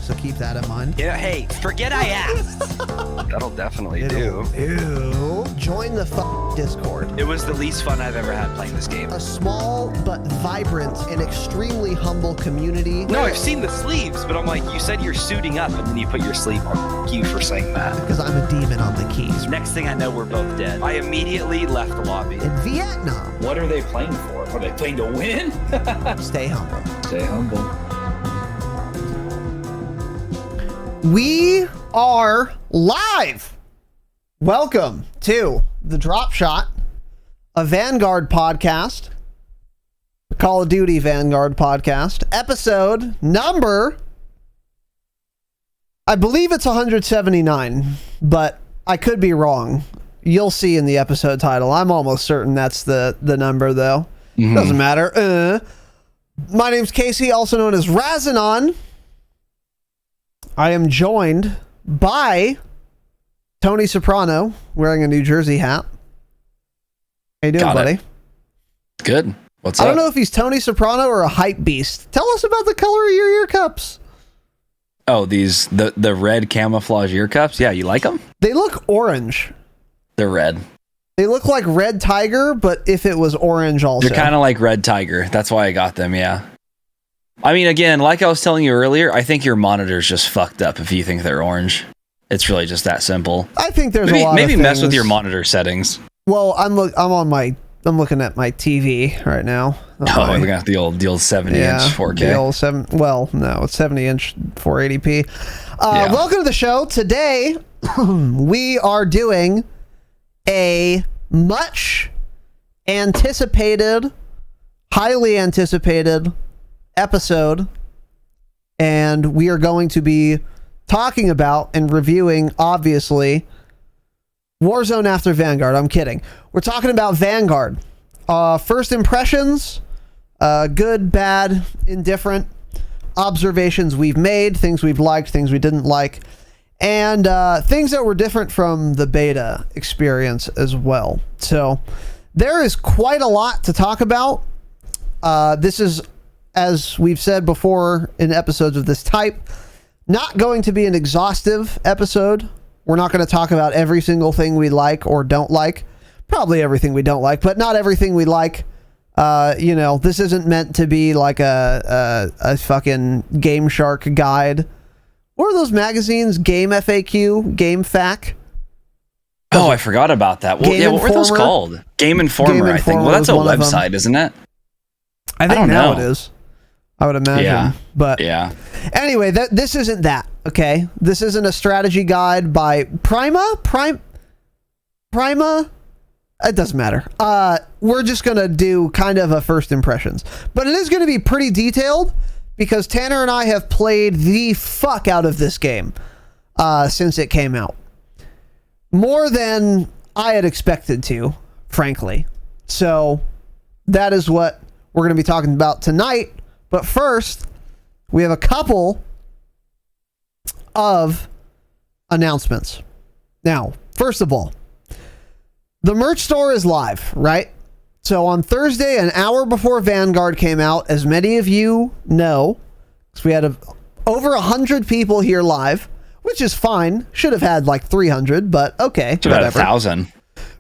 so keep that in mind. Yeah, hey, forget I asked. That'll definitely Ew. Join the Discord. It was the least fun I've ever had playing this game. A small but vibrant and extremely humble community. No, I've seen the sleeves, but I'm like, you said you're suiting up and then you put your sleeve on. Thank you for saying that. Because I'm a demon on the keys. Next thing I know, we're both dead. I immediately left the lobby. In Vietnam. What are they playing for? Are they playing to win? Stay humble. Stay humble. We are live. Welcome to the Dropshot, a Vanguard podcast, a Call of Duty Vanguard podcast, episode number, I believe it's 179, but I could be wrong. You'll see in the episode title. I'm almost certain that's the number, though. Doesn't matter. My name's Casey, also known as Razinon. I am joined by Tony Soprano, wearing a New Jersey hat. How you doing, buddy? Good. What's up? I don't know if he's Tony Soprano or a hype beast. Tell us about the color of your ear cups. Oh, the red camouflage ear cups? Yeah, you like them? They look orange. They're red. They look like Red Tiger, but if it was orange also. They're kind of like Red Tiger. That's why I got them, yeah. I mean, again, like I was telling you earlier, I think your monitor's just fucked up if you think they're orange. It's really just that simple. I think there's a lot of maybe mess with things. your monitor settings. Well, I'm looking at my TV right now. Oh, we got the old 70-inch 4K. The old it's 70-inch 480p. Welcome to the show. Today, we are doing a much anticipated, highly anticipated episode, and we are going to be talking about and reviewing, obviously, Warzone after Vanguard. I'm kidding. We're talking about Vanguard. First impressions, good, bad, indifferent, observations we've made, things we've liked, things we didn't like, and things that were different from the beta experience as well. So there is quite a lot to talk about. This is, as we've said before in episodes of this type, not going to be an exhaustive episode. We're not going to talk about every single thing we like or don't like. Probably everything we don't like, but not everything we like. This isn't meant to be like a fucking Game Shark guide. What are those magazines? Game FAQ? Game FAQ? Oh, I forgot about that. Well, what were those called? Game Informer, I think. Well, that's a website, isn't it? I think now it is. I would imagine. Yeah. But yeah. Anyway, this isn't that, okay? This isn't a strategy guide by Prima? It doesn't matter. We're just going to do kind of a first impressions. But it is going to be pretty detailed because Tanner and I have played the fuck out of this game since it came out. More than I had expected to, frankly. So that is what we're going to be talking about tonight. But first, we have a couple of announcements. Now, first of all, the merch store is live, right? So on Thursday, an hour before Vanguard came out, as many of you know, because we had over 100 people here live, which is fine. Should have had like 300, but okay. Should have had 1,000.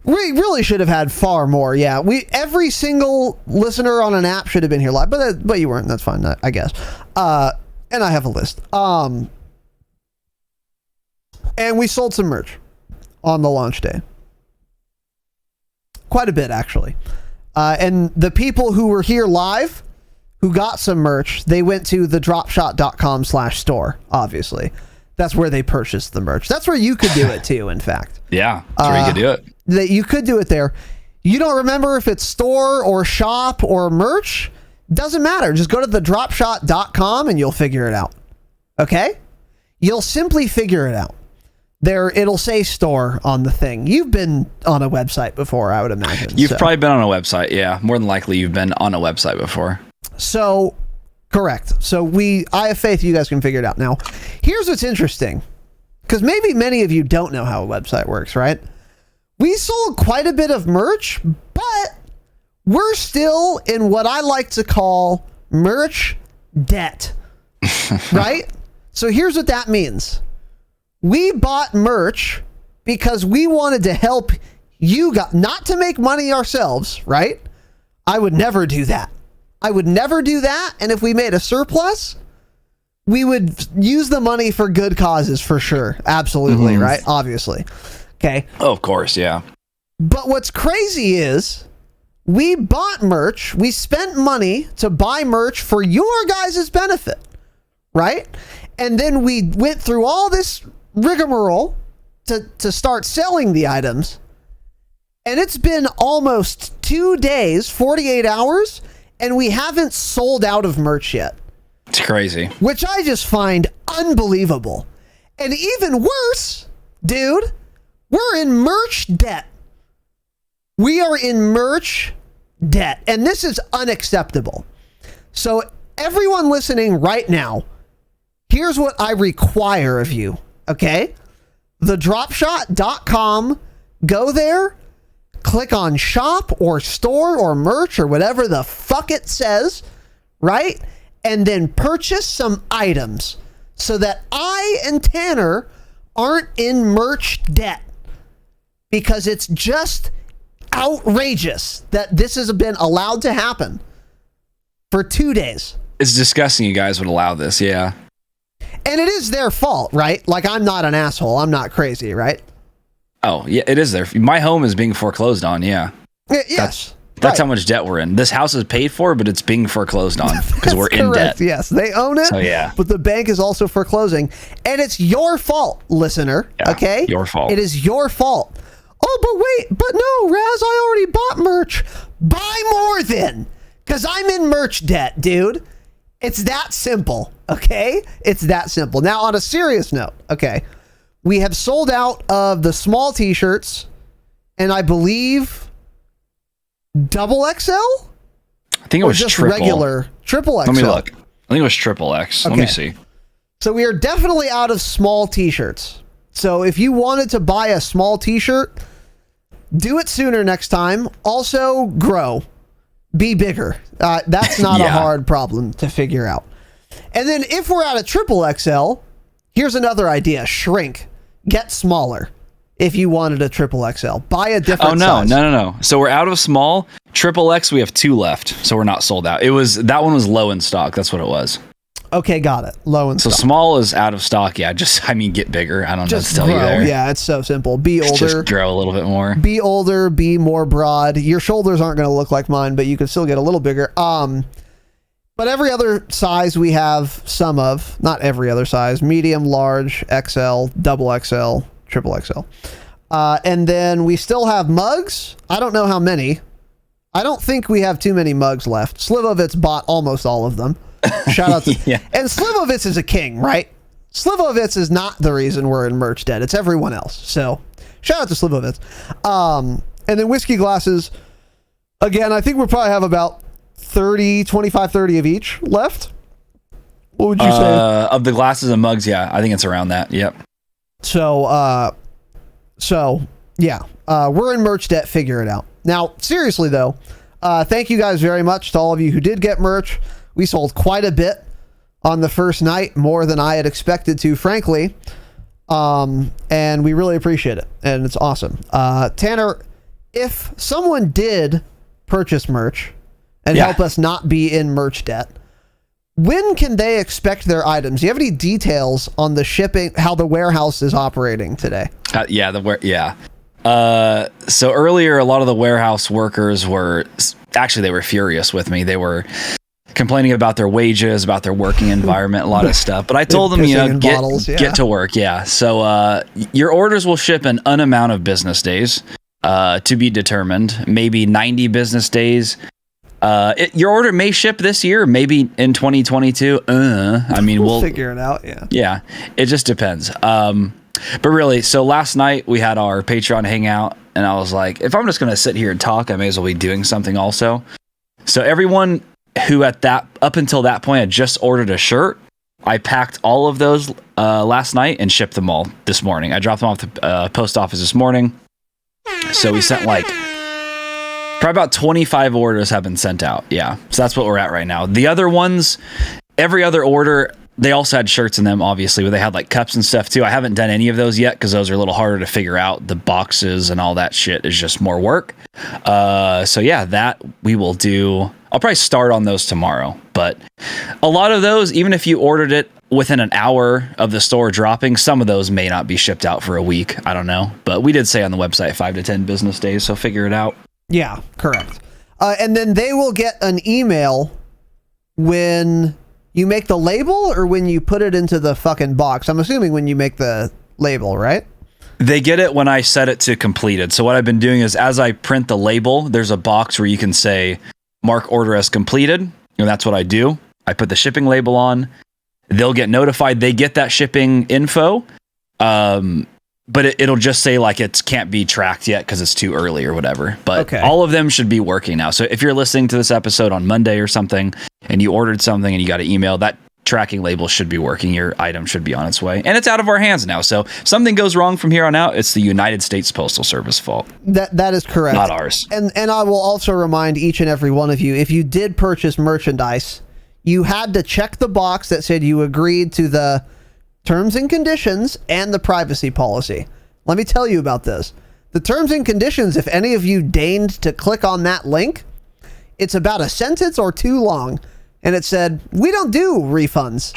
We really should have had far more. Yeah, every single listener on an app should have been here live, but you weren't. That's fine, I guess. And I have a list. And we sold some merch on the launch day. Quite a bit, actually. And the people who were here live, who got some merch, they went to the dropshot.com/store, obviously. That's where they purchased the merch. That's where you could do it too, in fact. Yeah, that's where you could do it. That you could do it there. You don't remember if it's store or shop or merch? Doesn't matter. Just go to the dropshot.com and you'll figure it out. Okay? You'll simply figure it out. There, it'll say store on the thing. You've been on a website before, I would imagine. You've probably been on a website, yeah. More than likely you've been on a website before. So, correct. So I have faith you guys can figure it out. Now, here's what's interesting. Because maybe many of you don't know how a website works, right? We sold quite a bit of merch, but we're still in what I like to call merch debt, right? So here's what that means. We bought merch because we wanted to help you guys, not to make money ourselves, right? I would never do that. And if we made a surplus, we would use the money for good causes for sure. Absolutely, right? Obviously. Okay. Oh, of course, yeah. But what's crazy is we bought merch. We spent money to buy merch for your guys' benefit, right? And then we went through all this rigmarole to start selling the items. And it's been almost 2 days, 48 hours, and we haven't sold out of merch yet. It's crazy. Which I just find unbelievable. And even worse, dude, we're in merch debt. We are in merch debt. And this is unacceptable. So everyone listening right now, here's what I require of you, okay? TheDropshot.com. Go there, click on shop or store or merch or whatever the fuck it says, right? And then purchase some items so that I and Tanner aren't in merch debt, because it's just outrageous that this has been allowed to happen for 2 days. It's disgusting you guys would allow this, yeah. And it is their fault, right? Like, I'm not an asshole. I'm not crazy, right? Oh, yeah, it is there. My home is being foreclosed on, yeah. Yes. That's how much debt we're in. This house is paid for, but it's being foreclosed on because we're in debt. Yes, they own it. So, yeah. But the bank is also foreclosing. And it's your fault, listener. Yeah, okay? your fault. It is your fault. Oh, but wait. But no, Raz, I already bought merch. Buy more then. Because I'm in merch debt, dude. It's that simple. Okay? It's that simple. Now, on a serious note, okay, we have sold out of the small t-shirts, and I believe double XL? I think it was just triple. Regular triple XL. Let me look. I think it was triple X. Okay. Let me see. So we are definitely out of small t-shirts. So if you wanted to buy a small t-shirt, do it sooner next time. Also, grow. Be bigger. That's not a hard problem to figure out. And then if we're out of triple XL, here's another idea. Shrink. Get smaller. If you wanted a triple XL, buy a different size. No. So we're out of small. Triple X, we have 2 left. So we're not sold out. That one was low in stock. That's what it was. Okay, got it. Low in stock. So small is out of stock. Yeah, get bigger. I don't know what to tell you there. Yeah, it's so simple. Be older. Just grow a little bit more. Be older, be more broad. Your shoulders aren't going to look like mine, but you can still get a little bigger. But every other size we have some of. Not every other size. Medium, large, XL, double XL, triple XL. And then we still have mugs. I don't know how many. I don't think we have too many mugs left. Slivovitz bought almost all of them. Shout out to... Yeah. And Slivovitz is a king, right? Slivovitz is not the reason we're in merch debt. It's everyone else. So shout out to Slivovitz. And then whiskey glasses. Again, I think we'll probably have about 25, 30 of each left. What would you say? Of the glasses and mugs, yeah. I think it's around that. Yep. So yeah, we're in merch debt. Figure it out. Now, seriously though, thank you guys very much to all of you who did get merch. We sold quite a bit on the first night, more than I had expected to, frankly. And we really appreciate it. And it's awesome. Tanner, if someone did purchase merch and help us not be in merch debt, when can they expect their items? Do you have any details on the shipping, how the warehouse is operating today? So earlier, a lot of the warehouse workers were furious with me. They were complaining about their wages, about their working environment, a lot of stuff. But I told them, get to work. Yeah. So your orders will ship in an amount of business days, to be determined. Maybe 90 business days. Your order may ship this year, maybe in 2022. I mean, we'll figure it out. Yeah. Yeah. It just depends. But really, so last night we had our Patreon hangout, and I was like, if I'm just going to sit here and talk, I may as well be doing something also. So everyone who up until that point had just ordered a shirt, I packed all of those last night and shipped them all this morning. I dropped them off the post office this morning. So we sent probably about 25 orders have been sent out. Yeah. So that's what we're at right now. The other ones, every other order they also had shirts in them, obviously, but they had like cups and stuff too. I haven't done any of those yet because those are a little harder to figure out. The boxes and all that shit is just more work. So yeah, that we will do. I'll probably start on those tomorrow, but a lot of those, even if you ordered it within an hour of the store dropping, some of those may not be shipped out for a week. I don't know, but we did say on the website 5 to 10 business days, so figure it out. Yeah, correct. And then they will get an email when you make the label or when you put it into the fucking box. I'm assuming when you make the label, right? They get it when I set it to completed. So what I've been doing is as I print the label, there's a box where you can say mark order as completed. And that's what I do. I put the shipping label on. They'll get notified. They get that shipping info. But it'll just say like it can't be tracked yet because it's too early or whatever. But all of them should be working now. So if you're listening to this episode on Monday or something and you ordered something and you got an email, that tracking label should be working. Your item should be on its way. And it's out of our hands now. So if something goes wrong from here on out, it's the United States Postal Service fault. That is correct. Not ours. And I will also remind each and every one of you, if you did purchase merchandise, you had to check the box that said you agreed to the terms and conditions and the privacy policy. Let me tell you about this. The terms and conditions, if any of you deigned to click on that link, it's about a sentence or two long. And it said, we don't do refunds.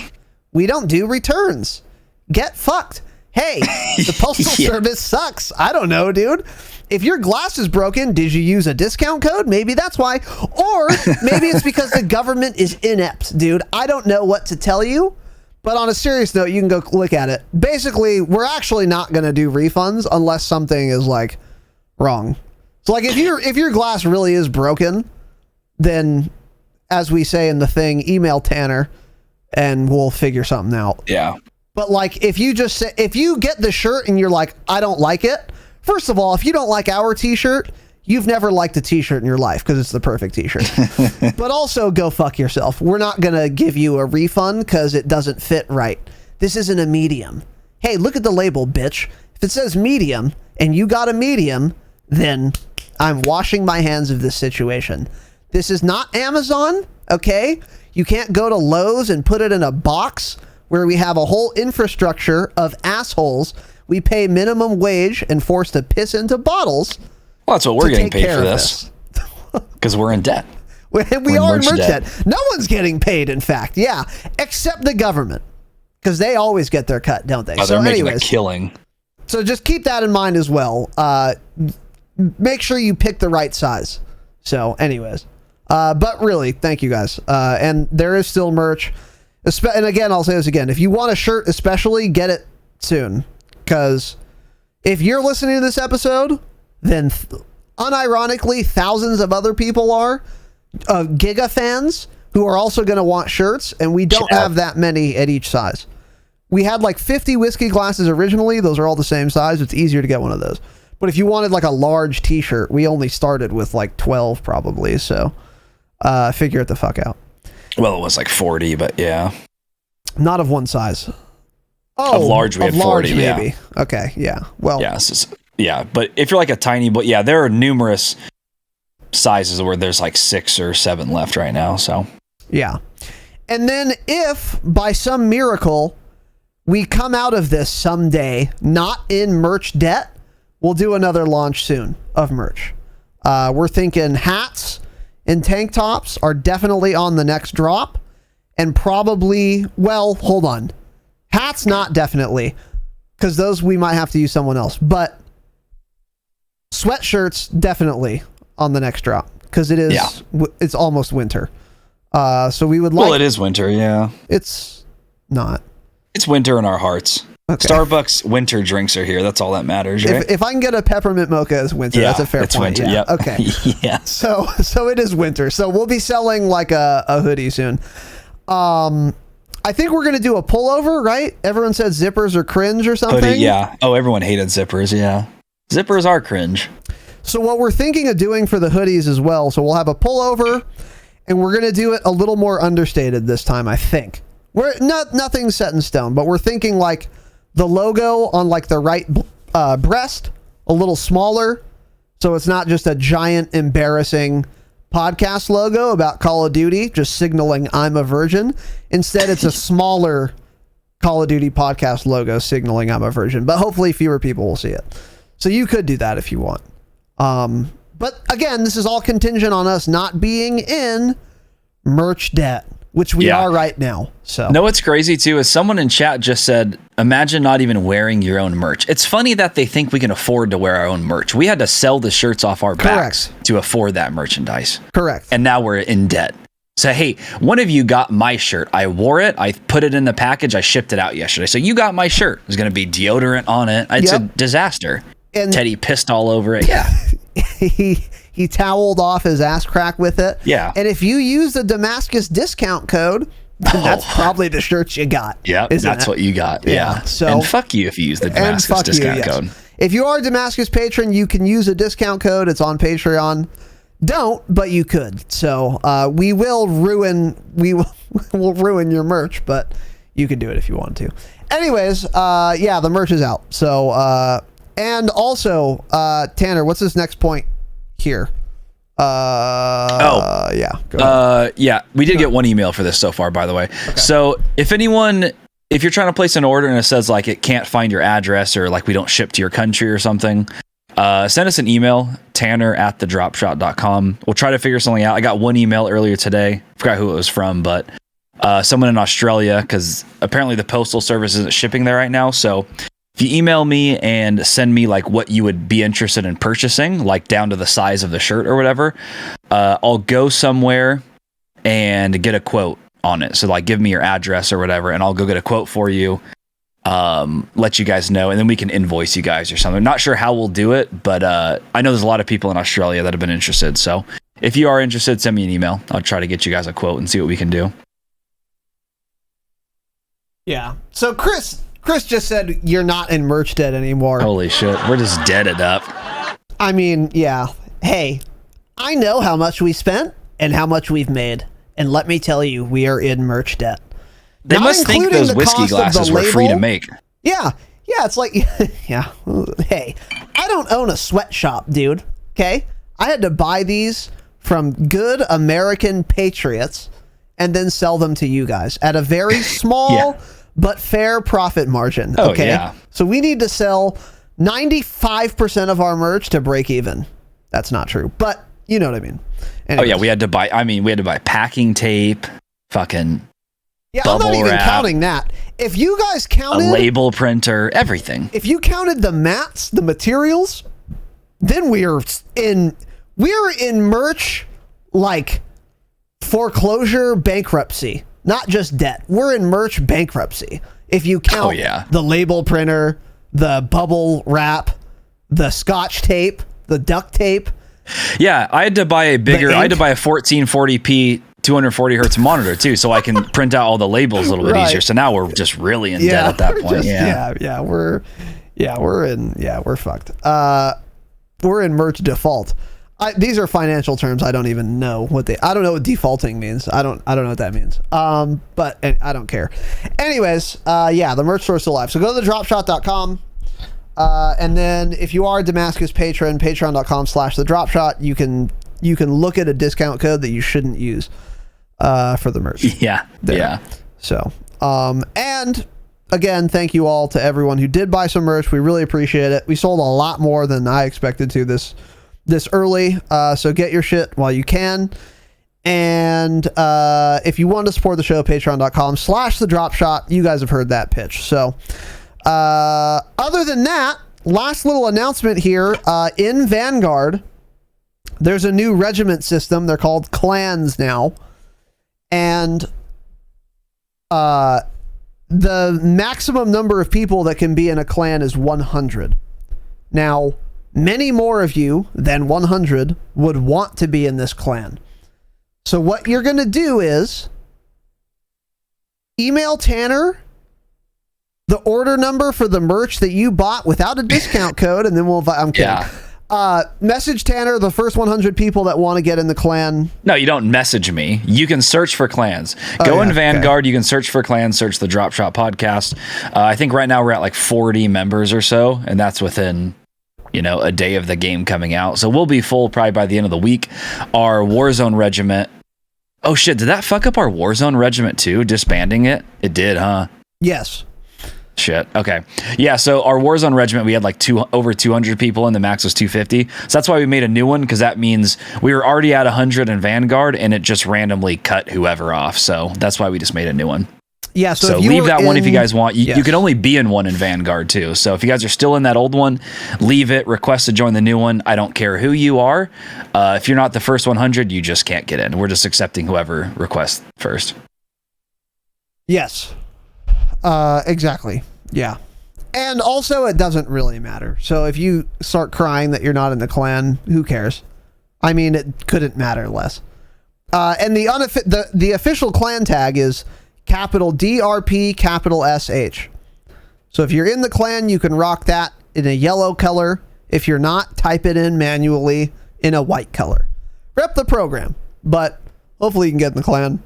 We don't do returns. Get fucked. Hey, the Postal Service sucks. I don't know, dude. If your glass is broken, did you use a discount code? Maybe that's why. Or maybe it's because the government is inept, dude. I don't know what to tell you. But on a serious note, you can go look at it. Basically, we're actually not going to do refunds unless something is like wrong. So like if your glass really is broken, then as we say in the thing, email Tanner and we'll figure something out. Yeah. But like if you just say, if you get the shirt and you're like, I don't like it. First of all, if you don't like our t-shirt, you've never liked a t-shirt in your life because it's the perfect t-shirt. But also go fuck yourself. We're not going to give you a refund because it doesn't fit right. This isn't a medium. Hey, look at the label, bitch. If it says medium and you got a medium, then I'm washing my hands of this situation. This is not Amazon, okay? You can't go to Lowe's and put it in a box where we have a whole infrastructure of assholes. We pay minimum wage and forced to piss into bottles. Well, that's what we're getting paid for this. Because we're in debt. We are in merch debt. No one's getting paid, in fact. Yeah, except the government. Because they always get their cut, don't they? Oh, they're making a killing. So just keep that in mind as well. Make sure you pick the right size. So anyways. But really, thank you guys. And there is still merch. And again, I'll say this again. If you want a shirt especially, get it soon. Because if you're listening to this episode, then unironically, thousands of other people are Giga fans who are also going to want shirts, and we don't have that many at each size. We had like 50 whiskey glasses originally. Those are all the same size. It's easier to get one of those. But if you wanted like a large t-shirt, we only started with like 12 probably. So figure it the fuck out. Well, it was like 40, but yeah. Not of one size. Oh, of large, we had 40, maybe. Yeah. Okay, yeah. Well, yeah, but if you're like a tiny, but yeah, there are numerous sizes where there's like 6 or 7 left right now. So yeah, and then if by some miracle we come out of this someday not in merch debt, we'll do another launch soon of merch. We're thinking hats and tank tops are definitely on the next drop, and probably, well, hold on. Hats, not definitely, because those we might have to use someone else. But sweatshirts, definitely on the next drop, because it is it's almost winter. So we would like. Well, it is winter, yeah. It's not. It's winter in our hearts. Okay. Starbucks winter drinks are here. That's all that matters, right? If I can get a peppermint mocha as winter, that's a fair point. Winter, yeah. Yep. Okay. Yeah. So it is winter. So we'll be selling like a hoodie soon. I think we're going to do a pullover, right? Everyone said zippers are cringe or something. Hoodie, yeah. Oh, everyone hated zippers, yeah. Zippers are cringe. So what we're thinking of doing for the hoodies as well, so we'll have a pullover, and we're going to do it a little more understated this time, I think. Nothing's set in stone, but we're thinking like the logo on like the right breast, a little smaller, so it's not just a giant, embarrassing podcast logo about Call of Duty, just signaling I'm a virgin. Instead, it's a smaller Call of Duty podcast logo signaling I'm a virgin, but hopefully fewer people will see it. So you could do that if you want. But again, this is all contingent on us not being in merch debt, which we are right now. So no, what's crazy too is someone in chat just said, imagine not even wearing your own merch. It's funny that they think we can afford to wear our own merch. We had to sell the shirts off our backs to afford that merchandise. Correct. And now we're in debt. So, hey, one of you got my shirt. I wore it. I put it in the package. I shipped it out yesterday. So you got my shirt. There's going to be deodorant on it. It's a disaster. And Teddy pissed all over it. Yeah. He toweled off his ass crack with it. Yeah. And if you use the Damascus discount code, that's probably the shirt you got. Yeah, that's what you got. Yeah. So, and fuck you if you use the Damascus discount code. If you are a Damascus patron, you can use a discount code. It's on Patreon. Don't, but you could. So we'll ruin your merch, but you can do it if you want to. Anyways, the merch is out. So and also, Tanner, what's this next point here? We did get one email for this so far, by the way. Okay. So if you're trying to place an order and it says like it can't find your address or like we don't ship to your country or something, send us an email, tanner@thedropshot.com. We'll try to figure something out. I got one email earlier today. Forgot who it was from, but someone in Australia, because apparently the postal service isn't shipping there right now. So if you email me and send me like what you would be interested in purchasing, like down to the size of the shirt or whatever, I'll go somewhere and get a quote on it. So like give me your address or whatever, and I'll go get a quote for you. Let you guys know, and then we can invoice you guys or something. Not sure how we'll do it, but I know there's a lot of people in Australia that have been interested. So if you are interested, send me an email. I'll try to get you guys a quote and see what we can do. Yeah. So Chris just said you're not in merch debt anymore. Holy shit. We're just deaded up. I mean, yeah. Hey, I know how much we spent and how much we've made. And let me tell you, we are in merch debt. They Not must think those whiskey glasses were free to make. Yeah. Yeah, it's like, yeah. Hey, I don't own a sweatshop, dude. Okay? I had to buy these from good American patriots and then sell them to you guys at a very small but fair profit margin. Okay? Yeah. So we need to sell 95% of our merch to break even. That's not true, but you know what I mean. Anyways. We had to buy packing tape, fucking I'm not even wrap, counting that. If you guys counted a label printer, everything. If you counted the mats, the materials, then we're in merch like foreclosure, bankruptcy, not just debt. We're in merch bankruptcy. If you count the label printer, the bubble wrap, the scotch tape, the duct tape. Yeah, I had to buy a 1440p 240 hertz monitor too, so I can print out all the labels a little bit easier. So now we're just really in debt at that point. We're fucked. We're in merch default. These are financial terms. I don't even know I don't know what defaulting means. I don't know what that means. But I don't care. Anyways, the merch store is still live. So go to thedropshot.com. And then if you are a Damascus patron, patreon.com/thedropshot, you can look at a discount code that you shouldn't use for the merch. Yeah. So, and again, thank you all to everyone who did buy some merch. We really appreciate it. We sold a lot more than I expected to this early. So get your shit while you can. And if you want to support the show, patreon.com/thedropshot. You guys have heard that pitch. So, other than that, last little announcement here, in Vanguard, there's a new regiment system. They're called clans now. And the maximum number of people that can be in a clan is 100. Now, many more of you than 100 would want to be in this clan. So what you're going to do is email Tanner the order number for the merch that you bought without a discount code, and then we'll I'm kidding. Yeah. Message Tanner the first 100 people that want to get in the clan. No, you don't message me. You can search for clans. Go in Vanguard. Okay. You can search for clans. Search the Dropshot podcast. I think right now we're at like 40 members or so, and that's within a day of the game coming out. So we'll be full probably by the end of the week. Our Warzone regiment. Oh shit, did that fuck up our Warzone regiment too? Disbanding it? It did, huh? Yes. Shit. Okay. Yeah. So our Warzone regiment, we had like over 200 people and the max was 250. So that's why we made a new one. Cause that means we were already at 100 in Vanguard and it just randomly cut whoever off. So that's why we just made a new one. Yeah. So leave that one if you guys want. You can only be in one in Vanguard too. So if you guys are still in that old one, leave it, request to join the new one. I don't care who you are. If you're not the first 100, you just can't get in. We're just accepting whoever requests first. Yes. Exactly. Yeah. And also it doesn't really matter. So if you start crying that you're not in the clan, who cares? I mean, it couldn't matter less. And the official clan tag is capital DRP, capital SH. So if you're in the clan, you can rock that in a yellow color. If you're not, type it in manually in a white color. Rep the program, but hopefully you can get in the clan.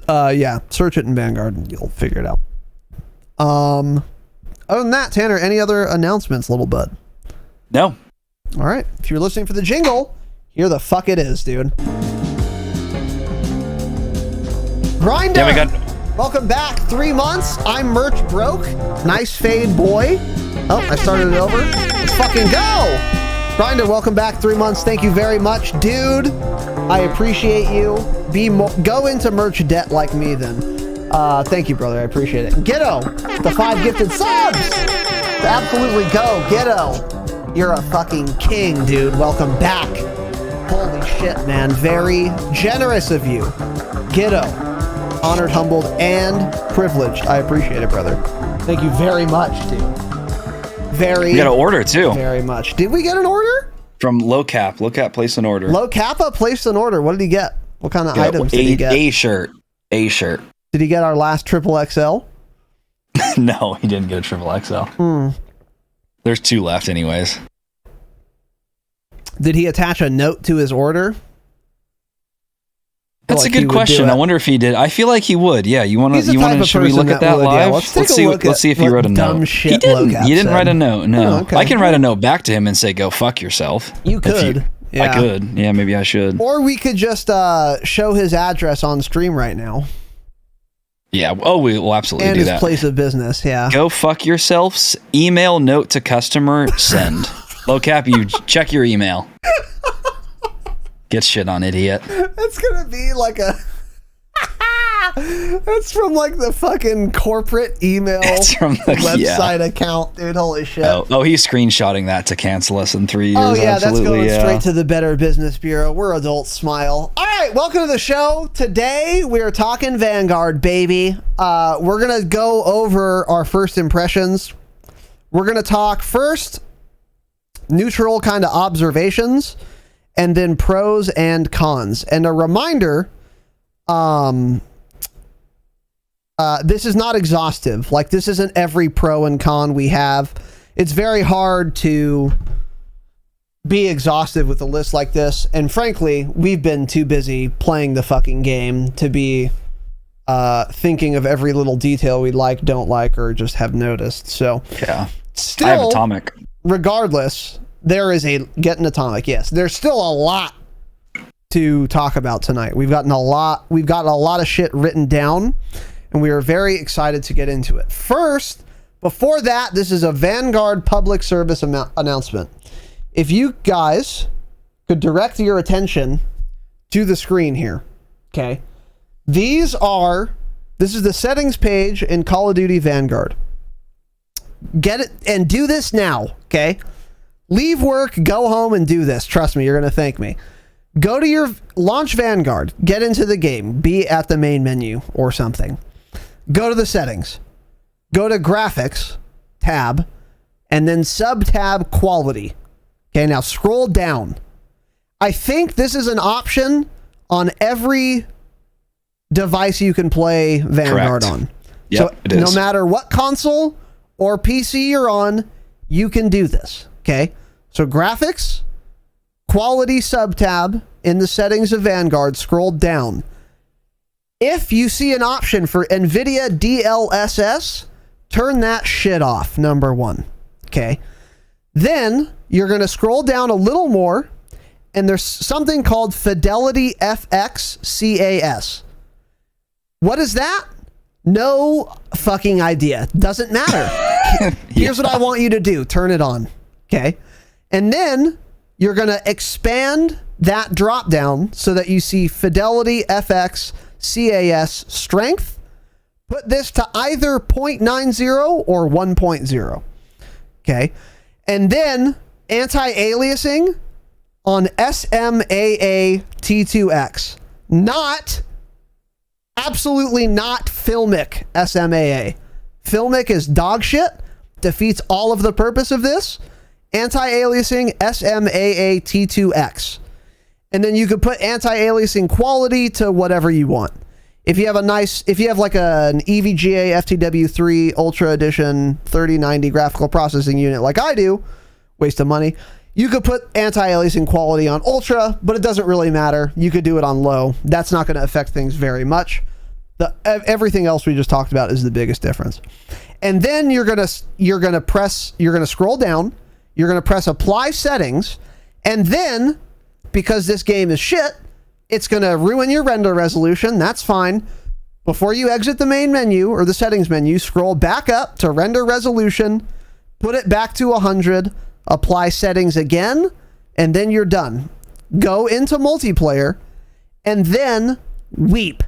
Yeah, search it in Vanguard and you'll figure it out. Other than that, Tanner, any other announcements, little bud? No. All right. If you're listening for the jingle, here the fuck it is, dude. Grinder. Yeah, Welcome back. 3 months. I'm merch broke. Nice fade, boy. Oh, I started it over. Let's fucking go. Grinder, welcome back. 3 months. Thank you very much, dude. I appreciate you. Go into merch debt like me then. Thank you, brother. I appreciate it. Ghetto, the 5 gifted subs. Absolutely go, Ghetto. You're a fucking king, dude. Welcome back. Holy shit, man. Very generous of you. Ghetto. Honored, humbled, and privileged. I appreciate it, brother. Thank you very much, dude. We got an order, too. Very much. Did we get an order? From Low Cap. Low Cap placed an order. Low Kappa placed an order. What did he get? What kind of items did he get? A shirt. Did he get our last triple XL? No, he didn't get a triple XL. There's 2 left anyways. Did he attach a note to his order? That's a good question. I wonder if he did. I feel like he would. Yeah, should we look at that live? Yeah, let's see if he wrote a note. He didn't. He didn't write a note. No. Oh, okay. I can write a note back to him and say, "Go fuck yourself." You could. I could. Yeah, maybe I should. Or we could just show his address on stream right now. Yeah. Oh, we will absolutely do that. And his place of business. Yeah. Go fuck yourselves. Email note to customer. Send. Low Cap, you check your email. Get shit on, idiot. That's gonna be like a that's from like the fucking corporate email website account, dude. Holy shit. Oh, he's screenshotting that to cancel us in 3 years. Oh yeah, absolutely, that's going straight to the Better Business Bureau. We're adults, smile. All right, welcome to the show. Today we are talking Vanguard, baby. We're gonna go over our first impressions. We're gonna talk first neutral kind of observations, and then pros and cons. And a reminder, this is not exhaustive. Like, this isn't every pro and con we have. It's very hard to be exhaustive with a list like this. And frankly, we've been too busy playing the fucking game to be thinking of every little detail we like, don't like, or just have noticed. So yeah, still, I have Atomic. Regardless, there is getting Atomic. Yes, there's still a lot to talk about tonight. We've gotten a lot of shit written down, and we are very excited to get into it. First, before that, this is a Vanguard public service announcement. If you guys could direct your attention to the screen here, okay? This is the settings page in Call of Duty Vanguard. Get it and do this now, okay? Leave work, go home and do this. Trust me, you're going to thank me. Go to your launch Vanguard, get into the game, be at the main menu or something. Go to the settings. Go to graphics tab and then sub tab quality. Okay, now scroll down. I think this is an option on every device you can play Vanguard Correct. on. Yep, so it is. No matter what console or PC you're on, you can do this. Okay, so graphics, quality sub tab in the settings of Vanguard, scroll down. If you see an option for NVIDIA DLSS, turn that shit off, number one. Okay. Then you're going to scroll down a little more, and there's something called Fidelity FX CAS. What is that? No fucking idea. Doesn't matter. Here's what I want you to do. Turn it on. Okay. And then you're going to expand that drop down so that you see Fidelity FX CAS strength. Put this to either 0.90 or 1.0. Okay. And then anti-aliasing on SMAA T2X. Absolutely not Filmic SMAA. Filmic is dog shit. Defeats all of the purpose of this. Anti-aliasing SMAA T2X. And then you could put anti-aliasing quality to whatever you want. If you have an EVGA FTW3 Ultra Edition 3090 graphical processing unit like I do, waste of money, you could put anti-aliasing quality on Ultra, but it doesn't really matter. You could do it on low. That's not going to affect things very much. Everything else we just talked about is the biggest difference. And then you're gonna scroll down, you're gonna press apply settings, and then, because this game is shit, it's gonna ruin your render resolution. That's fine. Before you exit the main menu or the settings menu, scroll back up to render resolution, put it back to 100, apply settings again, and then you're done. Go into multiplayer, and then weep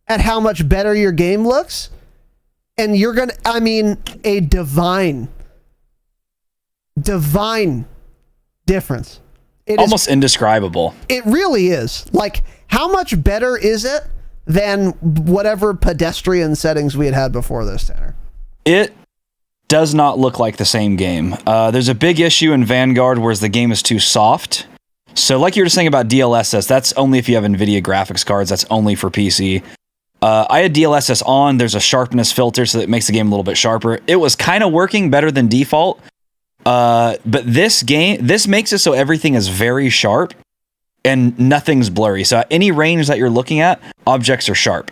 at how much better your game looks. And you're gonna, a divine difference. It almost indescribable. It really is. Like, how much better is it than whatever pedestrian settings we had before this, Tanner? It does not look like the same game. There's a big issue in Vanguard where the game is too soft. So like you were saying about DLSS, that's only if you have NVIDIA graphics cards. That's only for PC. I had DLSS on. There's a sharpness filter, so that makes the game a little bit sharper. It was kind of working better than default. But this makes it so everything is very sharp and nothing's blurry. So at any range that you're looking at, objects are sharp.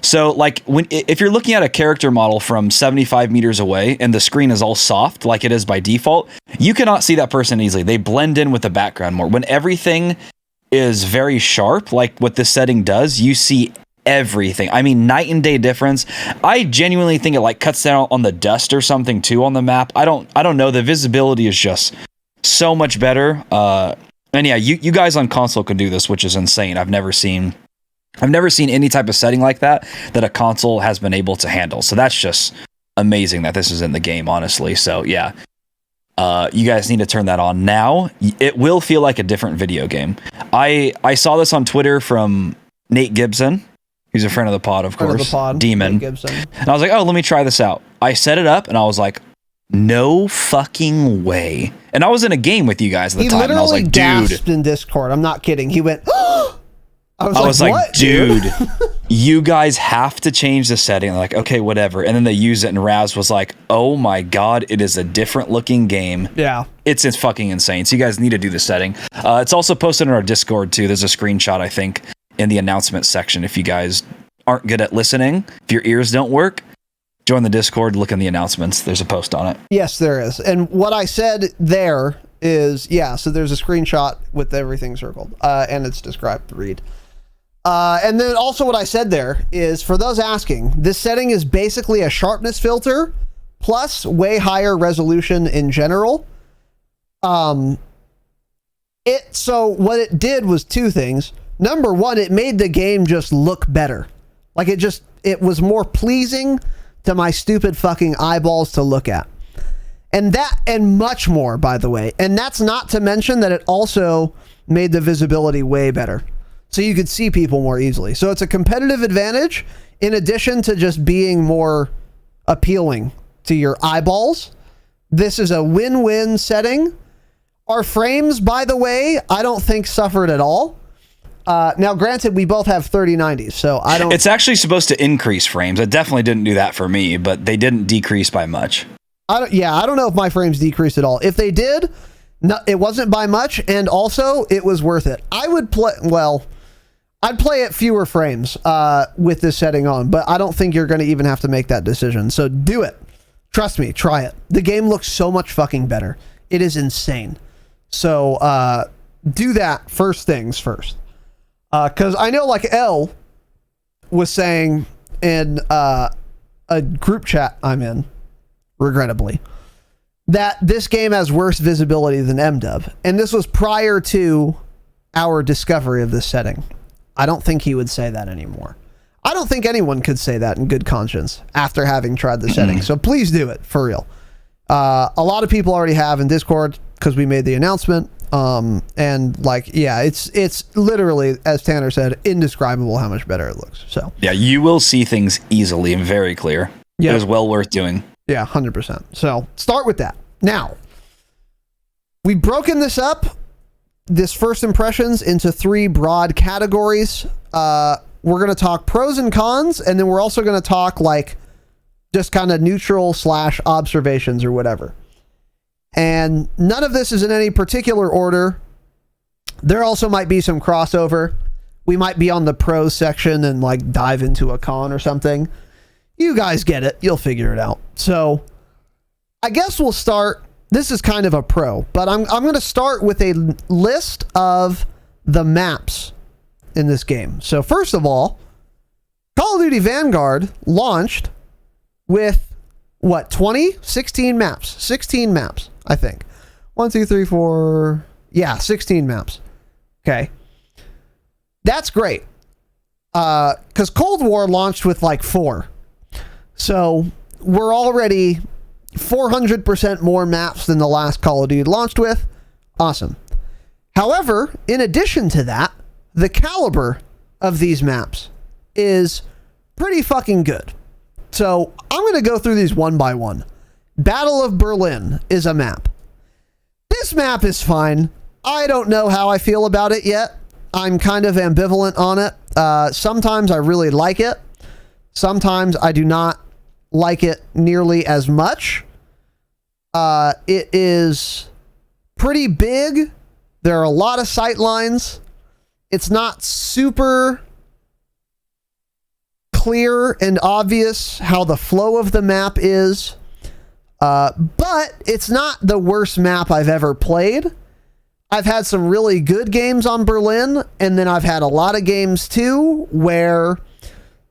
So like if you're looking at a character model from 75 meters away and the screen is all soft like it is by default, you cannot see that person easily. They blend in with the background more. When everything is very sharp, like what this setting does, you see everything. Night and day difference. I genuinely think it like cuts down on the dust or something too on the map. I don't know. The visibility is just so much better. And yeah, you guys on console can do this, which is insane. I've never seen any type of setting like that a console has been able to handle. So that's just amazing that this is in the game, honestly. So yeah, you guys need to turn that on now. It will feel like a different video game. I saw this on Twitter from Nate Gibson. He's a friend of the pod, of course. Demon. And I was like, oh, let me try this out. I set it up and I was like, no fucking way. And I was in a game with you guys at the time. And I was like, dude. He literally gasped in Discord. I'm not kidding. He went, I was like, what, dude? You guys have to change the setting. Like, okay, whatever. And then they use it and Raz was like, oh my God, it is a different looking game. Yeah. It's fucking insane. So you guys need to do the setting. It's also posted in our Discord too. There's a screenshot, I think, in the announcement section. If you guys aren't good at listening, if your ears don't work, join the Discord, look in the announcements. There's a post on it. Yes, there is. And what I said there is, so there's a screenshot with everything circled, and it's described to read. And then also what I said there is, for those asking, this setting is basically a sharpness filter plus way higher resolution in general. So what it did was two things. Number one, it made the game just look better. Like it was more pleasing to my stupid fucking eyeballs to look at. And much more, by the way. And that's not to mention that it also made the visibility way better. So you could see people more easily. So it's a competitive advantage in addition to just being more appealing to your eyeballs. This is a win-win setting. Our frames, by the way, I don't think suffered at all. Now, granted, we both have 3090s, so I don't... It's actually supposed to increase frames. It definitely didn't do that for me, but they didn't decrease by much. I don't know if my frames decreased at all. If they did, no, it wasn't by much, and also, it was worth it. I'd play at fewer frames with this setting on, but I don't think you're going to even have to make that decision. So do it. Trust me, try it. The game looks so much fucking better. It is insane. So do that first things first. Because I know like L was saying in a group chat I'm in, regrettably, that this game has worse visibility than MDub. And this was prior to our discovery of this setting. I don't think he would say that anymore. I don't think anyone could say that in good conscience after having tried the setting. So please do it, for real. A lot of people already have in Discord because we made the announcement. And like, yeah, it's literally, as Tanner said, indescribable how much better it looks. So yeah, you will see things easily and very clear. Yeah. It is well worth doing. Yeah, 100%. So start with that. Now, we've broken this up, this first impressions, into 3 broad categories. We're going to talk pros and cons, and then we're also going to talk like just kind of neutral / observations or whatever. And none of this is in any particular order. There also might be some crossover. We might be on the pros section and like dive into a con or something. You guys get it. You'll figure it out. So I guess we'll start. This is kind of a pro, but I'm going to start with a list of the maps in this game. So first of all, Call of Duty Vanguard launched with what, 16 maps, I think. 1, 2, 3, 4. Yeah, 16 maps. Okay. That's great. Because Cold War launched with like 4. So we're already 400% more maps than the last Call of Duty launched with. Awesome. However, in addition to that, the caliber of these maps is pretty fucking good. So I'm going to go through these one by one. Battle of Berlin is a map. This map is fine. I don't know how I feel about it yet. I'm kind of ambivalent on it. Sometimes I really like it. Sometimes I do not like it nearly as much. It is pretty big. There are a lot of sight lines. It's not super clear and obvious how the flow of the map is. But it's not the worst map I've ever played. I've had some really good games on Berlin, and then I've had a lot of games too where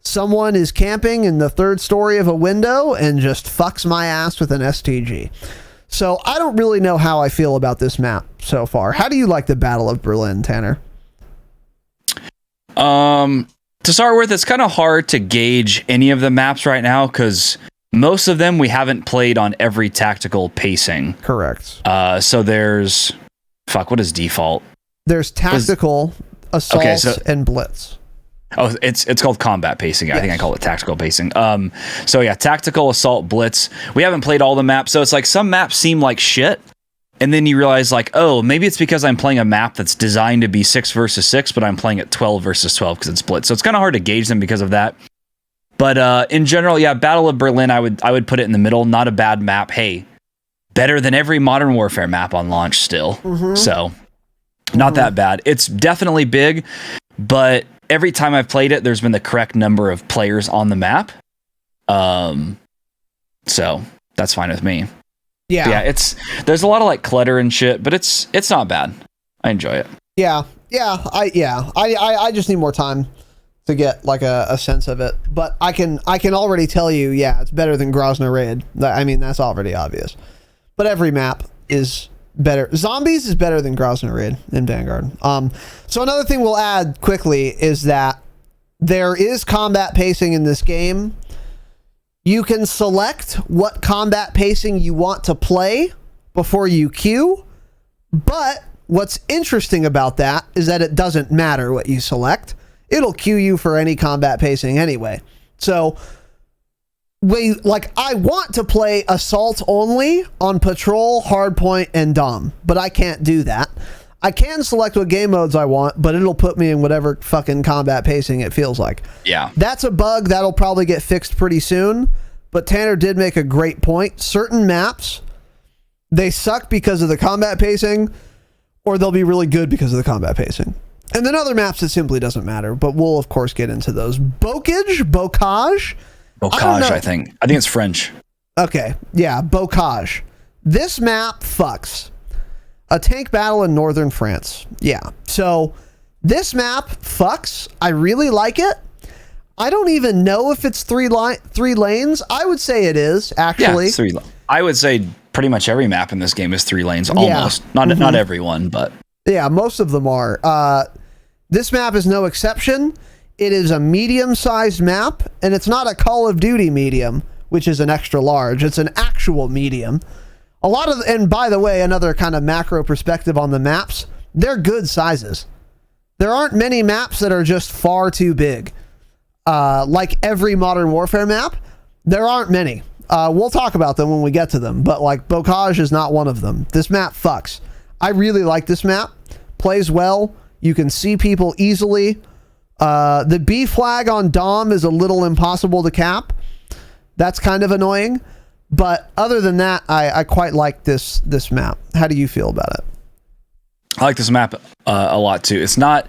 someone is camping in the 3rd story of a window and just fucks my ass with an STG. So I don't really know how I feel about this map so far. How do you like the Battle of Berlin, Tanner? To start with, it's kind of hard to gauge any of the maps right now because most of them we haven't played on every tactical pacing. Correct. So there's... Fuck, what is default? There's tactical, assault, and blitz. Oh, it's called combat pacing. Yes. I think I call it tactical pacing. So yeah, tactical, assault, blitz. We haven't played all the maps, so it's like some maps seem like shit, and then you realize like, oh, maybe it's because I'm playing a map that's designed to be 6 versus 6, but I'm playing it 12 versus 12 because it's blitz. So it's kind of hard to gauge them because of that. But in general, yeah, Battle of Berlin, I would put it in the middle. Not a bad map. Hey, better than every Modern Warfare map on launch still. Mm-hmm. So not that bad. It's definitely big, but every time I've played it, there's been the correct number of players on the map. So that's fine with me. Yeah, there's a lot of like clutter and shit, but it's not bad. I enjoy it. I just need more time to get like a sense of it, but I can already tell you, yeah, it's better than Grozny Raid. I mean, that's already obvious. But every map is better. Zombies is better than Grozny Raid in Vanguard. So another thing we'll add quickly is that there is combat pacing in this game. You can select what combat pacing you want to play before you queue, but what's interesting about that is that it doesn't matter what you select. It'll queue you for any combat pacing anyway. So I want to play assault only on patrol, hardpoint, and dom, but I can't do that. I can select what game modes I want, but it'll put me in whatever fucking combat pacing it feels like. Yeah. That's a bug that'll probably get fixed pretty soon, but Tanner did make a great point. Certain maps, they suck because of the combat pacing, or they'll be really good because of the combat pacing. And then other maps, it simply doesn't matter, but we'll, of course, get into those. Bocage, I think it's French. Okay, yeah, Bocage. This map fucks. A tank battle in northern France. Yeah. So this map fucks. I really like it. I don't even know if it's three lanes. I would say it is, actually. Yeah, it's 3 lanes. I would say pretty much every map in this game is 3 lanes, almost. Yeah. Not every one, but... Yeah, most of them are. This map is no exception. It is a medium-sized map, and it's not a Call of Duty medium, which is an extra large. It's an actual medium. And by the way, another kind of macro perspective on the maps, they're good sizes. There aren't many maps that are just far too big. Like every Modern Warfare map, there aren't many. We'll talk about them when we get to them, but like Bocage is not one of them. This map fucks. I really like this map. Plays well. You can see people easily. The B flag on Dom is a little impossible to cap. That's kind of annoying. But other than that, I quite like this map. How do you feel about it? I like this map a lot too. It's not...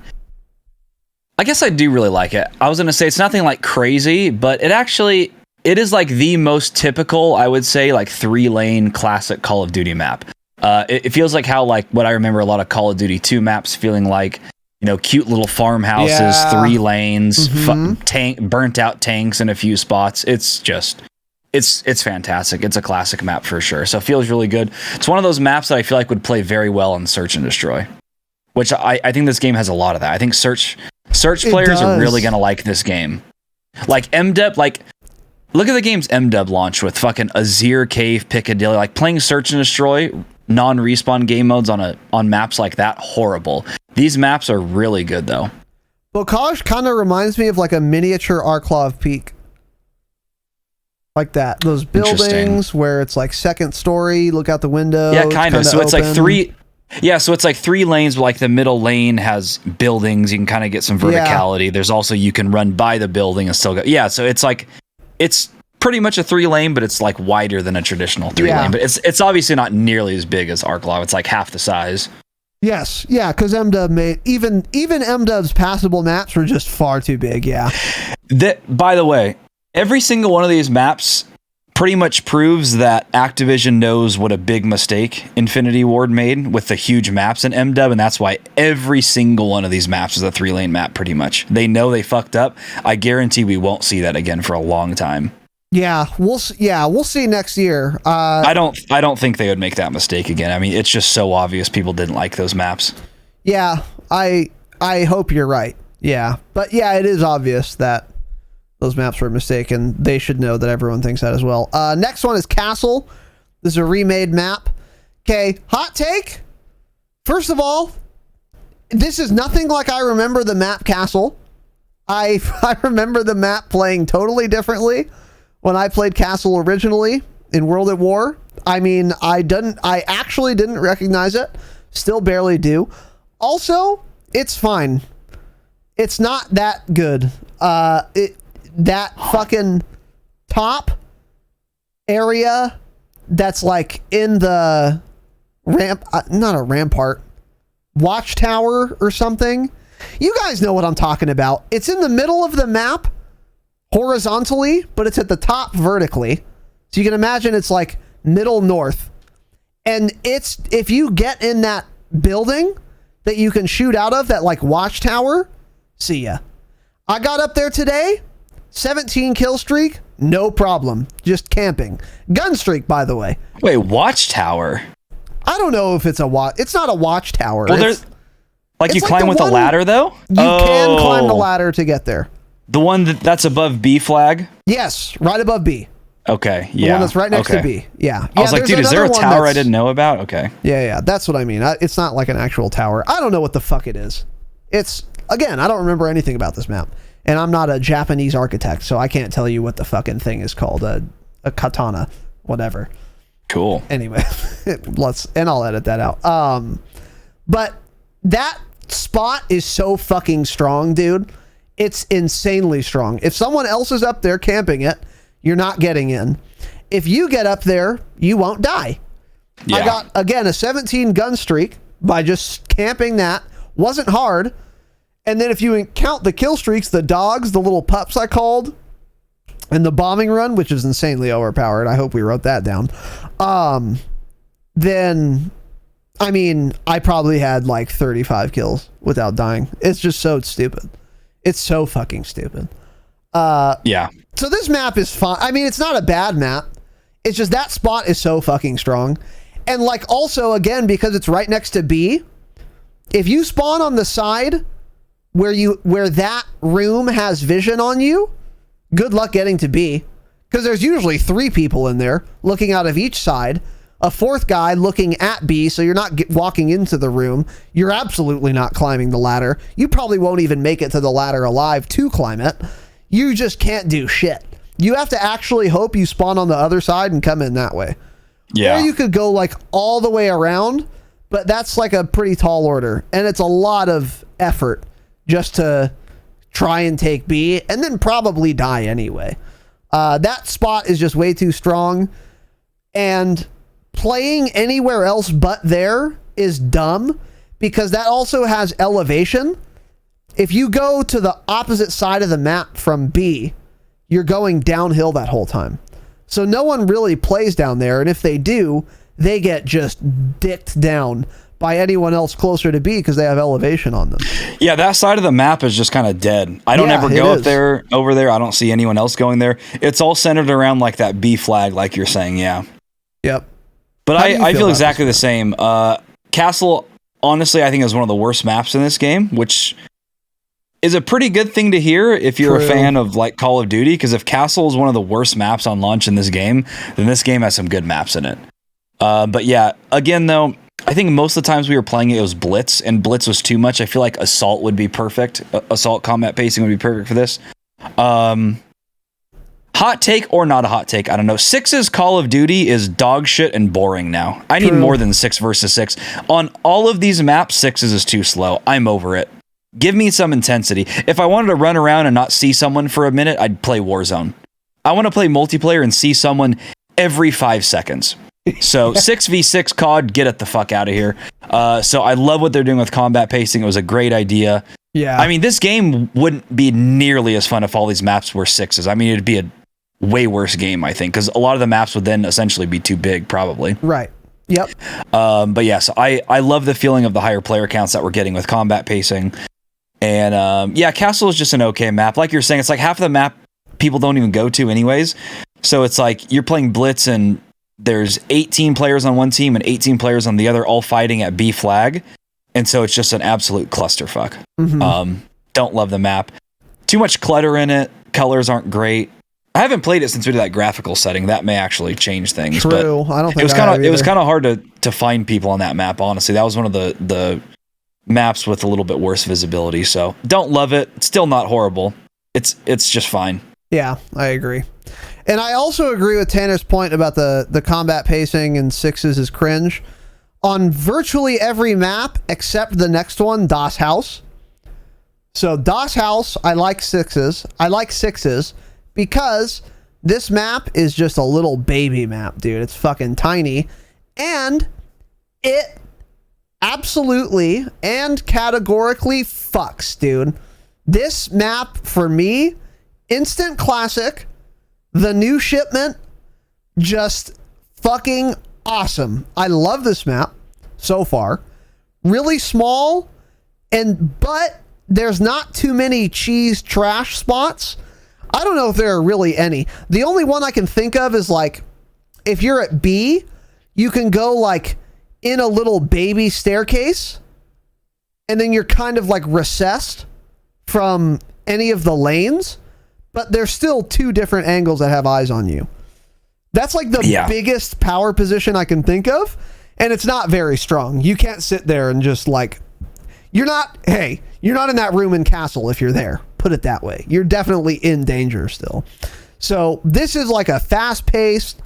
I guess I do really like it. I was going to say it's nothing like crazy, but it is like the most typical, I would say, like 3-lane classic Call of Duty map. It feels like how like what I remember a lot of Call of Duty 2 maps feeling like, you know, cute little farmhouses, 3 lanes, burnt out tanks in a few spots. It's just, it's fantastic. It's a classic map for sure. So it feels really good. It's one of those maps that I feel like would play very well on Search and Destroy, which I think this game has a lot of that. I think Search players are really going to like this game. Like MDub, like look at the game's MDub launch with fucking Azir Cave, Piccadilly, like playing Search and Destroy, non-respawn game modes on maps like that, horrible. These maps are really good though. Bocage kind of reminds me of like a miniature Arklov Peak. Like that. Those buildings where it's like second story, look out the window. Yeah, kind of. So it's like 3... Yeah, so it's like 3 lanes, but like the middle lane has buildings. You can kind of get some verticality. Yeah. There's also, you can run by the building and still go. Yeah, so it's like, it's pretty much a 3-lane, but it's like wider than a traditional 3-lane. But it's obviously not nearly as big as Arklov. It's like half the size. Yes, yeah, because MDub made, even MDub's passable maps were just far too big, yeah. By the way, every single one of these maps pretty much proves that Activision knows what a big mistake Infinity Ward made with the huge maps in MDub, and that's why every single one of these maps is a 3-lane map pretty much. They know they fucked up. I guarantee we won't see that again for a long time. Yeah, we'll see next year. I don't think they would make that mistake again. I mean, it's just so obvious people didn't like those maps. Yeah, I hope you're right. Yeah, but yeah, it is obvious that those maps were a mistake, and they should know that everyone thinks that as well. Next one is Castle. This is a remade map. Okay, hot take. First of all, this is nothing like I remember the map Castle. I remember the map playing totally differently when I played Castle originally in World at War. I mean, I actually didn't recognize it. Still barely do. Also, it's fine. It's not that good. That fucking top area that's like in the not a rampart, watchtower or something. You guys know what I'm talking about. It's in the middle of the map horizontally, but it's at the top vertically. So you can imagine it's like middle north. And it's, if you get in that building that you can shoot out of, that like watchtower, see ya. I got up there today, 17 kill streak, no problem. Just camping. Gun streak, by the way. Wait, watchtower? I don't know if it's it's not a watchtower. Well, there's like you climb with a ladder though? You can climb the ladder to get there. The one that's above B flag? Yes, right above B. Okay, yeah. The one that's right next to B. Yeah. I was like, dude, is there a tower I didn't know about? Okay. Yeah, that's what I mean. It's not like an actual tower. I don't know what the fuck it is. It's, again, I don't remember anything about this map. And I'm not a Japanese architect, so I can't tell you what the fucking thing is called. A katana, whatever. Cool. Anyway, I'll edit that out. But that spot is so fucking strong, dude. It's insanely strong. If someone else is up there camping it, you're not getting in. If you get up there, you won't die. Yeah. I got, again, a 17 gun streak by just camping that. Wasn't hard. And then if you count the kill streaks, the dogs, the little pups I called, and the bombing run, which is insanely overpowered. I hope we wrote that down. Then I mean, I probably had like 35 kills without dying. It's just so stupid. It's so fucking stupid. Yeah. So this map is fun. I mean, it's not a bad map. It's just that spot is so fucking strong. And like also, again, because it's right next to B, if you spawn on the side where that room has vision on you, good luck getting to B. Because there's usually 3 people in there looking out of each side. A 4th guy looking at B, so you're not walking into the room. You're absolutely not climbing the ladder. You probably won't even make it to the ladder alive to climb it. You just can't do shit. You have to actually hope you spawn on the other side and come in that way. Yeah. Or you could go like all the way around, but that's like a pretty tall order. And it's a lot of effort just to try and take B and then probably die anyway. That spot is just way too strong. And playing anywhere else but there is dumb because that also has elevation. If you go to the opposite side of the map from B, you're going downhill that whole time. So no one really plays down there, and if they do, they get just dicked down by anyone else closer to B because they have elevation on them. Yeah, that side of the map is just kind of dead. I don't ever go over there. I don't see anyone else going there. It's all centered around like that B flag, like you're saying, yeah. Yep. But I feel exactly the same. Castle, honestly, I think is one of the worst maps in this game, which is a pretty good thing to hear if you're a fan of like Call of Duty, because if Castle is one of the worst maps on launch in this game, then this game has some good maps in it. But yeah, again though, I think most of the times we were playing it was Blitz, and Blitz was too much. I feel like Assault would be perfect. Assault combat pacing would be perfect for this. Hot take or not a hot take, I don't know. 6's Call of Duty is dog shit and boring now. I need more than 6 versus 6. On all of these maps, 6's is too slow. I'm over it. Give me some intensity. If I wanted to run around and not see someone for a minute, I'd play Warzone. I want to play multiplayer and see someone every 5 seconds. So 6v6 COD, get it the fuck out of here. So I love what they're doing with combat pacing. It was a great idea. Yeah. I mean, this game wouldn't be nearly as fun if all these maps were 6's. I mean, it'd be a way worse game, I think, because a lot of the maps would then essentially be too big, probably. Right. Yep. But yes, I love the feeling of the higher player counts that we're getting with combat pacing. And yeah, Castle is just an okay map. Like you're saying, it's like half of the map people don't even go to anyways. So it's like you're playing Blitz and there's 18 players on one team and 18 players on the other, all fighting at B flag. And so it's just an absolute clusterfuck. Mm-hmm. Don't love the map. Too much clutter in it. Colors aren't great. I haven't played it since we did that graphical setting. That may actually change things. True. But I don't think it was kind of hard to find people on that map, honestly. That was one of the maps with a little bit worse visibility. So don't love it. It's still not horrible. It's just fine. Yeah, I agree. And I also agree with Tanner's point about the combat pacing and 6's is cringe. On virtually every map except the next one, Das House. So Das House, I like 6's. I like 6's because this map is just a little baby map, dude. It's fucking tiny. And it absolutely and categorically fucks, dude. This map, for me, instant classic. The new shipment, just fucking awesome. I love this map so far. Really small, but there's not too many cheese trash spots. I don't know if there are really any. The only one I can think of is like, if you're at B, you can go like in a little baby staircase, and then you're kind of like recessed from any of the lanes, but there's still 2 different angles that have eyes on you. That's like the biggest power position I can think of, and it's not very strong. You can't sit there and just like, you're not in that room in Castle if you're there. Put it that way. You're definitely in danger still. So this is like a fast-paced,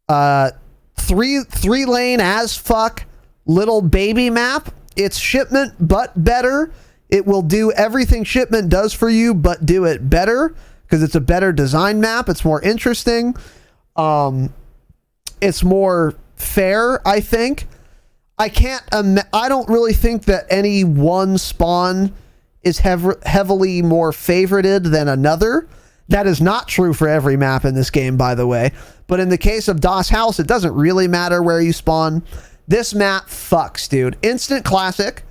3-lane as fuck little baby map. It's shipment, but better. It will do everything shipment does for you, but do it better because it's a better design map. It's more interesting. It's more fair, I think. I don't really think that any one spawn is heavily more favorited than another. That is not true for every map in this game, by the way. But in the case of Das House, it doesn't really matter where you spawn. This map fucks, dude. Instant classic.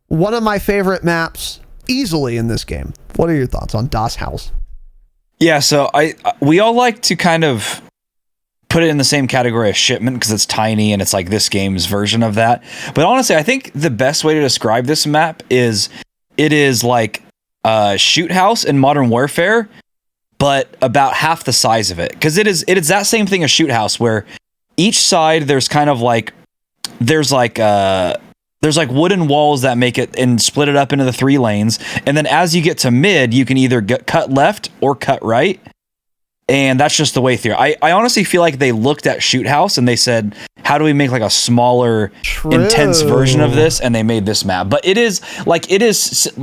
One of my favorite maps easily in this game. What are your thoughts on Das Haus? Yeah, so we all like to kind of put it in the same category as Shipment because it's tiny and it's like this game's version of that. But honestly, I think the best way to describe this map is it is like Shoot House in Modern Warfare, but about half the size of it. Because it is that same thing as Shoot House, where each side there's kind of like there's like wooden walls that make it and split it up into the 3 lanes. And then as you get to mid, you can either cut left or cut right. And that's just the way through. I honestly feel like they looked at Shoot House and they said, how do we make like a smaller, intense version of this? And they made this map. But it is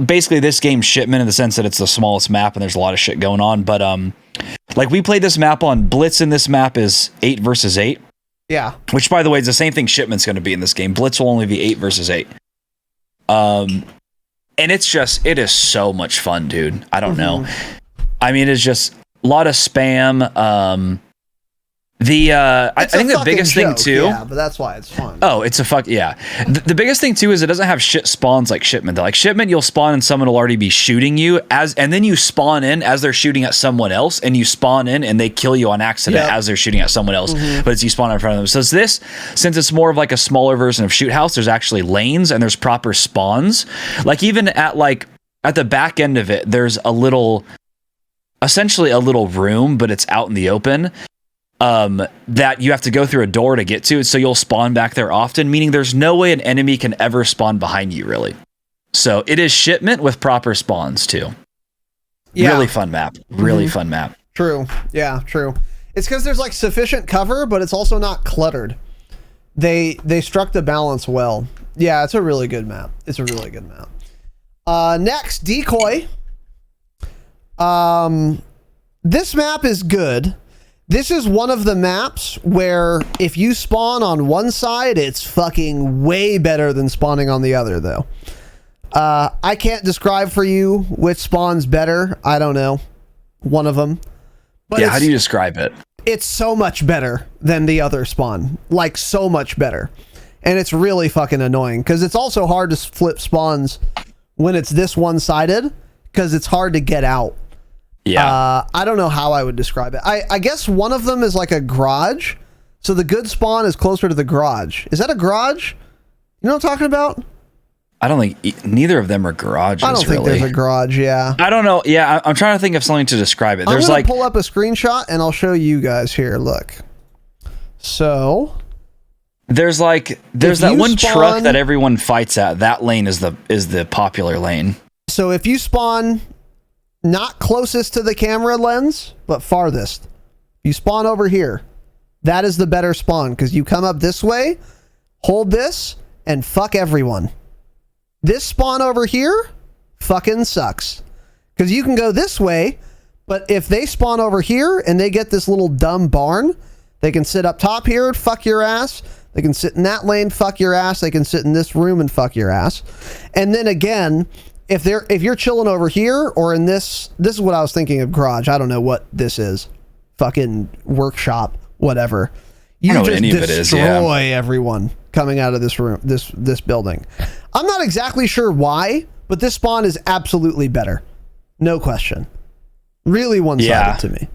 basically this game's Shipment in the sense that it's the smallest map and there's a lot of shit going on. But like we played this map on Blitz, and this map is 8 versus 8. Yeah. Which, by the way, is the same thing Shipment's going to be in this game. Blitz will only be 8 versus 8. And it is so much fun, dude. I don't know. I mean, it's just a lot of spam. I think the biggest thing too. Yeah, but that's why it's fun. Oh, it's a fuck yeah. The biggest thing too is it doesn't have shit spawns like Shipment. Like Shipment, you'll spawn and someone will already be shooting you and then you spawn in as they're shooting at someone else, and you spawn in and they kill you on accident as they're shooting at someone else. But it's you spawn in front of them. So since it's more of like a smaller version of Shoot House, there's actually lanes and there's proper spawns. Like even at the back end of it, there's essentially a little room, but it's out in the open. That you have to go through a door to get to, so you'll spawn back there often, meaning there's no way an enemy can ever spawn behind you, really. So it is Shipment with proper spawns too. Yeah. Really fun map. Really fun map. True. Yeah, true. It's because there's like sufficient cover, but it's also not cluttered. They struck the balance well. Yeah, it's a really good map. Next, Decoy. This map is good. This is one of the maps where if you spawn on one side, it's fucking way better than spawning on the other, though. I can't describe for you which spawn's better. I don't know. One of them. But yeah, how do you describe it? It's so much better than the other spawn. Like, so much better. And it's really fucking annoying, because it's also hard to flip spawns when it's this one-sided, because it's hard to get out. Yeah. I don't know how I would describe it. I guess one of them is like a garage. So the good spawn is closer to the garage. Is that a garage? You know what I'm talking about? I don't think neither of them are garages. I don't think there's a garage. Yeah. I don't know. Yeah. I'm trying to think of something to describe it. I'm going to pull up a screenshot and I'll show you guys here. Look. So there's that one truck that everyone fights at. That lane is the popular lane. So if you spawn not closest to the camera lens, but farthest, you spawn over here. That is the better spawn, because you come up this way, hold this, and fuck everyone. This spawn over here fucking sucks, because you can go this way, but if they spawn over here and they get this little dumb barn, they can sit up top here and fuck your ass. They can sit in that lane, fuck your ass. They can sit in this room and fuck your ass. And then again, if you're chilling over here or in this is what I was thinking of, garage. I don't know what this is. Fucking workshop, whatever. You just destroy everyone coming out of this room, this building. I'm not exactly sure why, but this spawn is absolutely better. No question. Really one-sided to me.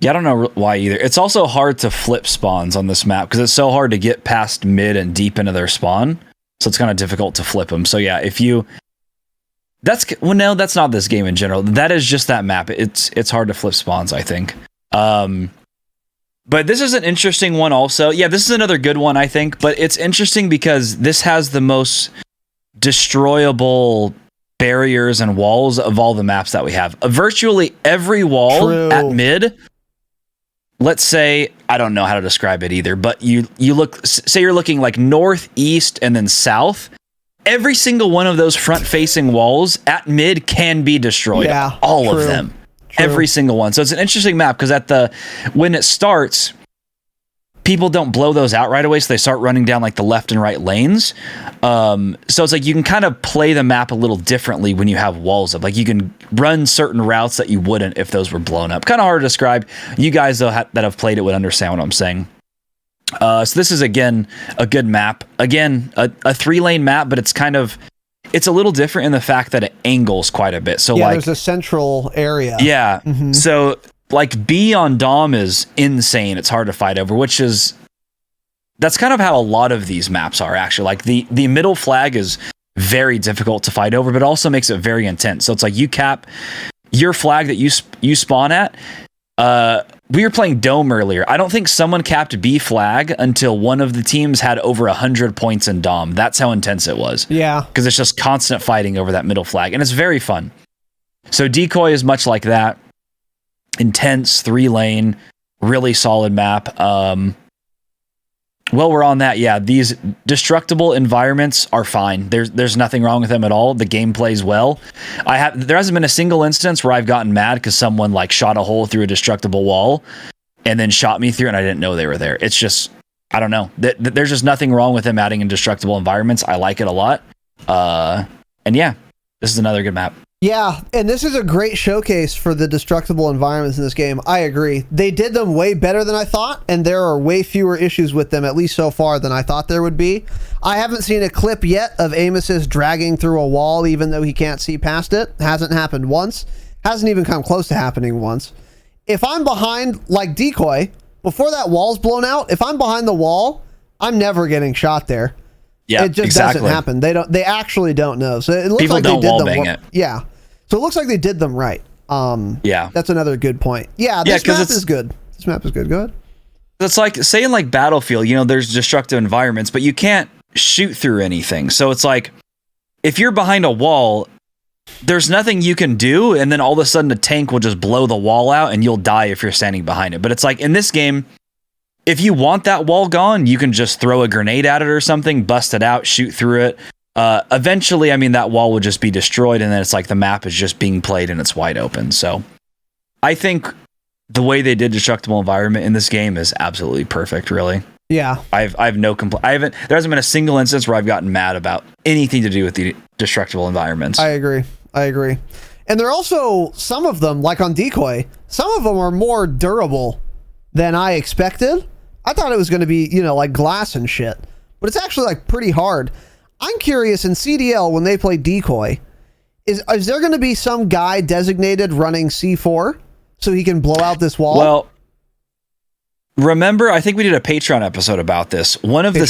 Yeah, I don't know why either. It's also hard to flip spawns on this map because it's so hard to get past mid and deep into their spawn. So it's kind of difficult to flip them. So yeah, no, that's not this game in general. That is just that map. It's hard to flip spawns, I think. But this is an interesting one also. Yeah, this is another good one, I think. But it's interesting because this has the most destroyable barriers and walls of all the maps that we have. Virtually every wall at mid, let's say, I don't know how to describe it either, but you say you're looking like north, east, and then south. Every single one of those front-facing walls at mid can be destroyed. Yeah, all of them. Every single one. So it's an interesting map because when it starts, people don't blow those out right away, so they start running down like the left and right lanes. So it's like you can kind of play the map a little differently when you have walls up. Like you can run certain routes that you wouldn't if those were blown up. Kind of hard to describe. You guys though that have played it would understand what I'm saying. So this is, again, a good map. Again, a 3-lane map, but it's a little different in the fact that it angles quite a bit. So there's a central area. Yeah. Mm-hmm. So like B on Dom is insane. It's hard to fight over, that's kind of how a lot of these maps are, actually. Like the middle flag is very difficult to fight over, but also makes it very intense. So it's like you cap your flag that you spawn at. We were playing Dome earlier. I don't think someone capped B flag until one of the teams had over 100 points in Dom. That's how intense it was. Yeah. Because it's just constant fighting over that middle flag, and it's very fun. So Decoy is much like that. Intense, 3-lane, really solid map. While we're on that, these destructible environments are fine. There's nothing wrong with them at all. The game plays well. There hasn't been a single instance where I've gotten mad because someone like shot a hole through a destructible wall and then shot me through and I didn't know they were there. It's just, I don't know. There's just nothing wrong with them adding indestructible environments. I like it a lot. And yeah, this is another good map. Yeah, and this is a great showcase for the destructible environments in this game. I agree. They did them way better than I thought, and there are way fewer issues with them, at least so far, than I thought there would be. I haven't seen a clip yet of Amos's dragging through a wall even though he can't see past it. Hasn't happened once. Hasn't even come close to happening once. If I'm behind, like Decoy, before that wall's blown out, if I'm behind the wall, I'm never getting shot there. Yeah, it just doesn't happen. They actually don't know. So it looks People like don't they did them. wallbang it. Yeah. So it looks like they did them right. Yeah. That's another good point. Yeah, this map is good. This map is good. Go ahead. It's like, say in like Battlefield, there's destructive environments, but you can't shoot through anything. So it's like, if you're behind a wall, there's nothing you can do, and then all of a sudden a tank will just blow the wall out and you'll die if you're standing behind it. But it's like, in this game, if you want that wall gone, you can just throw a grenade at it or something, bust it out, shoot through it. Eventually, that wall would just be destroyed, and then it's like the map is just being played and it's wide open. So I think the way they did destructible environment in this game is absolutely perfect, really. Yeah. I have no complaint. There hasn't been a single instance where I've gotten mad about anything to do with the destructible environments. I agree. And they're also, some of them, like on Decoy, some of them are more durable than I expected. I thought it was going to be, like glass and shit, but it's actually like pretty hard. I'm curious, in CDL, when they play Decoy, is there going to be some guy designated running C4 so he can blow out this wall? Well, remember, I think we did a Patreon episode about this. One of the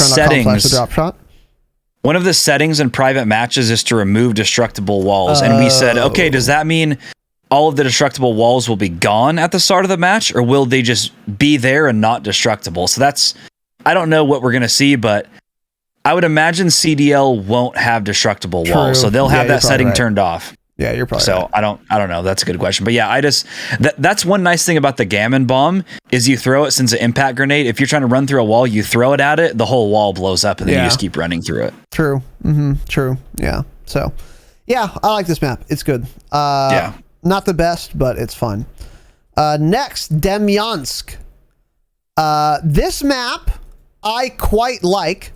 settings in private matches is to remove destructible walls. And we said, okay, does that mean all of the destructible walls will be gone at the start of the match, or will they just be there and not destructible? So I don't know what we're going to see, but I would imagine CDL won't have destructible walls, so they'll have that setting turned off. Yeah, you're probably right. I don't know. That's a good question. But yeah, that's one nice thing about the Gammon Bomb is you throw it since an impact grenade. If you're trying to run through a wall, you throw it at it, the whole wall blows up, and then you just keep running through it. True. True. Yeah. So, yeah, I like this map. It's good. Not the best, but it's fun. Next, Demyansk. This map I quite like.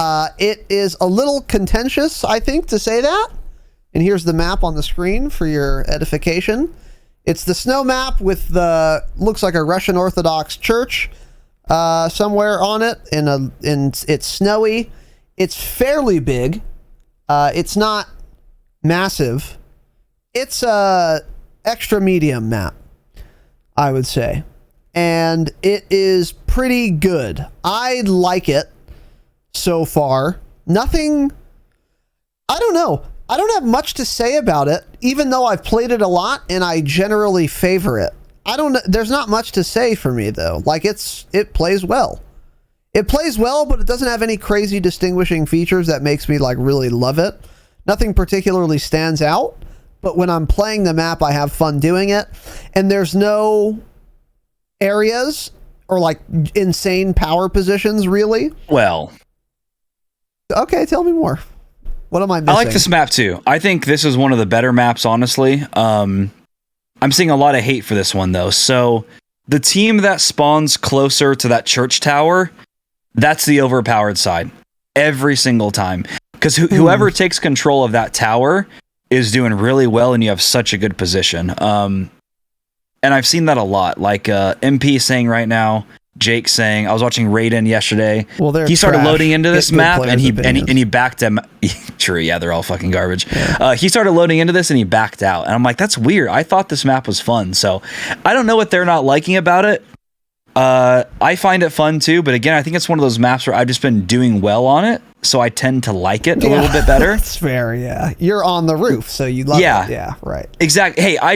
It is a little contentious, I think, to say that. And here's the map on the screen for your edification. It's the snow map with looks like a Russian Orthodox church somewhere on it, and it's snowy. It's fairly big. It's not massive. It's a extra medium map, I would say. And it is pretty good. I like it so far. Nothing, I don't know. I don't have much to say about it, even though I've played it a lot and I generally favor it. I don't know. There's not much to say for me, though. Like, it plays well. It plays well, but it doesn't have any crazy distinguishing features that makes me like really love it. Nothing particularly stands out, but when I'm playing the map, I have fun doing it. And there's no areas or like insane power positions, really. Well, okay, tell me more. What am I missing? I like this map too. I think this is one of the better maps, honestly. I'm seeing a lot of hate for this one, though. So the team that spawns closer to that church tower, that's the overpowered side every single time. Because whoever takes control of that tower is doing really well, and you have such a good position. And I've seen that a lot. Like MP saying right now, Jake saying I was watching Raiden yesterday. Well, he started trash. loading into this map and he backed him. True, yeah, they're all fucking garbage. Yeah. He started loading into this and he backed out, and I'm like, that's weird. I thought this map was fun, so I don't know what they're not liking about it. I find it fun too, but again, I think it's one of those maps where I've just been doing well on it, so I tend to like it a little bit better. That's fair, yeah. You're on the roof, so you love it. Yeah, right. Exactly. Hey, I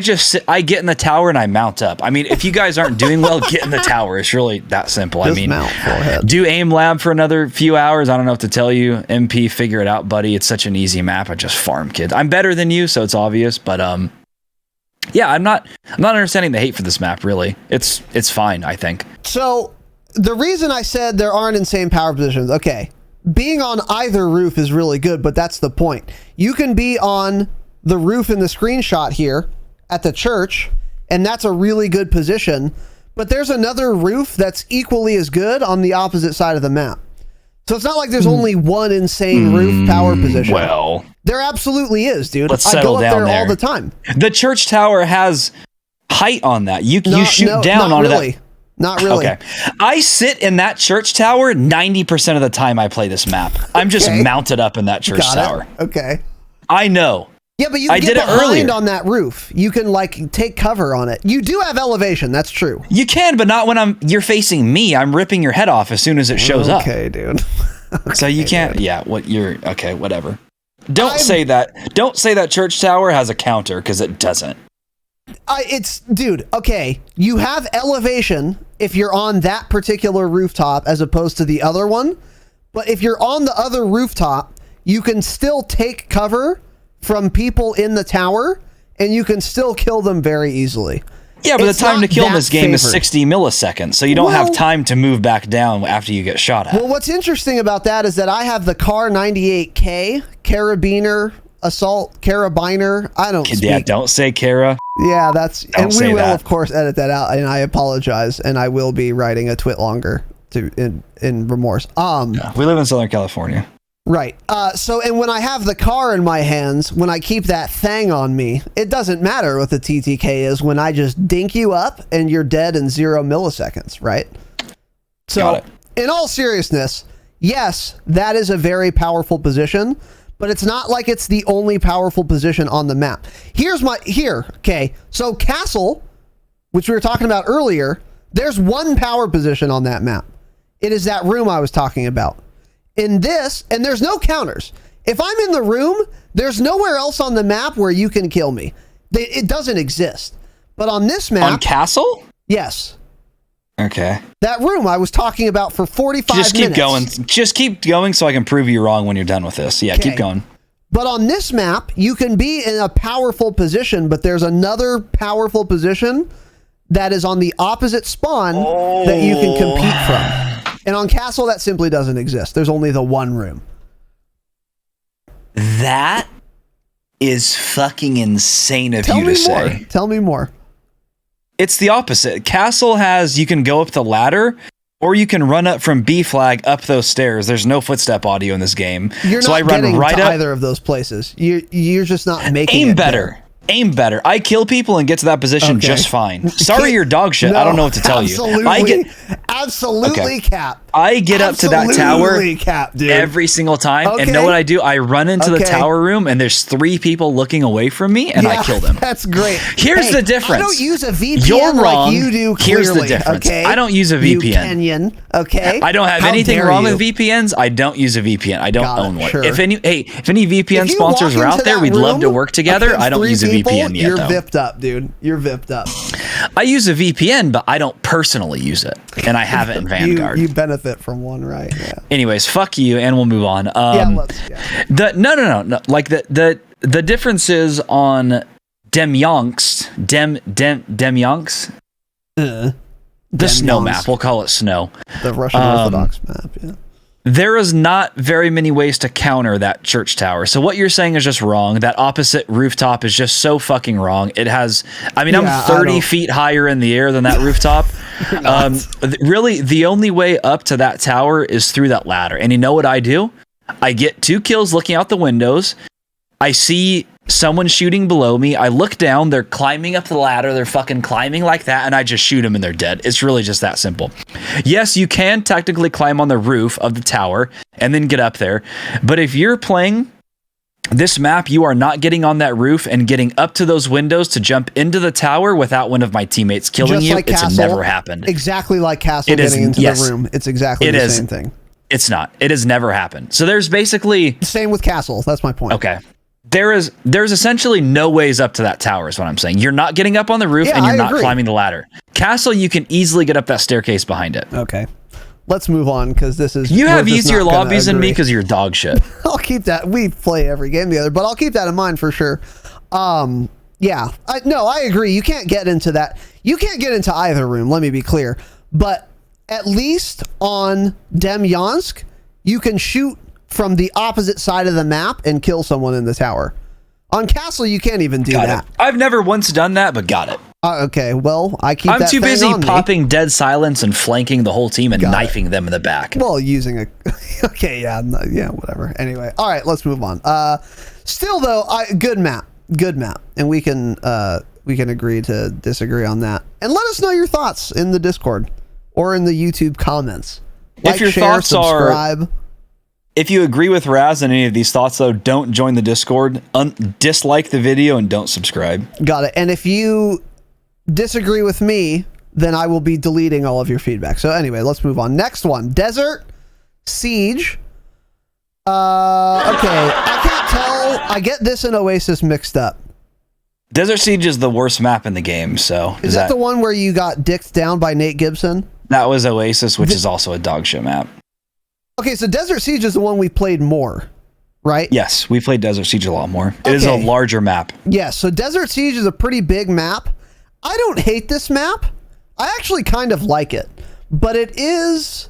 get in the tower and I mount up. I mean, if you guys aren't doing well, get in the tower. It's really that simple. Just mount, do aim lab for another few hours. I don't know what to tell you. MP, figure it out, buddy. It's such an easy map. I just farm kids. I'm better than you, so it's obvious, but yeah, I'm not understanding the hate for this map, really. It's fine, I think. So, the reason I said there aren't insane power positions, okay, being on either roof is really good, but that's the point. You can be on the roof in the screenshot here at the church, and that's a really good position, but there's another roof that's equally as good on the opposite side of the map. So it's not like there's only one insane roof power position. Well, there absolutely is, dude. Let's I settle go up down there there all the time. The church tower has height on that. You shoot down onto that. Not really. Okay. I sit in that church tower 90% of the time I play this map. I'm just mounted up in that church tower. Okay. I know. Yeah, but you can get behind on that roof. You can take cover on it. You do have elevation. That's true. You can, but not when you're facing me. I'm ripping your head off as soon as it shows up. Okay, dude. Okay, so you can't. Dude. Yeah. Okay. Whatever. Don't say that. Don't say that church tower has a counter, because it doesn't. Dude. Okay. You have elevation if you're on that particular rooftop as opposed to the other one. But if you're on the other rooftop, you can still take cover from people in the tower, and you can still kill them very easily. Yeah, but the time to kill in this game is 60 milliseconds, so you don't have time to move back down after you get shot at. Well, what's interesting about that is that I have the Car 98K, Carabiner, Assault, Carabiner. I don't speak. Yeah, don't say Cara. Yeah, and we will, of course, edit that out, and I apologize, and I will be writing a twit longer in remorse. We live in Southern California. Right. And when I have the car in my hands, when I keep that thing on me, it doesn't matter what the TTK is when I just dink you up and you're dead in 0 milliseconds, right? So, in all seriousness, yes, that is a very powerful position, but it's not like it's the only powerful position on the map. Okay. So Castle, which we were talking about earlier, there's one power position on that map. It is that room I was talking about. In this, and there's no counters. If I'm in the room, there's nowhere else on the map where you can kill me. It doesn't exist. But on this map... On Castle? Yes. Okay. That room I was talking about for 45 minutes. Just keep going so I can prove you wrong when you're done with this. Yeah, keep going. But on this map, you can be in a powerful position, but there's another powerful position that is on the opposite spawn that you can compete from. And on Castle, that simply doesn't exist. There's only the one room. That is fucking insane of you to say. Tell me more. It's the opposite. Castle you can go up the ladder, or you can run up from B flag up those stairs. There's no footstep audio in this game. You're not getting to either of those places. You're just not making it better. Aim better. I kill people and get to that position just fine. Sorry, you're dog shit. I don't know what to tell you. Absolutely cap. I get up to that tower cap, dude. Every single time, and know what I do? I run into the tower room, and there's 3 people looking away from me, and I kill them. That's great. Here's the difference. I don't use a VPN You're wrong. like you do. Clearly, here's the difference. Okay? I don't use a VPN. Okay. I don't have anything wrong with VPNs. I don't use a VPN. I don't own one. Sure. If any VPN sponsors are out there, we'd love to work together. I don't use a VPN yet. You're vipped up, dude. You're vipped up. I use a VPN, but I don't personally use it, and I have it in Vanguard. You benefit from one, right? Yeah. Anyways, fuck you, and we'll move on. No. Like the difference is on Demyonks, the snow map. We'll call it snow. The Russian Orthodox map. Yeah. There is not very many ways to counter that church tower. So what you're saying is just wrong. That opposite rooftop is just so fucking wrong. I'm 30 feet higher in the air than that rooftop. Really, the only way up to that tower is through that ladder. And you know what I do? I get 2 kills looking out the windows. I see someone's shooting below me. I look down, they're climbing up the ladder, they're fucking climbing like that, and I just shoot them and they're dead. It's really just that simple. Yes, you can technically climb on the roof of the tower and then get up there, but if you're playing this map, you are not getting on that roof and getting up to those windows to jump into the tower without one of my teammates killing Just you. like It's Castle, never happened. Exactly like Castle getting into the room. It's exactly the same thing. It's not. It has never happened. So there's basically... Same with Castle. That's my point. Okay. There's essentially no ways up to that tower is what I'm saying. You're not getting up on the roof and you're not climbing the ladder. Castle, you can easily get up that staircase behind it. Okay. Let's move on because this is... You have easier lobbies than me because you're dog shit. I'll keep that. We play every game together, but I'll keep that in mind for sure. Yeah. I agree. You can't get into that. You can't get into either room, let me be clear. But at least on Demyansk, you can shoot from the opposite side of the map and kill someone in the tower. On Castle, you can't even do that. I've never once done that, but got it. Okay, well, I keep I'm that too thing busy on me. popping dead silence and flanking the whole team and knifing them in the back. Well, using a... Okay, yeah, whatever. Anyway, all right, let's move on. Still, though, good map. And we can agree to disagree on that. And let us know your thoughts in the Discord or in the YouTube comments. If your thoughts subscribe. If you agree with Raz on any of these thoughts, though, don't join the Discord, dislike the video, and don't subscribe. Got it. And if you disagree with me, then I will be deleting all of your feedback. So anyway, let's move on. Next one, Desert Siege. Okay, I can't tell. I get this and Oasis mixed up. Desert Siege is the worst map in the game, so... Is that the one where you got dicked down by Nate Gibson? That was Oasis, which is also a dog shit map. Okay, so Desert Siege is the one we played more, right? Yes, we played Desert Siege a lot more. It is a larger map. Yes, so Desert Siege is a pretty big map. I don't hate this map. I actually kind of like it. But it is...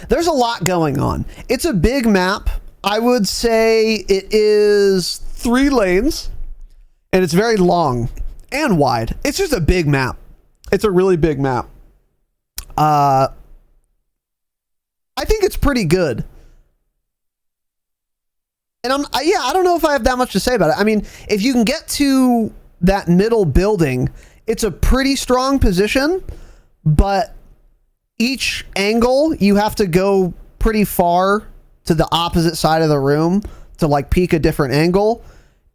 There's a lot going on. It's a big map. I would say it is 3 lanes. And it's very long and wide. It's just a big map. It's a really big map. I think it's pretty good. And I don't know if I have that much to say about it. I mean, if you can get to that middle building, it's a pretty strong position, but each angle, you have to go pretty far to the opposite side of the room to like peek a different angle.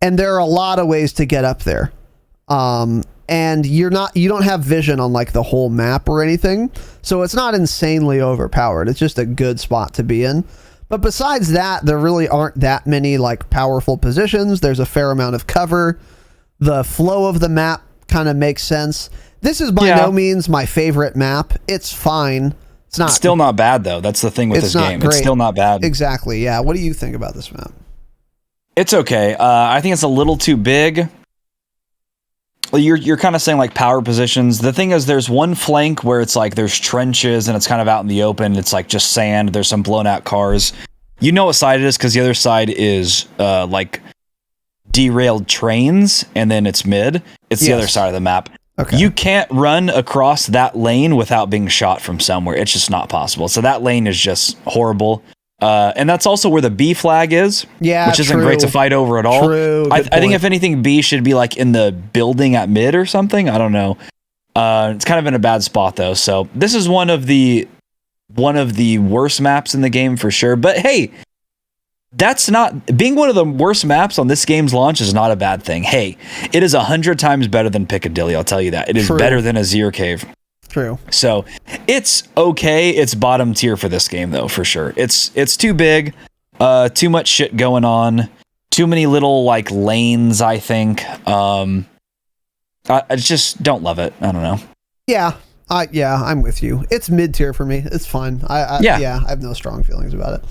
And there are a lot of ways to get up there. And you don't have vision on like the whole map or anything. So it's not insanely overpowered. It's just a good spot to be in. But besides that, there really aren't that many like powerful positions. There's a fair amount of cover. The flow of the map kind of makes sense. This is by no means my favorite map. It's fine. It's still not bad though. That's the thing with this game. It's still not bad. Exactly. Yeah. What do you think about this map? It's okay. I think it's a little too big. You're kind of saying like power positions. The thing is, there's one flank where it's like there's trenches and it's kind of out in the open. It's like just sand. There's some blown out cars. You know what side it is because the other side is like derailed trains, and then it's mid. It's the other side of the map. Okay. You can't run across that lane without being shot from somewhere. It's just not possible. So that lane is just horrible. And that's also where the B flag is, which isn't great to fight over at all. I think if anything, B should be like in the building at mid or something. I don't know. It's kind of in a bad spot though. So this is one of the worst maps in the game for sure. But hey, that's not being one of the worst maps on this game's launch is not a bad thing. Hey, it is 100 times better than Piccadilly. I'll tell you that. It is better than Azir Cave. True. So it's okay. It's bottom tier for this game though, for sure. It's too big, too much shit going on, too many little like lanes. I think. I just don't love it. I don't know. Yeah, I'm with you. It's mid tier for me. It's fine. I have no strong feelings about it.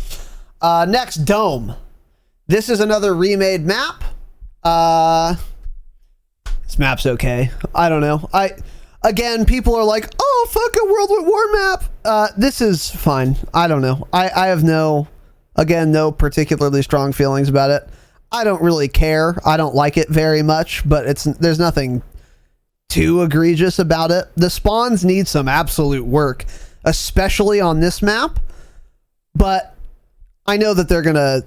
Next, Dome. This is another remade map. This map's okay. I don't know. Again, people are like, oh, fuck a World at War map. This is fine. I don't know. I have no particularly strong feelings about it. I don't really care. I don't like it very much, but there's nothing too egregious about it. The spawns need some absolute work, especially on this map. But I know that they're going to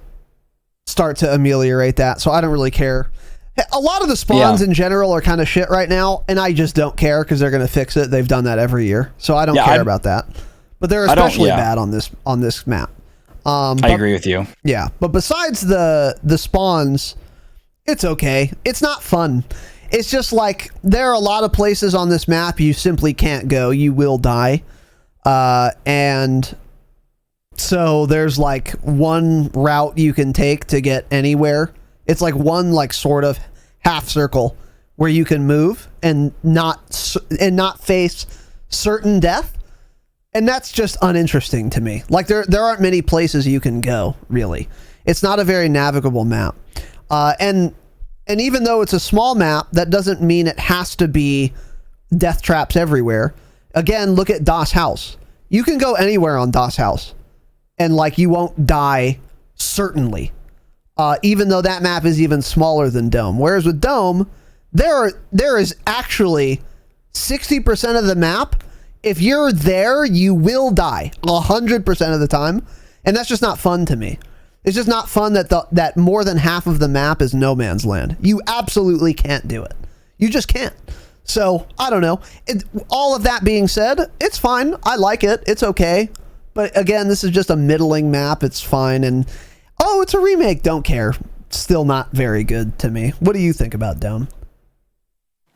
start to ameliorate that. So I don't really care. A lot of the spawns in general are kind of shit right now, and I just don't care because they're going to fix it. They've done that every year, so I don't care about that. But they're especially bad on this map. I agree with you. Yeah, but besides the spawns, it's okay. It's not fun. It's just like there are a lot of places on this map you simply can't go. You will die. And so there's like one route you can take to get anywhere. It's like one like sort of half circle where you can move and not face certain death. And that's just uninteresting to me. Like there aren't many places you can go, really. It's not a very navigable map. And even though it's a small map, that doesn't mean it has to be death traps everywhere. Again, look at Das House. You can go anywhere on Das House and like you won't die certainly. Even though that map is even smaller than Dome. Whereas with Dome, there is actually 60% of the map. If you're there, you will die 100% of the time. And that's just not fun to me. It's just not fun that more than half of the map is no man's land. You absolutely can't do it. You just can't. So, I don't know. All of that being said, it's fine. I like it. It's okay. But again, this is just a middling map. It's fine. And, oh, it's a remake. Don't care. Still not very good to me. What do you think about Dome?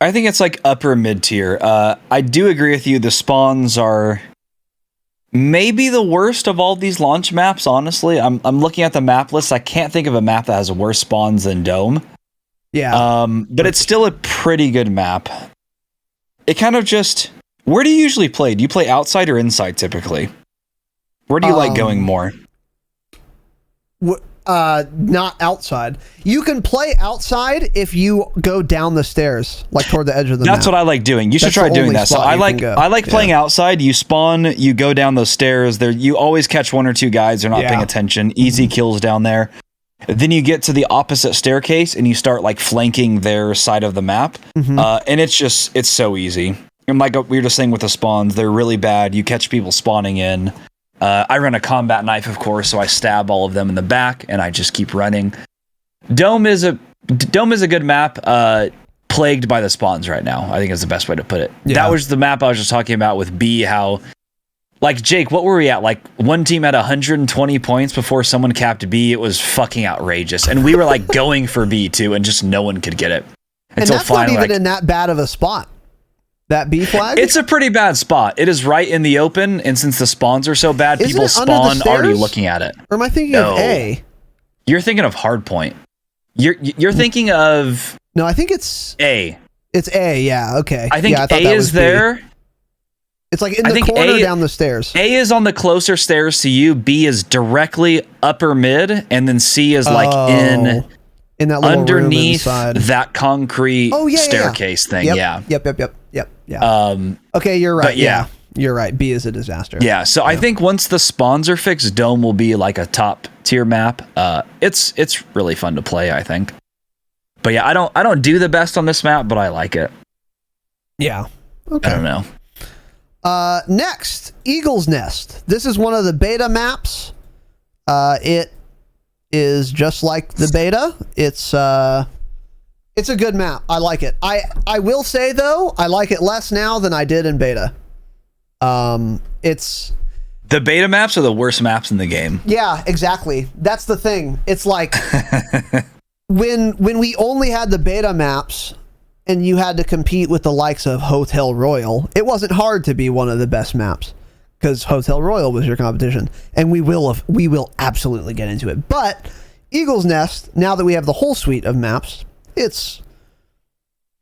I think it's like upper mid tier. I do agree with you. The spawns are maybe the worst of all these launch maps, honestly. I'm looking at the map list. I can't think of a map that has worse spawns than Dome. Yeah. But it's still a pretty good map. It kind of just... Where do you usually play? Do you play outside or inside typically? Where do you like going more? Not outside. You can play outside if you go down the stairs, like toward the edge of the map. That's what I like doing. You should try doing that. So I like playing outside. You spawn, you go down those stairs. There, you always catch one or two guys. They're not paying attention. Easy kills down there. Then you get to the opposite staircase and you start like flanking their side of the map. And it's so easy. And like we were just saying with the spawns, they're really bad. You catch people spawning in. I run a combat knife, of course, so I stab all of them in the back, and I just keep running. Dome is a good map, plagued by the spawns right now. I think is the best way to put it. Yeah. That was the map I was just talking about with B, how... Like, Jake, what were we at? Like, one team had 120 points before someone capped B. It was fucking outrageous. And we were, like, going for B, too, and just no one could get it. And that's finally, not even in that bad of a spot. That B flag? It's a pretty bad spot. It is right in the open, and since the spawns are so bad, people spawn already looking at it. Or am I thinking of A? You're thinking of Hardpoint. You're thinking of... No, I think it's... A. It's A, yeah, okay. I think A is there. It's like in the corner down the stairs. A is on the closer stairs to you. B is directly upper mid, and then C is like in that little underneath room that concrete staircase thing. Yeah. Okay, you're right. Yeah, you're right. B is a disaster. Yeah. So I think once the spawns are fixed, Dome will be like a top tier map. It's really fun to play, I think. But yeah, I don't do the best on this map, but I like it. Yeah. Okay. I don't know. Next, Eagle's Nest. This is one of the beta maps. It is just like the beta. It's a good map. I like it. I will say though, I like it less now than I did in beta. It's the beta maps are the worst maps in the game. Yeah, exactly. That's the thing. It's like when we only had the beta maps and you had to compete with the likes of Hotel Royal, it wasn't hard to be one of the best maps because Hotel Royal was your competition, and we will absolutely get into it. But Eagle's Nest, now that we have the whole suite of maps, it's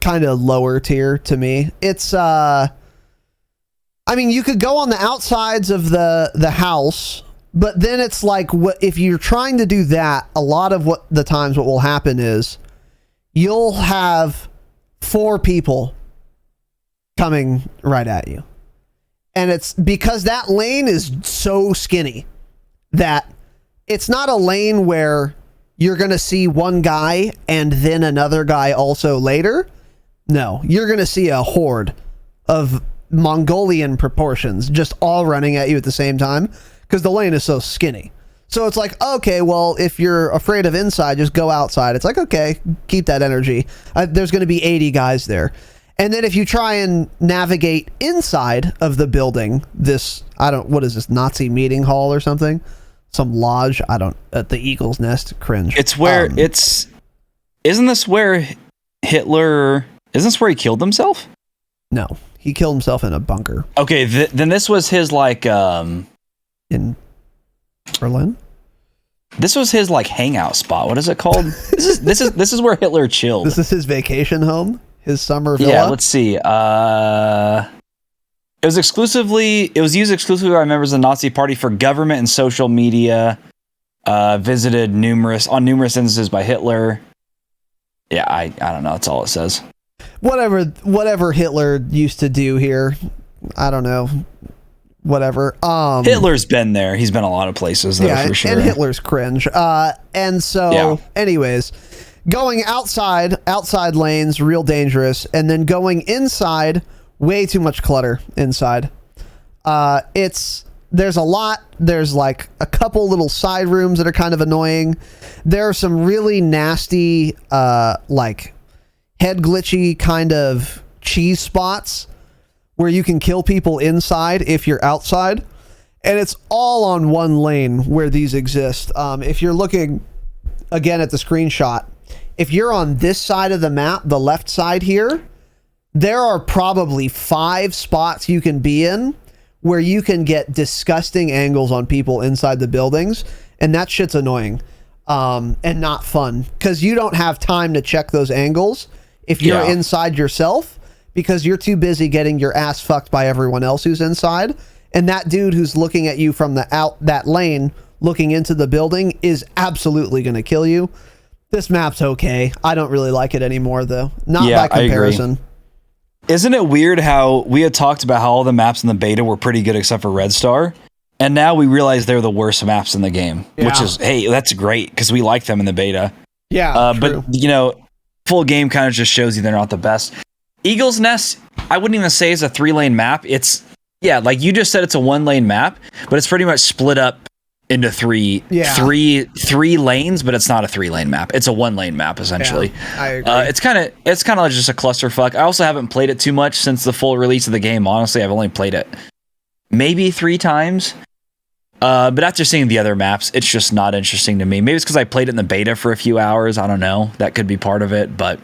kind of lower tier to me. It's I mean, you could go on the outsides of the house, but then it's like, what if you're trying to do that? A lot of what will happen is you'll have 4 people coming right at you. And it's because that lane is so skinny that it's not a lane where you're going to see one guy and then another guy also later. No, you're going to see a horde of Mongolian proportions just all running at you at the same time because the lane is so skinny. So it's like, okay, well, if you're afraid of inside, just go outside. It's like, okay, keep that energy. There's going to be 80 guys there. And then if you try and navigate inside of the building, what is this, Nazi meeting hall or something? Some lodge, at the Eagle's Nest, cringe. It's where isn't this where he killed himself? No, he killed himself in a bunker. Okay, then this was his in Berlin? This was his hangout spot. What is it called? This is where Hitler chilled. This is his vacation home? His summer villa? Yeah, let's see. It was used exclusively by members of the Nazi Party for government and social media. Visited numerous instances by Hitler. Yeah, I don't know. That's all it says. Whatever Hitler used to do here, I don't know. Whatever. Hitler's been there. He's been a lot of places, though, for sure. And Hitler's cringe. Anyways, going outside lanes, real dangerous, and then going inside, way too much clutter inside. There's a lot. There's like a couple little side rooms that are kind of annoying. There are some really nasty, head glitchy kind of cheese spots where you can kill people inside if you're outside. And it's all on one lane where these exist. If you're looking again at the screenshot, if you're on this side of the map, the left side here, there are probably 5 spots you can be in where you can get disgusting angles on people inside the buildings. And that shit's annoying and not fun because you don't have time to check those angles if you're inside yourself, because you're too busy getting your ass fucked by everyone else who's inside. And that dude who's looking at you from that lane, looking into the building, is absolutely going to kill you. This map's okay. I don't really like it anymore, though. Not by comparison. Isn't it weird how we had talked about how all the maps in the beta were pretty good except for Red Star, and now we realize they're the worst maps in the game, which is, hey, that's great because we like them in the beta. Yeah, but full game kind of just shows you they're not the best. Eagle's Nest, I wouldn't even say it's a 3-lane map. It's, like you just said, it's a 1-lane map, but it's pretty much split up into three lanes, but it's not a 3-lane map. It's a 1-lane map essentially. Yeah, I agree. It's kind of just a clusterfuck. I also haven't played it too much since the full release of the game. Honestly, I've only played it maybe 3 times. But after seeing the other maps, it's just not interesting to me. Maybe it's because I played it in the beta for a few hours. I don't know. That could be part of it, but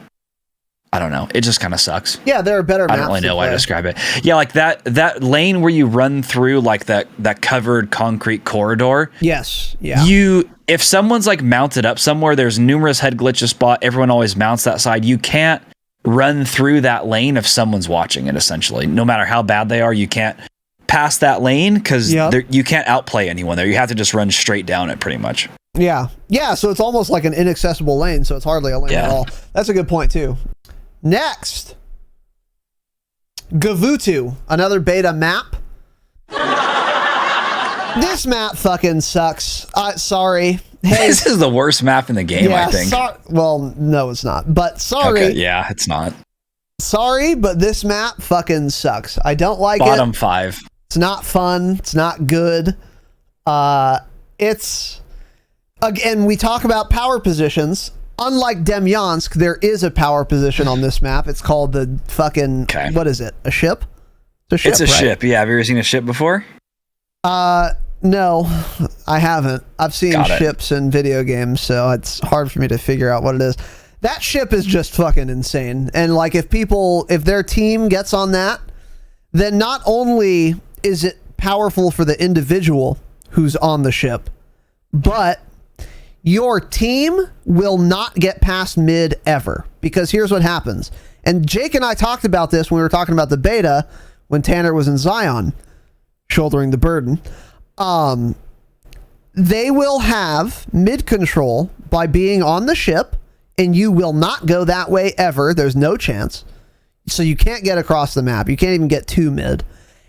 I don't know. It just kind of sucks. Yeah, there are better maps. I don't really know why to describe it. Yeah, like that lane where you run through like that covered concrete corridor. Yes. Yeah. If someone's like mounted up somewhere, there's numerous head glitches spot. Everyone always mounts that side. You can't run through that lane if someone's watching it, essentially. No matter how bad they are, you can't pass that lane because you can't outplay anyone there. You have to just run straight down it pretty much. Yeah. Yeah, so it's almost like an inaccessible lane, so it's hardly a lane at all. That's a good point, too. Next, Gavutu, another beta map. This map fucking sucks. Sorry. Hey, this is the worst map in the game, I think. Well, no, it's not. But sorry. Okay, yeah, it's not. Sorry, but this map fucking sucks. I don't like it. Bottom 5. It's not fun. It's not good. It's, again, we talk about power positions. Unlike Demyansk, there is a power position on this map. It's called the fucking, what is it? A ship? It's a ship, yeah. Have you ever seen a ship before? No, I haven't. I've seen ships in video games, so it's hard for me to figure out what it is. That ship is just fucking insane. And like if their team gets on that, then not only is it powerful for the individual who's on the ship, but your team will not get past mid ever. Because here's what happens. And Jake and I talked about this when we were talking about the beta when Tanner was in Zion, shouldering the burden. They will have mid control by being on the ship, and you will not go that way ever. There's no chance. So you can't get across the map. You can't even get to mid.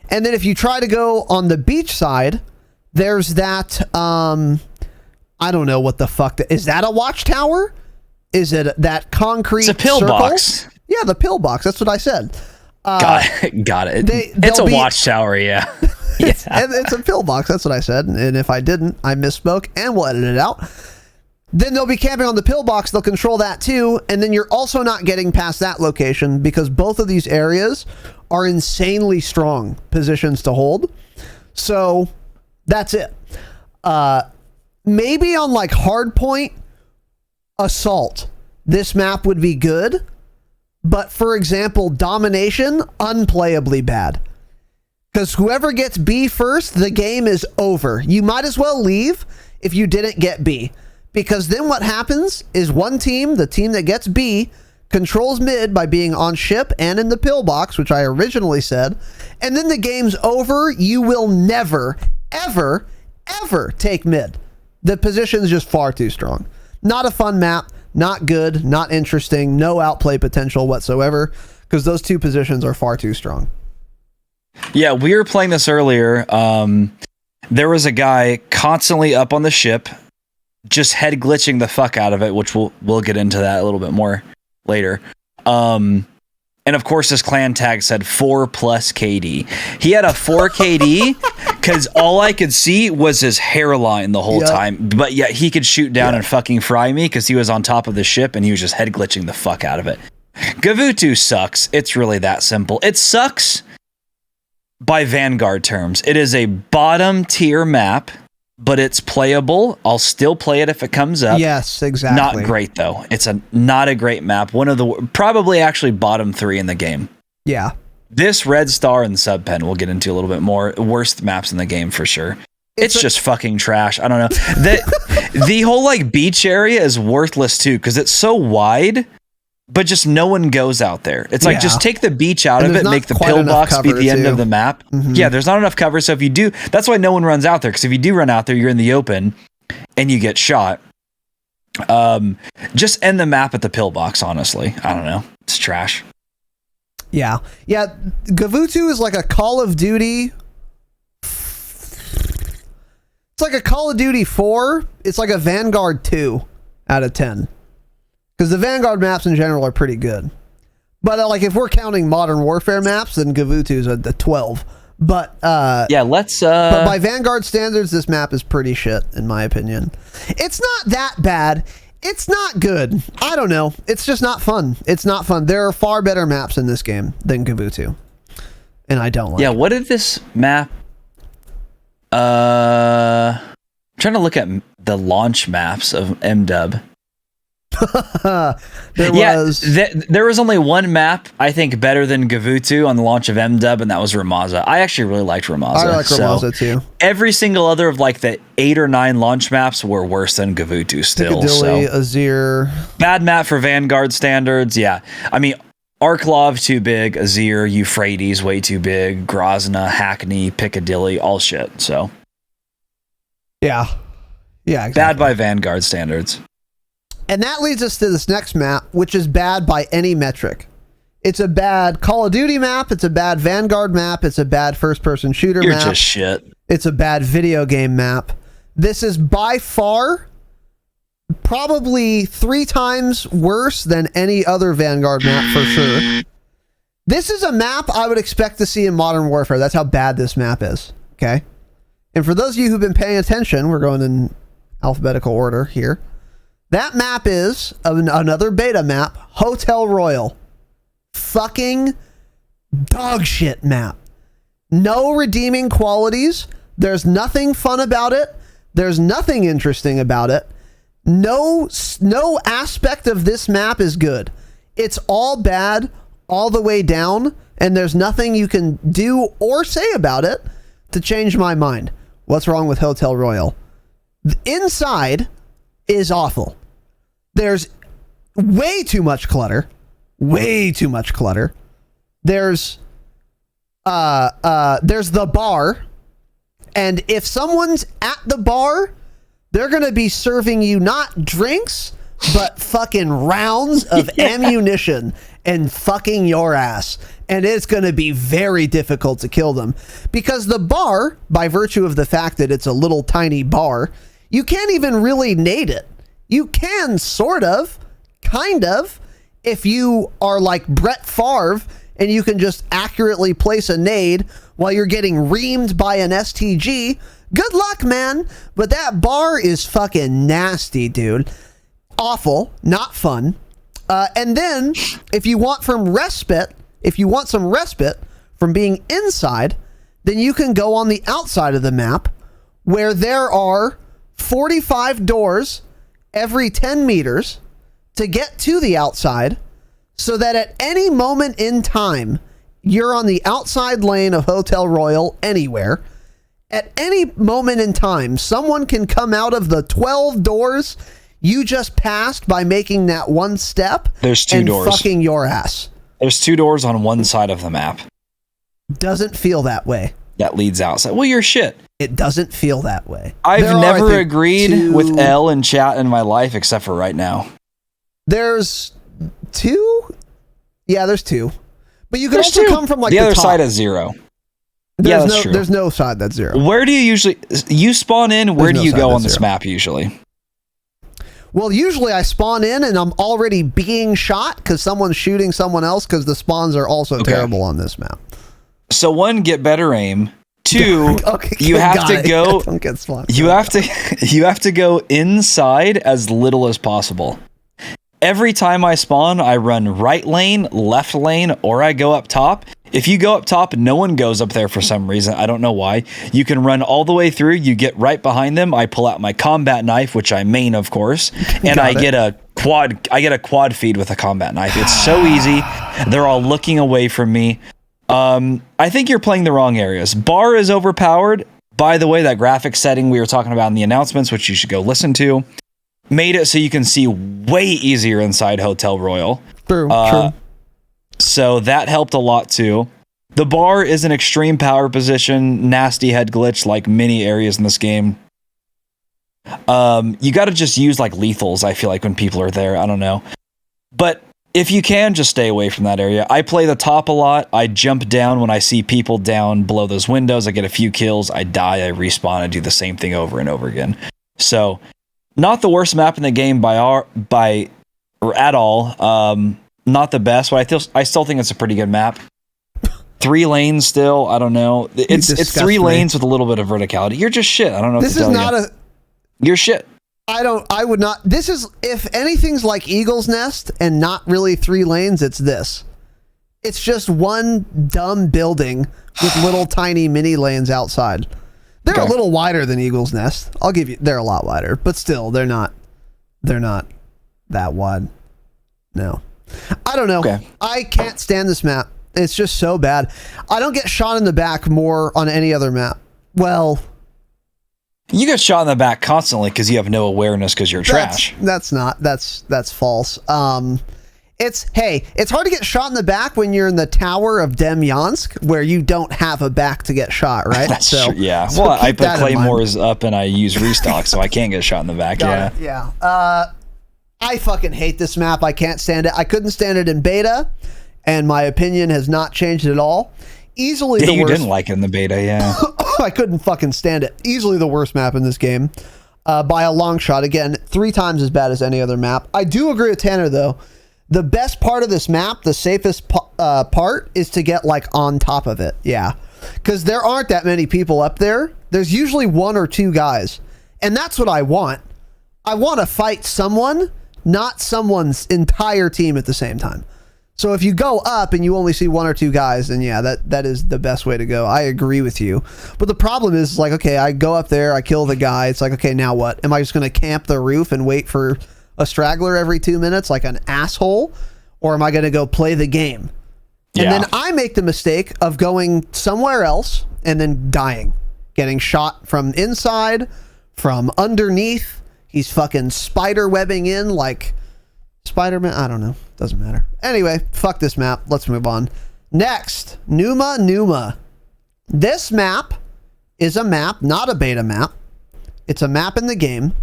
And then if you try to go on the beach side, there's that, I don't know what the fuck. Is that a watchtower? Is it that concrete It's a pillbox. Yeah, the pillbox. That's what I said. Got it. It's a watchtower, yeah. It's a pillbox. That's what I said. And if I didn't, I misspoke, and we'll edit it out. Then they'll be camping on the pillbox. They'll control that too. And then you're also not getting past that location because both of these areas are insanely strong positions to hold. So that's it. Maybe on like hardpoint assault, this map would be good. But for example, domination, unplayably bad. Because whoever gets B first, the game is over. You might as well leave if you didn't get B. Because then what happens is one team, the team that gets B, controls mid by being on ship and in the pillbox, which I originally said. And then the game's over. You will never, ever, ever take mid. The position's just far too strong. Not a fun map. Not good. Not interesting. No outplay potential whatsoever. Because those two positions are far too strong. Yeah, we were playing this earlier. There was a guy constantly up on the ship, just head glitching the fuck out of it, which we'll get into that a little bit more later. And of course, his clan tag said 4+ KD. He had a 4 KD because all I could see was his hairline the whole time. But yet he could shoot down and fucking fry me because he was on top of the ship and he was just head glitching the fuck out of it. Gavutu sucks. It's really that simple. It sucks by Vanguard terms. It is a bottom tier map, but it's playable. I'll still play it if it comes up. Yes, exactly. Not great though. It's not a great map. One of the probably actually bottom 3 in the game. Yeah. This Red Star and Subpen we'll get into a little bit more. Worst maps in the game for sure. It's just fucking trash. I don't know. The whole like beach area is worthless too because it's so wide, but just no one goes out there. It's like just take the beach out of it, make the pillbox be the end of the map. Mm-hmm. Yeah, there's not enough cover. So if you do, that's why no one runs out there. Because if you do run out there, you're in the open and you get shot. Just end the map at the pillbox, honestly. I don't know. It's trash. Yeah. Yeah. Gavutu is like a Call of Duty. It's like a Call of Duty 4. It's like a Vanguard 2 out of 10. Because the Vanguard maps in general are pretty good. But like if we're counting Modern Warfare maps, then Gavutu's a 12. But let's but by Vanguard standards, this map is pretty shit, in my opinion. It's not that bad. It's not good. I don't know. It's just not fun. It's not fun. There are far better maps in this game than Gavutu. And I don't like it. What did this map I'm trying to look at the launch maps of MDub. There was only one map I think better than Gavutu on the launch of MDub, and that was Ramaza. I actually really liked Ramaza. I like Ramaza too. Every single other of like the 8 or 9 launch maps were worse than Gavutu still. Piccadilly, Azir. Bad map for Vanguard standards. Yeah, I mean Arklov too big, Azir, Euphrates way too big, Grozna, Hackney, Piccadilly, all shit. So yeah, exactly. Bad by Vanguard standards. And that leads us to this next map, which is bad by any metric. It's a bad Call of Duty map. It's a bad Vanguard map. It's a bad first-person shooter map. You're just shit. It's a bad video game map. This is by far probably 3 times worse than any other Vanguard map for sure. This is a map I would expect to see in Modern Warfare. That's how bad this map is. Okay? And for those of you who've been paying attention, we're going in alphabetical order here. That map is another beta map, Hotel Royal. Fucking dog shit map. No redeeming qualities. There's nothing fun about it. There's nothing interesting about it. No aspect of this map is good. It's all bad all the way down, and there's nothing you can do or say about it to change my mind. What's wrong with Hotel Royal? The inside is awful. There's way too much clutter. Way too much clutter. There's the bar, and if someone's at the bar, they're going to be serving you not drinks, but fucking rounds of ammunition and fucking your ass. And it's going to be very difficult to kill them. Because the bar, by virtue of the fact that it's a little tiny bar, you can't even really nade it. You can sort of, kind of, if you are like Brett Favre and you can just accurately place a nade while you're getting reamed by an STG, good luck, man. But that bar is fucking nasty, dude. Awful, not fun. And then, if you want some respite from being inside, then you can go on the outside of the map, where there are 45 doors every 10 meters to get to the outside, so that at any moment in time, you're on the outside lane of Hotel Royal anywhere. At any moment in time, someone can come out of the 12 doors you just passed by making that one step. There's 2 doors. Fucking your ass. There's 2 doors on one side of the map. Doesn't feel that way. That leads outside. Well, you're shit. It doesn't feel that way. I've never agreed with L in chat in my life, except for right now. There's 2? Yeah, there's 2. But you can also come from like the other top. side is 0. That's true. There's no side that's 0. Where do you usually... You spawn in, where do you go on this map usually? Well, usually I spawn in and I'm already being shot because someone's shooting someone else, because the spawns are also terrible on this map. So 1, get better aim. 2, you have to go... Don't get spawned. You have to go inside as little as possible. Every time I spawn, I run right lane, left lane, or I go up top. If you go up top, no one goes up there for some reason. I don't know why. You can run all the way through. You get right behind them. I pull out my combat knife, which I main, of course, and I get a quad feed with a combat knife. It's so easy. They're all looking away from me. I think you're playing the wrong areas. Bar is overpowered. By the way, that graphic setting we were talking about in the announcements, which you should go listen to, made it so you can see way easier inside Hotel Royal. True. So that helped a lot too. The bar is an extreme power position, nasty head glitch like many areas in this game. You got to just use like lethals, I feel like, when people are there. I don't know. But if you can, just stay away from that area. I play the top a lot. I jump down when I see people down below those windows. I get a few kills. I die. I respawn. I do the same thing over and over again. So not the worst map in the game at all. Not the best, but I still think it's a pretty good map. 3 lanes still. I don't know. It's 3 lanes with a little bit of verticality. You're just shit. I don't know. This is not a. You're shit. I would not. This is, if anything's like Eagle's Nest and not really 3 lanes, it's this. It's just one dumb building with little tiny mini lanes outside. They're a little wider than Eagle's Nest. I'll give you. They're a lot wider, but still, they're not that wide. No. I don't know. Okay. I can't stand this map. It's just so bad. I don't get shot in the back more on any other map. Well, you get shot in the back constantly because you have no awareness because you're trash. That's false. It's hard to get shot in the back when you're in the Tower of Demyansk, where you don't have a back to get shot, right? That's true. Yeah. So well, I put claymores up and I use restock, so I can't get shot in the back. Yeah. I fucking hate this map. I can't stand it. I couldn't stand it in beta, and my opinion has not changed at all. Easily the worst. You didn't like it in the beta, yeah. I couldn't fucking stand it. Easily the worst map in this game, by a long shot. Again, 3 times as bad as any other map. I do agree with Tanner, though. The best part of this map, the safest part, is to get like on top of it. Yeah, because there aren't that many people up there. There's usually 1 or 2 guys, and that's what I want. I want to fight someone, not someone's entire team at the same time. So if you go up and you only see 1 or 2 guys, then yeah, that is the best way to go. I agree with you. But the problem is, like, okay, I go up there, I kill the guy. It's like, okay, now what? Am I just going to camp the roof and wait for a straggler every 2 minutes like an asshole? Or am I going to go play the game? And then I make the mistake of going somewhere else and then dying. Getting shot from inside, from underneath. He's fucking spider webbing in like Spider-Man. I don't know. Doesn't matter. Anyway, fuck this map. Let's move on. Next, Numa. This map is a map, not a beta map. It's a map in the game.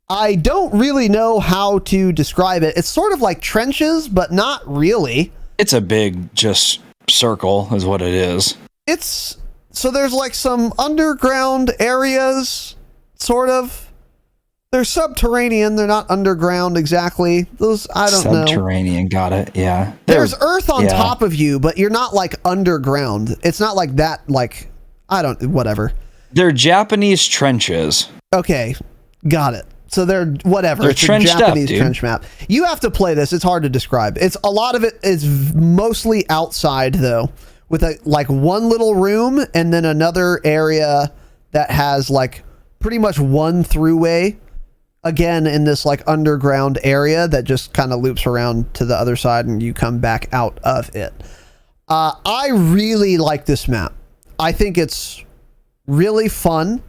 I don't really know how to describe it. It's sort of like trenches, but not really. It's a big just circle is what it is. So there's like some underground areas, sort of. They're subterranean. They're not underground exactly. Those, I don't know. Subterranean, got it. Yeah. There's earth on top of you, but you're not like underground. It's not like that, like, whatever. They're Japanese trenches. Okay, got it. So they're whatever. They're it's trenched a Japanese up, trench map. You have to play this. It's hard to describe. It's a lot of it is mostly outside though, with like one little room and then another area that has like pretty much one throughway. Again, in this like underground area that just kind of loops around to the other side and you come back out of it. I really like this map. I think it's really fun.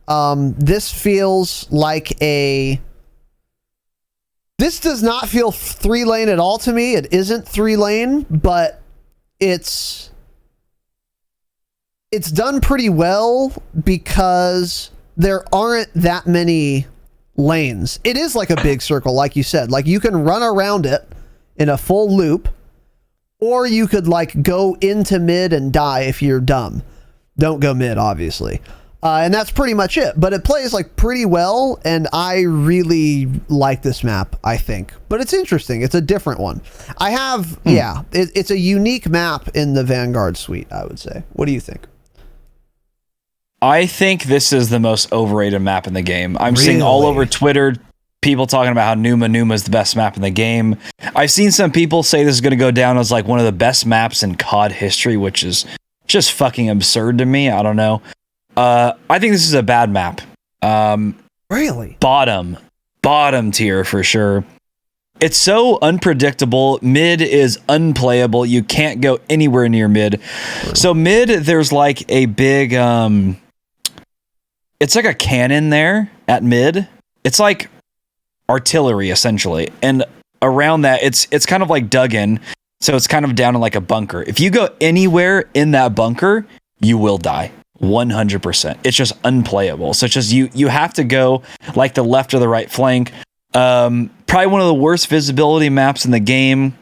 This feels like this does not feel 3-lane at all to me. It isn't 3-lane, but it's done pretty well because there aren't that many lanes. It is like a big circle, like you said. Like you can run around it in a full loop, or you could like go into mid and die if you're dumb. Don't go mid, obviously. And that's pretty much it. But it plays like pretty well, and I really like this map, I think. But it's interesting. It's a different one. I have, it's a unique map in the Vanguard suite, I would say. What do you think? I think this is the most overrated map in the game. I'm seeing all over Twitter people talking about how Numa is the best map in the game. I've seen some people say this is going to go down as like one of the best maps in COD history, which is just fucking absurd to me. I don't know. I think this is a bad map. Really? Bottom tier for sure. It's so unpredictable. Mid is unplayable. You can't go anywhere near mid. So mid, there's like a big, it's like a cannon there at mid. It's like artillery essentially. And around that, it's kind of like dug in. So it's kind of down in like a bunker. If you go anywhere in that bunker, you will die. 100%. It's just unplayable. So it's just you have to go like the left or the right flank. Probably one of the worst visibility maps in the game.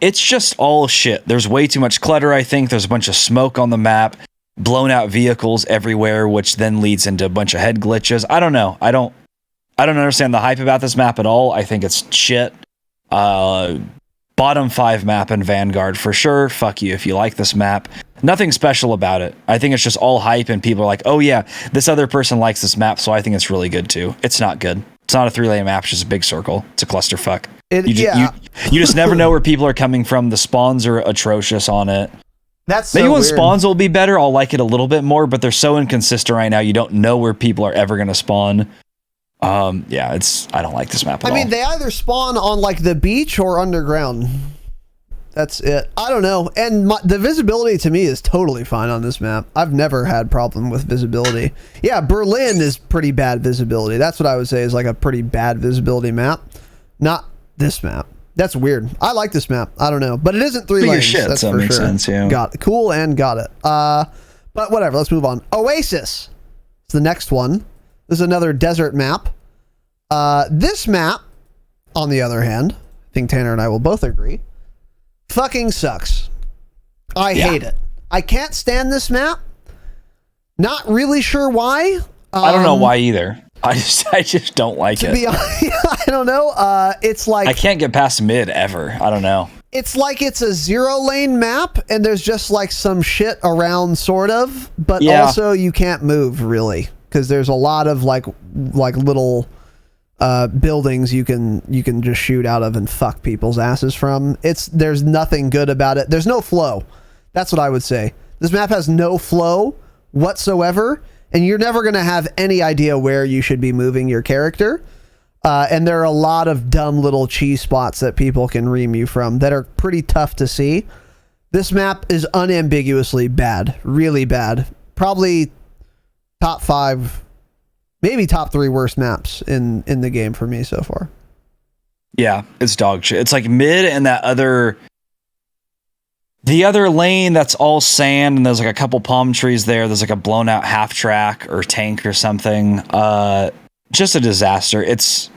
It's just all shit. There's way too much clutter, I think. There's a bunch of smoke on the map, blown out vehicles everywhere, which then leads into a bunch of head glitches. I don't know. I don't understand the hype about this map at all. I think it's shit. Bottom 5 map in Vanguard for sure. Fuck you if you like this map. Nothing special about it. I think it's just all hype and people are like, oh yeah, this other person likes this map, so I think it's really good too. It's not good. It's not a 3-lane map, it's just a big circle. It's a clusterfuck. You just never know where people are coming from. The spawns are atrocious on it. That's so maybe when weird. Spawns will be better, I'll like it a little bit more, but they're so inconsistent right now, you don't know where people are ever going to spawn. I don't like this map at all. I mean, they either spawn on like the beach or underground. That's it. I don't know. And the visibility to me is totally fine on this map. I've never had problem with visibility. Yeah, Berlin is pretty bad visibility. That's what I would say is like a pretty bad visibility map. Not this map. That's weird. I like this map. I don't know. But it isn't 3 lanes. Shit, that's so for makes sure. Sense, yeah. Got it. Cool and got it. But whatever. Let's move on. Oasis. It's the next one. This is another desert map. This map, on the other hand, I think Tanner and I will both agree, fucking sucks. I hate it. I can't stand this map. Not really sure why. I don't know why either. I just don't like it. To be honest, I don't know. It's like I can't get past mid ever. I don't know. It's like it's a 0-lane map and there's just like some shit around sort of, but also you can't move really because there's a lot of like little buildings you can just shoot out of and fuck people's asses from. There's nothing good about it. There's no flow. That's what I would say. This map has no flow whatsoever, and you're never going to have any idea where you should be moving your character. And there are a lot of dumb little cheese spots that people can ream you from that are pretty tough to see. This map is unambiguously bad, really bad. Probably top 5, maybe top 3 worst maps in the game for me so far. Yeah, it's dog shit. It's like mid and the other lane that's all sand and there's like a couple palm trees there. There's like a blown out half track or tank or something. Just a disaster. It's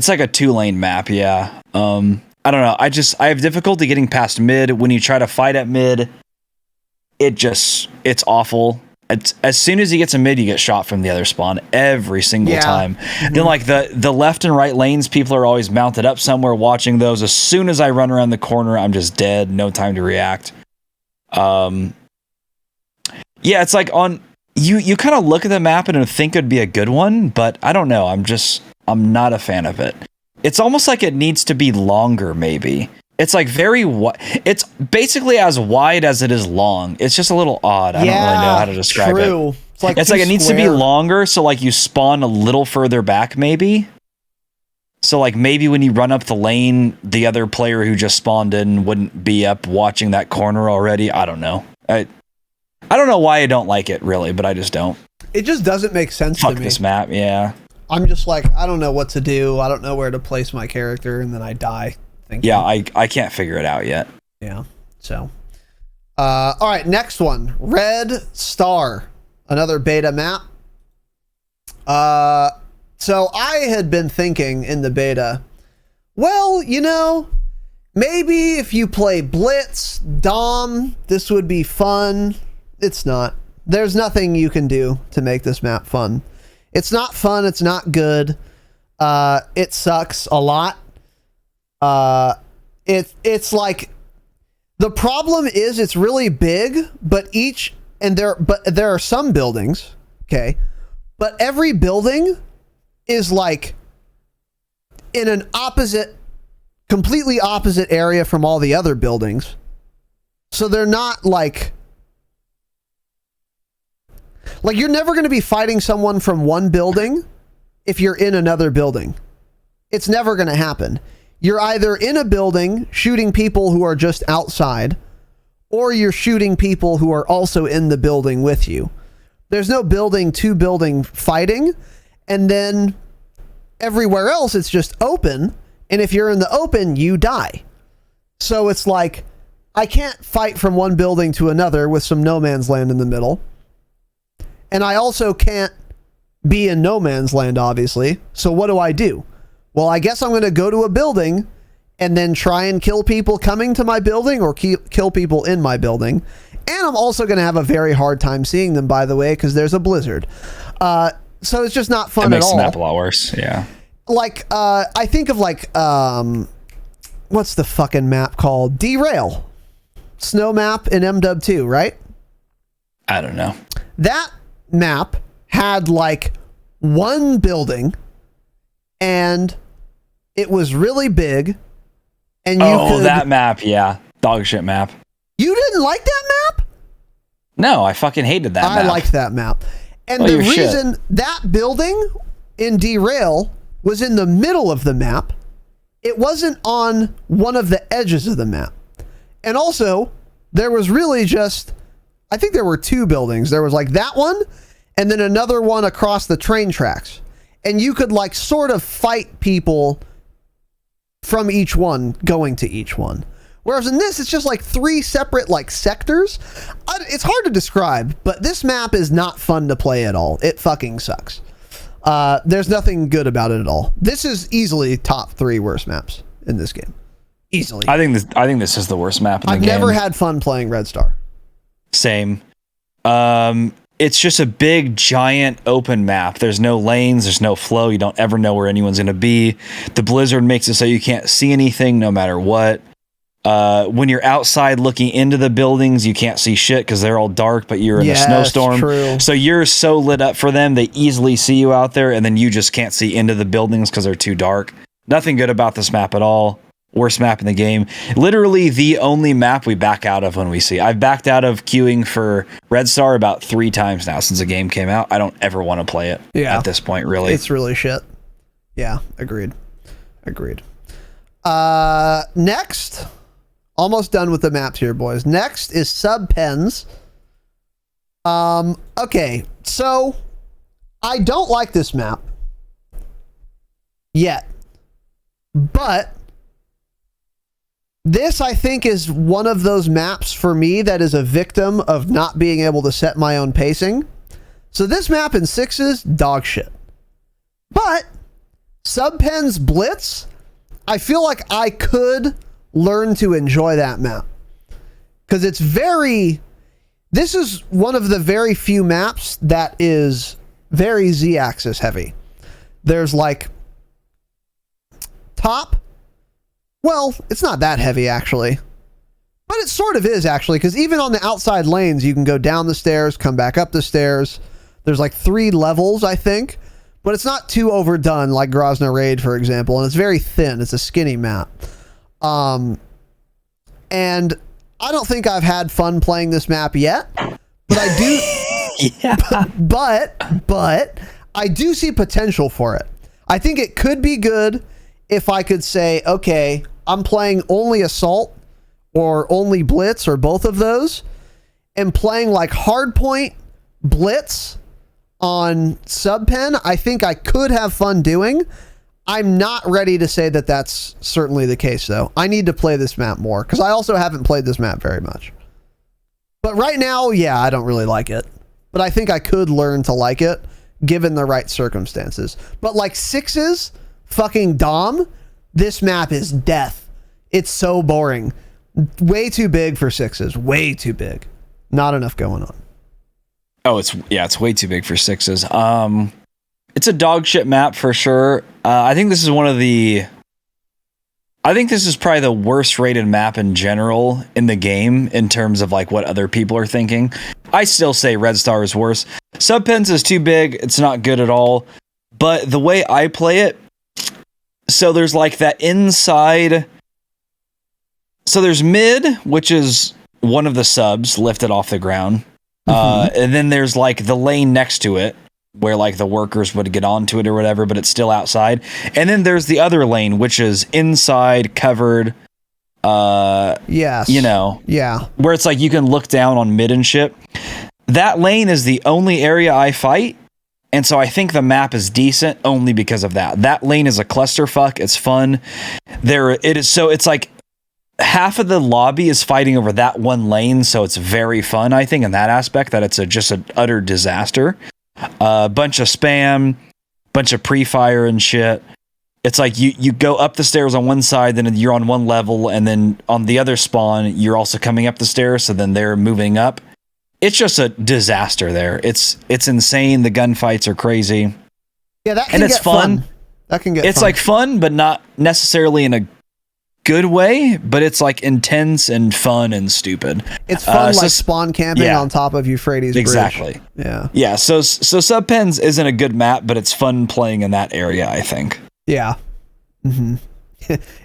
like a 2-lane map. Yeah. I don't know. I have difficulty getting past mid. When you try to fight at mid, it's awful. as soon as he gets a mid, you get shot from the other spawn every single time. Then like the left and right lanes, people are always mounted up somewhere watching those. As soon as I run around the corner, I'm just dead. No time to react. Yeah, it's like you kind of look at the map and think it'd be a good one, but I don't know. I'm not a fan of it. It's almost like it needs to be longer, maybe. It's like it's basically as wide as it is long. It's just a little odd. I don't really know how to describe it. It's like it needs to be longer, so like you spawn a little further back, maybe. So like maybe when you run up the lane, the other player who just spawned in wouldn't be up watching that corner already. I don't know. I don't know why I don't like it really, but I just don't. It just doesn't make sense to me. Fuck this map, yeah. I'm just like, I don't know what to do. I don't know where to place my character, and then I die. Yeah, I can't figure it out yet. Yeah. So, all right, next one, Red Star, another beta map. So I had been thinking in the beta, well, you know, maybe if you play Blitz, Dom, this would be fun. It's not. There's nothing you can do to make this map fun. It's not fun. It's not good. It sucks a lot. It's like the problem is it's really big, but there are some buildings, okay, but every building is like in an completely opposite area from all the other buildings. So they're not like you're never going to be fighting someone from one building if you're in another building. It's never going to happen. You're either in a building shooting people who are just outside, or you're shooting people who are also in the building with you. There's no building to building fighting, and then everywhere else it's just open, and if you're in the open, you die. So it's like, I can't fight from one building to another with some no man's land in the middle. And I also can't be in no man's land, obviously. So what do? Well, I guess I'm going to go to a building and then try and kill people coming to my building, or kill people in my building. And I'm also going to have a very hard time seeing them, by the way, because there's a blizzard. So it's just not fun at all. It makes the map a lot worse, yeah. Like, I think of like, what's the fucking map called? Derail. Snow map in MW2, right? I don't know. That map had like one building, and it was really big, and that map, yeah. Dog shit map. You didn't like that map? No, I fucking hated that map. I liked that map. And the reason that building in Derail was in the middle of the map, it wasn't on one of the edges of the map. And also, there was really just, I think there were two buildings. There was like that one, and then another one across the train tracks. And you could like sort of fight people from each one going to each one. Whereas in this, it's just like three separate like sectors. It's hard to describe, but this map is not fun to play at all. It fucking sucks. There's nothing good about it at all. This is easily top 3 worst maps in this game. Easily. I think this is the worst map in the game. I've never had fun playing Red Star. Same. It's just a big, giant, open map. There's no lanes. There's no flow. You don't ever know where anyone's going to be. The blizzard makes it so you can't see anything no matter what. When you're outside looking into the buildings, you can't see shit because they're all dark, but you're in a snowstorm. True. So you're so lit up for them, they easily see you out there, and then you just can't see into the buildings because they're too dark. Nothing good about this map at all. Worst map in the game. Literally the only map we back out of when we see. I've backed out of queuing for Red Star about 3 times now since the game came out. I don't ever want to play it at this point, really. It's really shit. Yeah, agreed. Next, almost done with the maps here, boys. Next is Subpens. Okay, so I don't like this map yet, but this, I think, is one of those maps for me that is a victim of not being able to set my own pacing. So this map in 6s, dog shit. But Subpens Blitz, I feel like I could learn to enjoy that map. Because it's very... this is one of the very few maps that is very Z-axis heavy. There's like top. Well, it's not that heavy actually, but it sort of is actually, because even on the outside lanes, you can go down the stairs, come back up the stairs. There's like 3 levels, I think, but it's not too overdone like Grozno Raid, for example, and it's very thin. It's a skinny map. And I don't think I've had fun playing this map yet, but I do. Yeah. But I do see potential for it. I think it could be good if I could say, okay, I'm playing only Assault or only Blitz or both of those, and playing like Hardpoint, Blitz on Subpen. I think I could have fun doing. I'm not ready to say that that's certainly the case, though. I need to play this map more, because I also haven't played this map very much. But right now, yeah, I don't really like it. But I think I could learn to like it, given the right circumstances. But like Sixes, fucking Dom, this map is death. It's so boring. Way too big for Sixes. Way too big. Not enough going on. Oh, it's way too big for Sixes. It's a dog shit map for sure. I think this is probably the worst rated map in general in the game in terms of like what other people are thinking. I still say Red Star is worse. Subpens is too big. It's not good at all. But the way I play it, so there's like that inside. So there's mid, which is one of the subs lifted off the ground. And then there's like the lane next to it, where like the workers would get onto it or whatever, but it's still outside. And then there's the other lane, which is inside, covered. Yes. You know. Yeah. Where it's like you can look down on mid and shit. That lane is the only area I fight. And so I think the map is decent only because of that. That lane is a clusterfuck. It's fun. It's like half of the lobby is fighting over that one lane. So it's very fun, I think, in that aspect, that it's just an utter disaster. Bunch of spam, bunch of pre-fire and shit. It's like you go up the stairs on one side, then you're on one level, and then on the other spawn, you're also coming up the stairs, so then they're moving up. It's just a disaster there. It's insane. The gunfights are crazy. Yeah, that can get fun. That can get It's fun. like fun, but not necessarily in a good way, but it's like intense and fun and stupid. It's fun, like spawn camping on top of Euphrates Bridge. Exactly. Yeah. So Subpens isn't a good map, but it's fun playing in that area, I think. Yeah. Mm-hmm.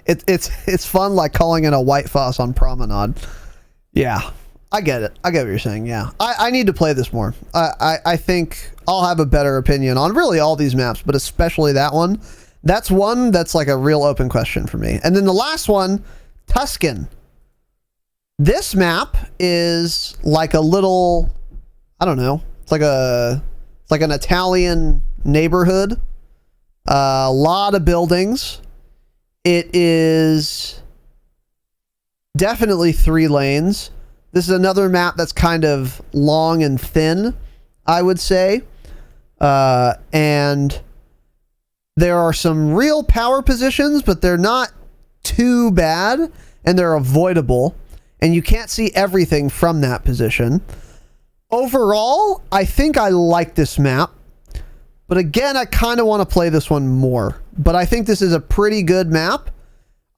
It's fun, like calling in a White Foss on Promenade. Yeah, I get it. I get what you're saying. Yeah, I need to play this more. I think I'll have a better opinion on really all these maps, but especially that one. That's one that's like a real open question for me. And then the last one, Tuscan. This map is like a little, I don't know. It's like an Italian neighborhood. A lot of buildings. It is definitely 3 lanes. This is another map that's kind of long and thin, I would say. And there are some real power positions, but they're not too bad, and they're avoidable, and you can't see everything from that position. Overall, I think I like this map, but again, I kind of want to play this one more. But I think this is a pretty good map.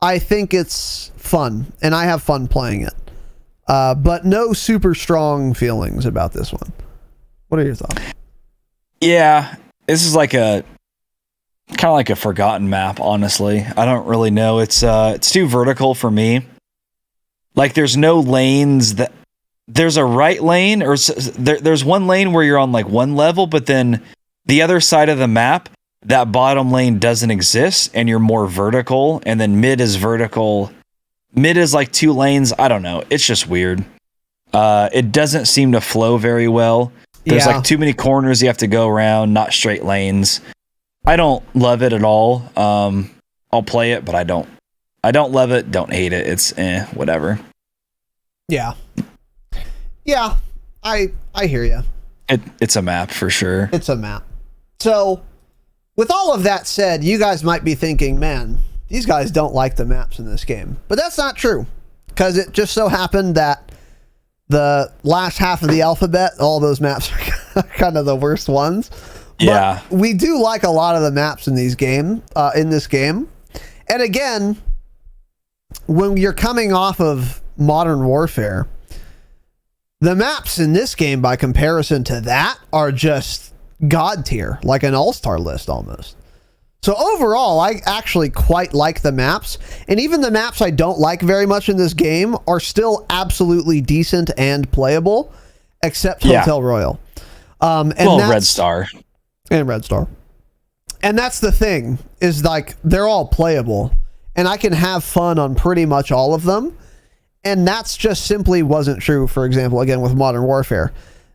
I think it's fun, and I have fun playing it. But no super strong feelings about this one. What are your thoughts? Yeah, this is like a kind of like a forgotten map, honestly. I don't really know. It's too vertical for me. Like there's no lanes that there's a right lane, or there's one lane where you're on like one level, but then the other side of the map, that bottom lane doesn't exist and you're more vertical, and then mid is vertical. Mid is like 2 lanes. I don't know. It's just weird. It doesn't seem to flow very well. There's like too many corners you have to go around, not straight lanes. I don't love it at all. I'll play it, but I don't love it. Don't hate it. It's whatever. Yeah. Yeah. I hear you. It's a map for sure. It's a map. So with all of that said, you guys might be thinking, man, these guys don't like the maps in this game, but that's not true, because it just so happened that the last half of the alphabet, all those maps are kind of the worst ones. Yeah. But we do like a lot of the maps in this game. And again, when you're coming off of Modern Warfare, the maps in this game, by comparison to that, are just god tier, like an all-star list almost. So overall, I actually quite like the maps, and even the maps I don't like very much in this game are still absolutely decent and playable, except Hotel Royal. Red Star. And Red Star. And that's the thing, is like, they're all playable, and I can have fun on pretty much all of them, and that's just simply wasn't true, for example, again, with Modern Warfare.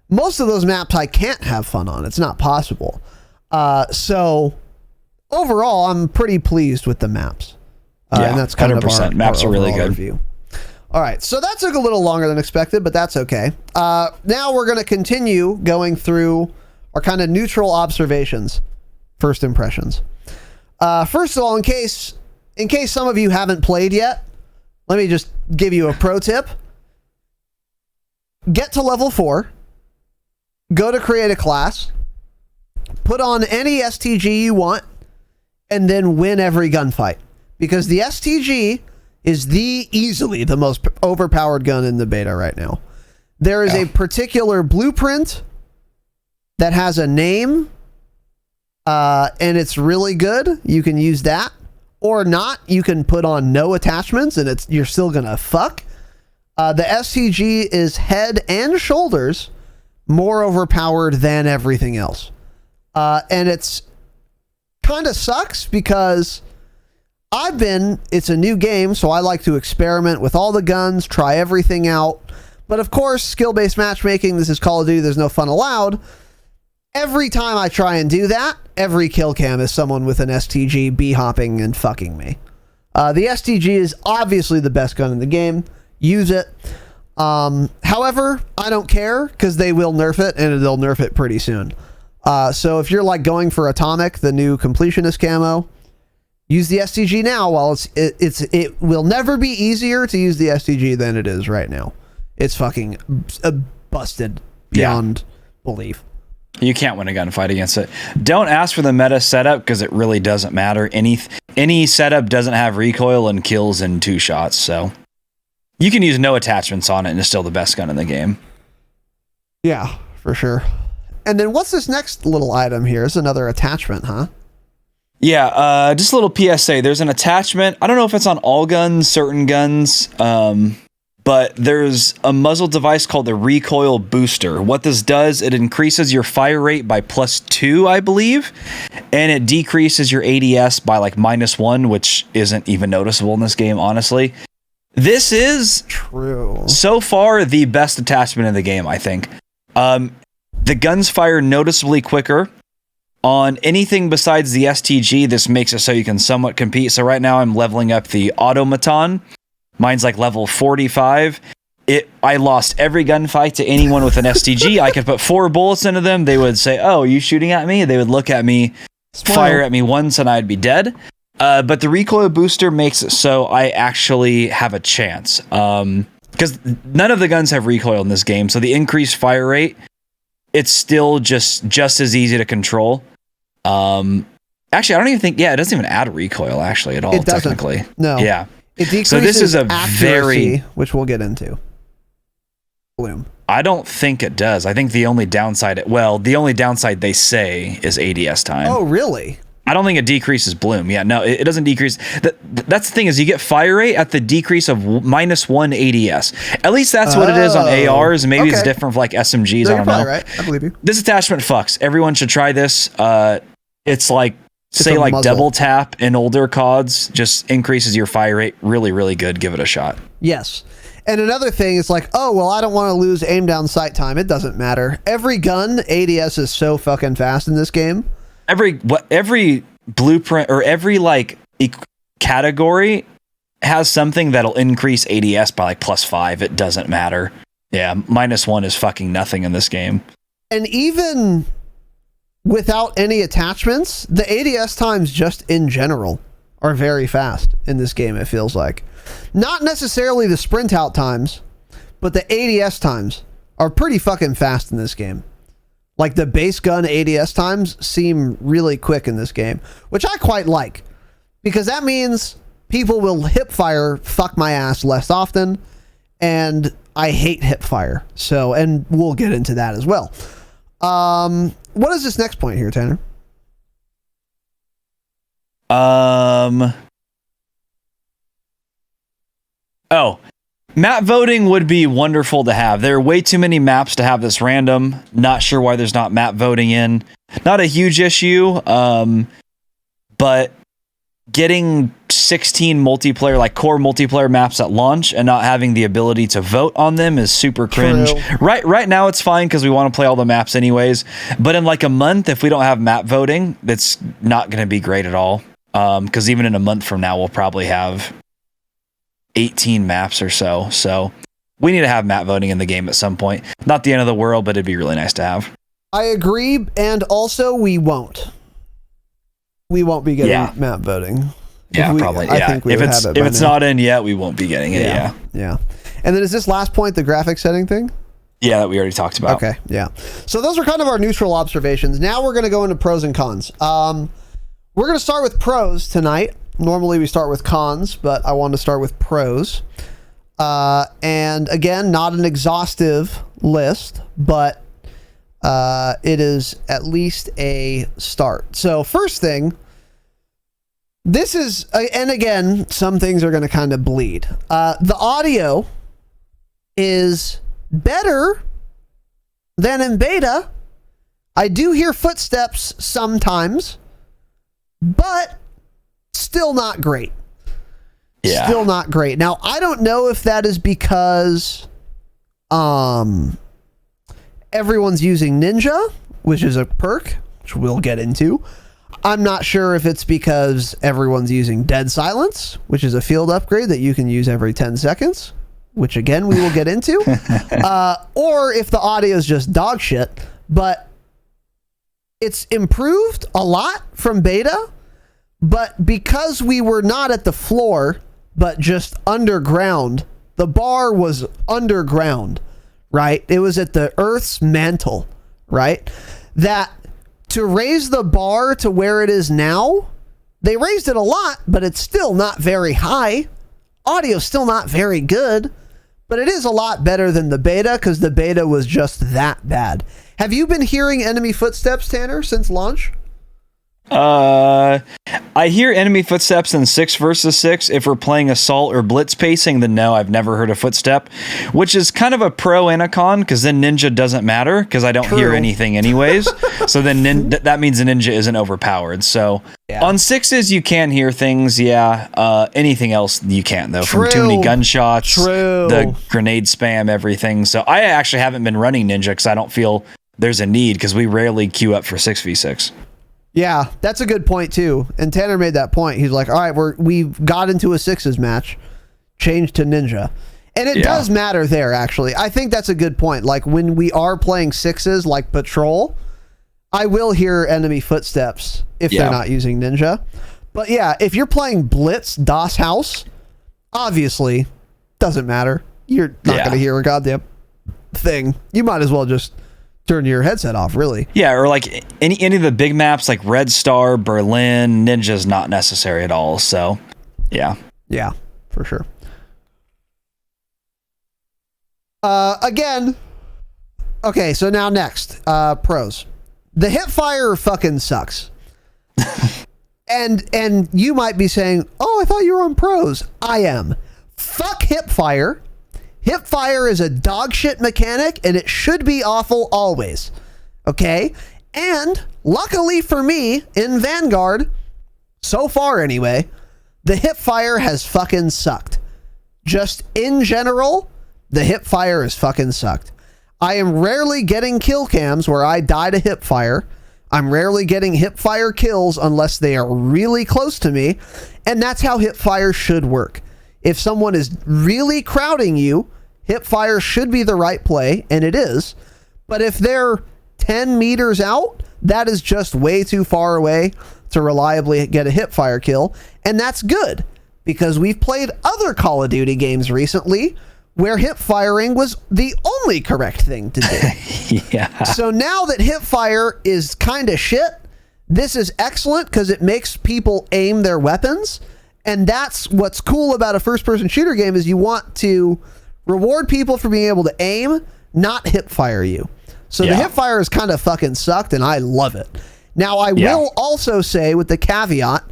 Most of those maps I can't have fun on. It's not possible. So overall, I'm pretty pleased with the maps. And that's kind 100%. of Maps our are really good. review. All right, so that took a little longer than expected, but that's okay. Now we're going to continue going through our kind of neutral observations, first impressions. First of all, in case some of you haven't played yet, let me just give you a pro tip. Get to level 4, go to create a class, put on any STG you want, and then win every gunfight. Because the STG is easily the most overpowered gun in the beta right now. There is a particular blueprint that has a name, and it's really good. You can use that. Or not, you can put on no attachments, and you're still gonna fuck. The STG is head and shoulders more overpowered than everything else. And it's kind of sucks because it's a new game, so I like to experiment with all the guns, try everything out. But of course, skill-based matchmaking, this is Call of Duty, there's no fun allowed. Every time I try and do that, every kill cam is someone with an STG b-hopping and fucking me. The STG is obviously the best gun in the game. Use it. However, I don't care because they will nerf it, and they'll nerf it pretty soon. So if you're like going for Atomic, the new completionist camo, use the STG now. While it will never be easier to use the STG than it is right now. It's fucking busted beyond belief. You can't win a gunfight against it. Don't ask for the meta setup because it really doesn't matter. Any setup doesn't have recoil and kills in 2 shots, so you can use no attachments on it and it's still the best gun in the game. Yeah, for sure. And then what's this next little item here? It's another attachment, huh? Yeah, just a little PSA. There's an attachment. I don't know if it's on all guns, certain guns, but there's a muzzle device called the recoil booster. What this does, it increases your fire rate by +2, I believe, and it decreases your ADS by like -1, which isn't even noticeable in this game, honestly. This is true. So far the best attachment in the game, I think. The guns fire noticeably quicker. On anything besides the STG, this makes it so you can somewhat compete. So right now I'm leveling up the automaton. Mine's like level 45. I lost every gunfight to anyone with an STG. I could put 4 bullets into them. They would say, "Oh, are you shooting at me?" They would look at me, fire at me once, and I'd be dead. But the recoil booster makes it so I actually have a chance. Because none of the guns have recoil in this game. So the increased fire rate, it's still just as easy to control. Actually, I don't even think, it doesn't even add recoil actually at all, technically. No. Yeah. It decreases so this is a accuracy, which we'll get into. Bloom. I don't think it does. I think the only downside they say is ADS time. Oh, really? I don't think it decreases bloom. Yeah, no, it doesn't decrease. That's the thing, is you get fire rate at the decrease of -1 ADS. At least that's what it is on ARs. Maybe it's different for like SMGs. No, I don't know. Right. I believe you. This attachment fucks. Everyone should try this. It's like, muzzle. double tap in older CODs, just increases your fire rate. Really, really good. Give it a shot. Yes. And another thing is like, oh, well, I don't want to lose aim down sight time. It doesn't matter. Every gun ADS is so fucking fast in this game. Every blueprint or every category has something that'll increase ADS by like +5. It doesn't matter. Yeah, -1 is fucking nothing in this game. And even without any attachments, the ADS times just in general are very fast in this game, it feels like. Not necessarily the sprint out times, but the ADS times are pretty fucking fast in this game. Like the base gun ADS times seem really quick in this game, which I quite like, because that means people will hip fire fuck my ass less often, and I hate hip fire. So, and we'll get into that as well. What is this next point here, Tanner? Map voting would be wonderful to have. There are way too many maps to have this random. Not sure why there's not map voting in. Not a huge issue, but getting 16 multiplayer, like core multiplayer maps at launch and not having the ability to vote on them is super cringe. True. Right now it's fine because we want to play all the maps anyways. But in like a month, if we don't have map voting, that's not going to be great at all. Because even in a month from now, we'll probably have 18 maps or so. So we need to have map voting in the game at some point. Not the end of the world, but it'd be really nice to have. I agree, and also we won't. We won't be getting map voting. Probably. I think we if it's not in yet, we won't be getting it. Yeah. And then is this last point the graphic setting thing? Yeah, that we already talked about. Okay, yeah. So those are kind of our neutral observations. Now we're going to go into pros and cons. We're going to start with pros tonight. Normally we start with cons, but I wanted to start with pros. And again, not an exhaustive list, but it is at least a start. So first thing, this is, and again, some things are going to kind of bleed. The audio is better than in beta. I do hear footsteps sometimes, but still not great. Yeah. Still not great. Now, I don't know if that is because everyone's using Ninja, which is a perk, which we'll get into. I'm not sure if it's because everyone's using Dead Silence, which is a field upgrade that you can use every 10 seconds, which again, we will get into. Or if the audio is just dog shit, but it's improved a lot from beta. But because we were not at the floor, but just underground, the bar was underground, right? It was at the Earth's mantle, right? That to raise the bar to where it is now, they raised it a lot, but it's still not very high. Audio's still not very good, but it is a lot better than the beta because the beta was just that bad. Have you been hearing enemy footsteps, Tanner, since launch? I hear enemy footsteps in 6 versus 6. If we're playing assault or blitz pacing, then no, I've never heard a footstep, which is kind of a pro and a con, because then Ninja doesn't matter because I don't hear anything anyways. So then that means the Ninja isn't overpowered. So on 6s you can hear things, anything else you can't though. From too many gunshots, the grenade spam, everything. So I actually haven't been running Ninja because I don't feel there's a need, because we rarely queue up for 6v6. Yeah, that's a good point too. And Tanner made that point. He's like, all right, we've got into a 6s match, change to Ninja. And it does matter there, actually. I think that's a good point. Like when we are playing 6s like Patrol, I will hear enemy footsteps if they're not using Ninja. But yeah, if you're playing Blitz, DOS House, obviously doesn't matter. You're not going to hear a goddamn thing. You might as well just turn your headset off, really. Yeah, or like any of the big maps like Red Star, Berlin, Ninja's not necessary at all. So, yeah. Yeah, for sure. Again, okay, so now next, pros. The hipfire fucking sucks. and you might be saying, oh, I thought you were on pros. I am. Fuck hipfire. Hipfire is a dog shit mechanic, and it should be awful always. Okay? And luckily for me, in Vanguard, so far anyway, the hipfire has fucking sucked. Just in general, the hipfire has fucking sucked. I am rarely getting kill cams where I die to hipfire. I'm rarely getting hipfire kills unless they are really close to me, and that's how hipfire should work. If someone is really crowding you, hipfire should be the right play, and it is. But if they're 10 meters out, that is just way too far away to reliably get a hipfire kill. And that's good, because we've played other Call of Duty games recently where hip firing was the only correct thing to do. Yeah. So now that hip fire is kind of shit, this is excellent because it makes people aim their weapons. And that's what's cool about a first-person shooter game is you want to reward people for being able to aim, not hip fire you. So the hip fire is kind of fucking sucked, and I love it. Now, I will also say with the caveat,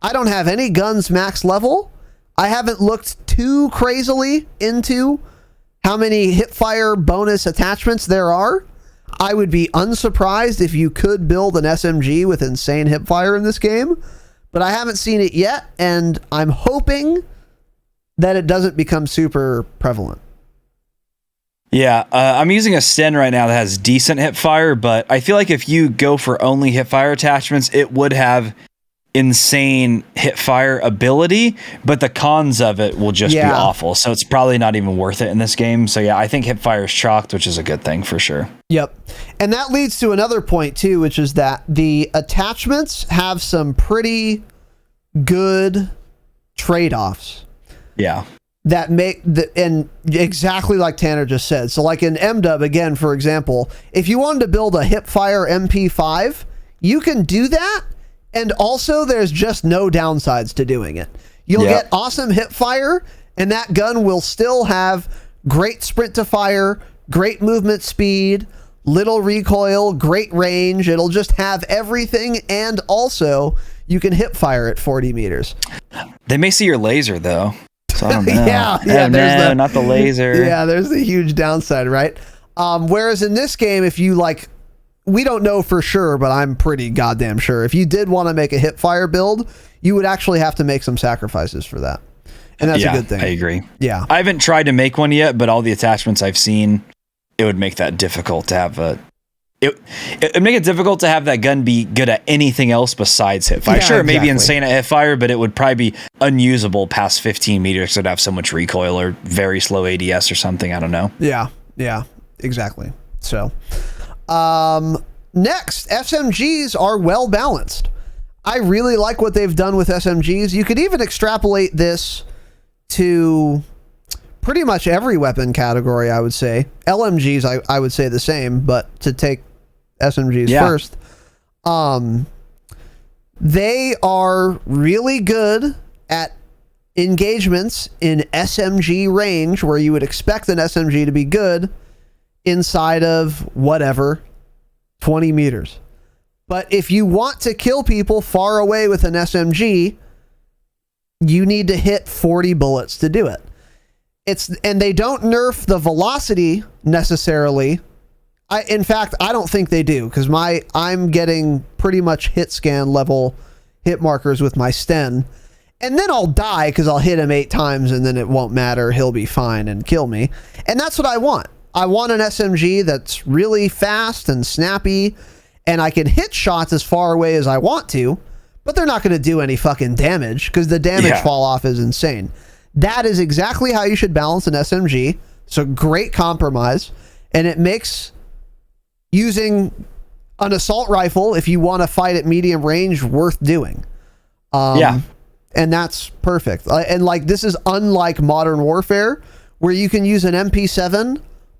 I don't have any guns max level. I haven't looked too crazily into how many hip fire bonus attachments there are. I would be unsurprised if you could build an SMG with insane hip fire in this game, but I haven't seen it yet, and I'm hoping that it doesn't become super prevalent. Yeah, I'm using a Sten right now that has decent hip fire, but I feel like if you go for only hip fire attachments, it would have insane hip fire ability, but the cons of it will just be awful. So it's probably not even worth it in this game. So yeah, I think hip fire is chalked, which is a good thing for sure. Yep. And that leads to another point too, which is that the attachments have some pretty good trade-offs. Yeah. That make and exactly like Tanner just said. So like in MDub, again, for example, if you wanted to build a hip fire MP5, you can do that. And also, there's just no downsides to doing it. You'll get awesome hip fire, and that gun will still have great sprint to fire, great movement speed, little recoil, great range. It'll just have everything, and also, you can hip fire at 40 meters. They may see your laser, though. So I don't know. Not the laser. Yeah, there's the huge downside, right? Whereas in this game, if you like... We don't know for sure, but I'm pretty goddamn sure. If you did want to make a hip fire build, you would actually have to make some sacrifices for that. And that's a good thing. I agree. Yeah. I haven't tried to make one yet, but all the attachments I've seen, it would make that difficult to have it would make it difficult to have that gun be good at anything else besides hip fire. Sure, it may be insane at hip fire, but it would probably be unusable past 15 meters. So it'd have so much recoil or very slow ADS or something. I don't know. Yeah, exactly. So... next, SMGs are well balanced. I really like what they've done with SMGs. You could even extrapolate this to pretty much every weapon category, I would say. LMGs, I would say the same, but to take SMGs first, they are really good at engagements in SMG range where you would expect an SMG to be good inside of whatever 20 meters. But if you want to kill people far away with an SMG, you need to hit 40 bullets to do it. And they don't nerf the velocity necessarily. In fact, I don't think they do, because I'm getting pretty much hit scan level hit markers with my Sten. And then I'll die because I'll hit him 8 times and then it won't matter. He'll be fine and kill me. And that's what I want. I want an SMG that's really fast and snappy, and I can hit shots as far away as I want to, but they're not going to do any fucking damage because the damage fall off is insane. That is exactly how you should balance an SMG. It's a great compromise, and it makes using an assault rifle, if you want to fight at medium range, worth doing. And that's perfect. And like, this is unlike Modern Warfare, where you can use an MP7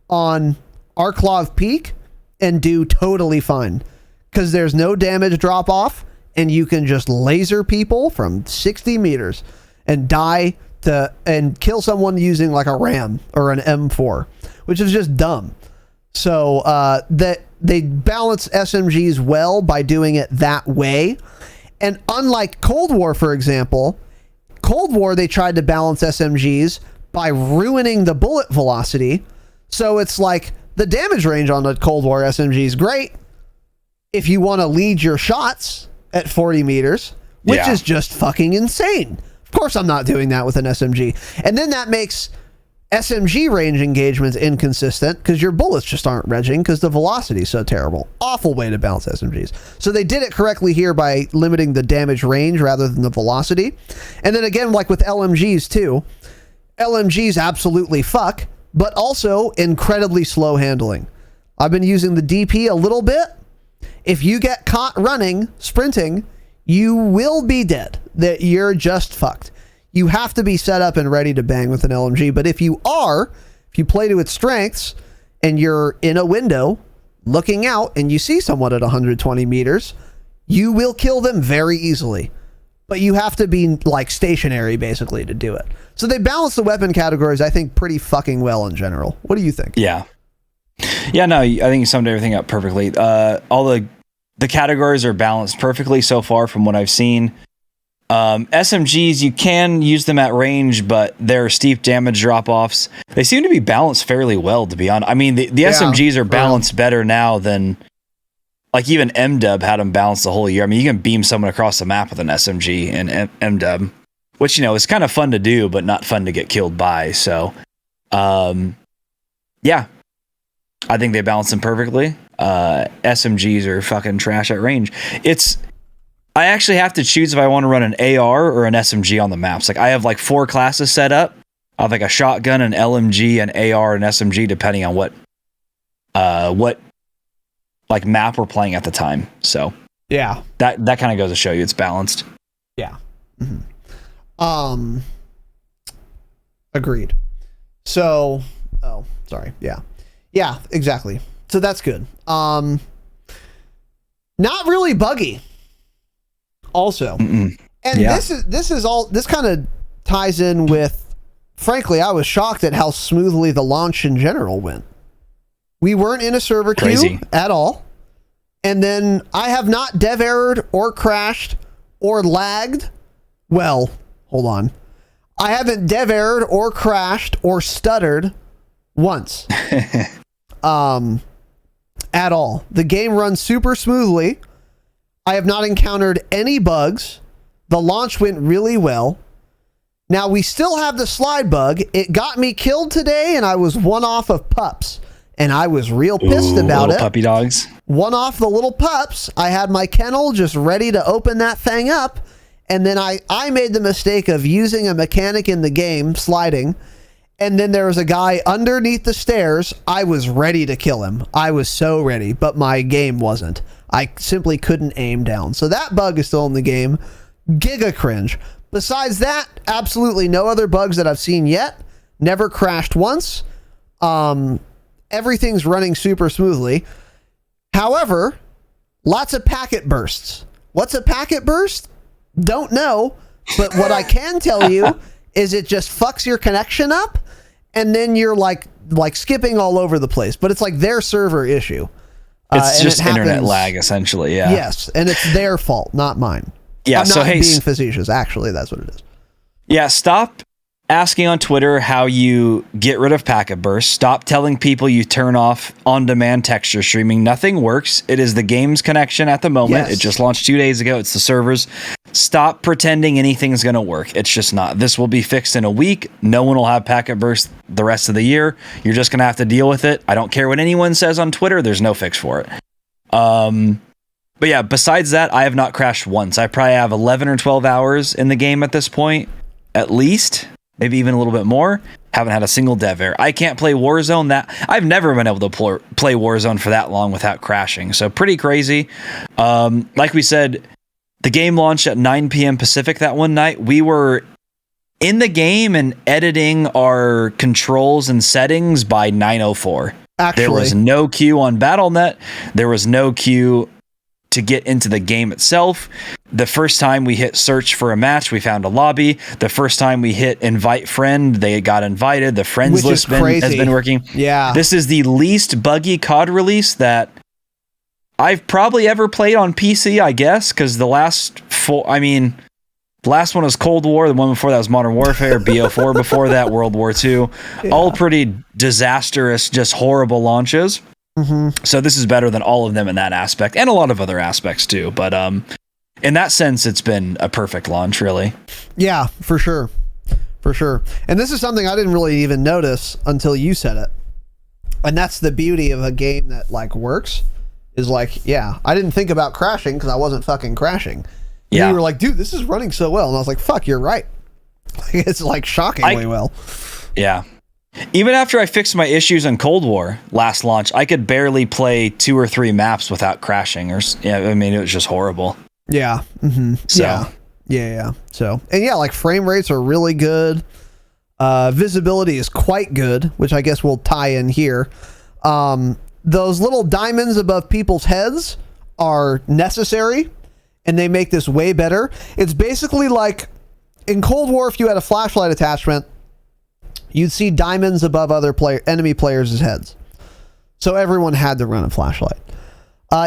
on Arklov Peak and do totally fine because there's no damage drop off and you can just laser people from 60 meters and and kill someone using like a RAM or an M4, which is just dumb. So that they balance SMGs well by doing it that way. And unlike Cold War, for example, Cold War, they tried to balance SMGs by ruining the bullet velocity. So it's like the damage range on the Cold War SMG is great if you want to lead your shots at 40 meters, which is just fucking insane. Of course I'm not doing that with an SMG. And then that makes SMG range engagements inconsistent because your bullets just aren't regging because the velocity is so terrible. Awful way to balance SMGs. So they did it correctly here by limiting the damage range rather than the velocity. And then again, like with LMGs too, LMGs absolutely fuck, but also incredibly slow handling. I've been using the DP a little bit. If you get caught running, sprinting, you will be dead. That you're just fucked. You have to be set up and ready to bang with an LMG. But if you play to its strengths and you're in a window looking out and you see someone at 120 meters, you will kill them very easily. But you have to be like stationary basically to do it. So they balance the weapon categories, I think, pretty fucking well in general. What do you think? Yeah. Yeah, no, I think you summed everything up perfectly. All the categories are balanced perfectly so far from what I've seen. SMGs, you can use them at range, but they're steep damage drop-offs. They seem to be balanced fairly well, to be honest. I mean, the SMGs are balanced better now than, like, even MDub had them balanced the whole year. I mean, you can beam someone across the map with an SMG and MDub, which, you know, is kind of fun to do, but not fun to get killed by. So, yeah, I think they balance them perfectly. SMGs are fucking trash at range. I actually have to choose if I want to run an AR or an SMG on the maps. Like, I have like 4 classes set up. I have like a shotgun, an LMG, an AR, and SMG, depending on what like map we're playing at the time. So yeah, that kind of goes to show you it's balanced. Yeah. Mm-hmm. Agreed. So, sorry. Yeah, exactly. So that's good. Not really buggy. Also, and this kind of ties in with, frankly, I was shocked at how smoothly the launch in general went. We weren't in a server queue at all. And then I have not dev errored or crashed or lagged. Well, hold on. I haven't dev errored or crashed or stuttered once. At all. The game runs super smoothly. I have not encountered any bugs. The launch went really well. Now, we still have the slide bug. It got me killed today, and I was one off of pups. And I was real pissed about it. Puppy dogs. One off the little pups. I had my kennel just ready to open that thing up. And then I made the mistake of using a mechanic in the game, sliding. And then there was a guy underneath the stairs. I was ready to kill him. I was so ready, but my game wasn't. I simply couldn't aim down. So that bug is still in the game. Giga cringe. Besides that, absolutely no other bugs that I've seen yet. Never crashed once. Everything's running super smoothly. However, lots of packet bursts. What's a packet burst? Don't know. But what I can tell you is it just fucks your connection up, and then you're like skipping all over the place. But it's like their server issue. It's just internet lag, essentially. Yeah. Yes, and it's their fault, not mine. Yeah. I'm not being facetious. Actually, that's what it is. Yeah. Stop asking on Twitter how you get rid of packet bursts. Stop telling people you turn off on-demand texture streaming. Nothing works. It is the game's connection at the moment. Yes. It just launched 2 days ago. It's the servers. Stop pretending anything's going to work. It's just not. This will be fixed in a week. No one will have packet bursts the rest of the year. You're just going to have to deal with it. I don't care what anyone says on Twitter. There's no fix for it. But yeah, besides that, I have not crashed once. I probably have 11 or 12 hours in the game at this point, at least. Maybe even a little bit more. Haven't had a single dev error. I can't play Warzone. I've never been able to play Warzone for that long without crashing. So pretty crazy. Like we said, the game launched at 9 p.m. Pacific that one night. We were in the game and editing our controls and settings by 9:04. There was no queue on Battle.net. There was no queue to get into the game itself. The first time we hit search for a match, we found a lobby. The first time we hit invite friend, they got invited. The friends list has been working. Yeah. This is the least buggy COD release that I've probably ever played on PC, I guess, because the last one was Cold War. The one before that was Modern Warfare. BO4 before that, World War II. Yeah. All pretty disastrous, just horrible launches. Mm-hmm. So this is better than all of them in that aspect, and a lot of other aspects too. But in that sense, it's been a perfect launch, really. Yeah, for sure. And this is something I didn't really even notice until you said it. And that's the beauty of a game that like works. Is like, yeah, I didn't think about crashing because I wasn't fucking crashing. Yeah. You were like, dude, this is running so well, and I was like, fuck, you're right. It's like shockingly well. Yeah. Even after I fixed my issues in Cold War last launch, I could barely play 2 or 3 maps without crashing. It was just horrible. Yeah. Mm-hmm. So, Yeah. So, and yeah, like frame rates are really good. Visibility is quite good, which I guess we'll tie in here. Those little diamonds above people's heads are necessary, and they make this way better. It's basically like in Cold War, if you had a flashlight attachment, you'd see diamonds above other enemy players' heads. So everyone had to run a flashlight.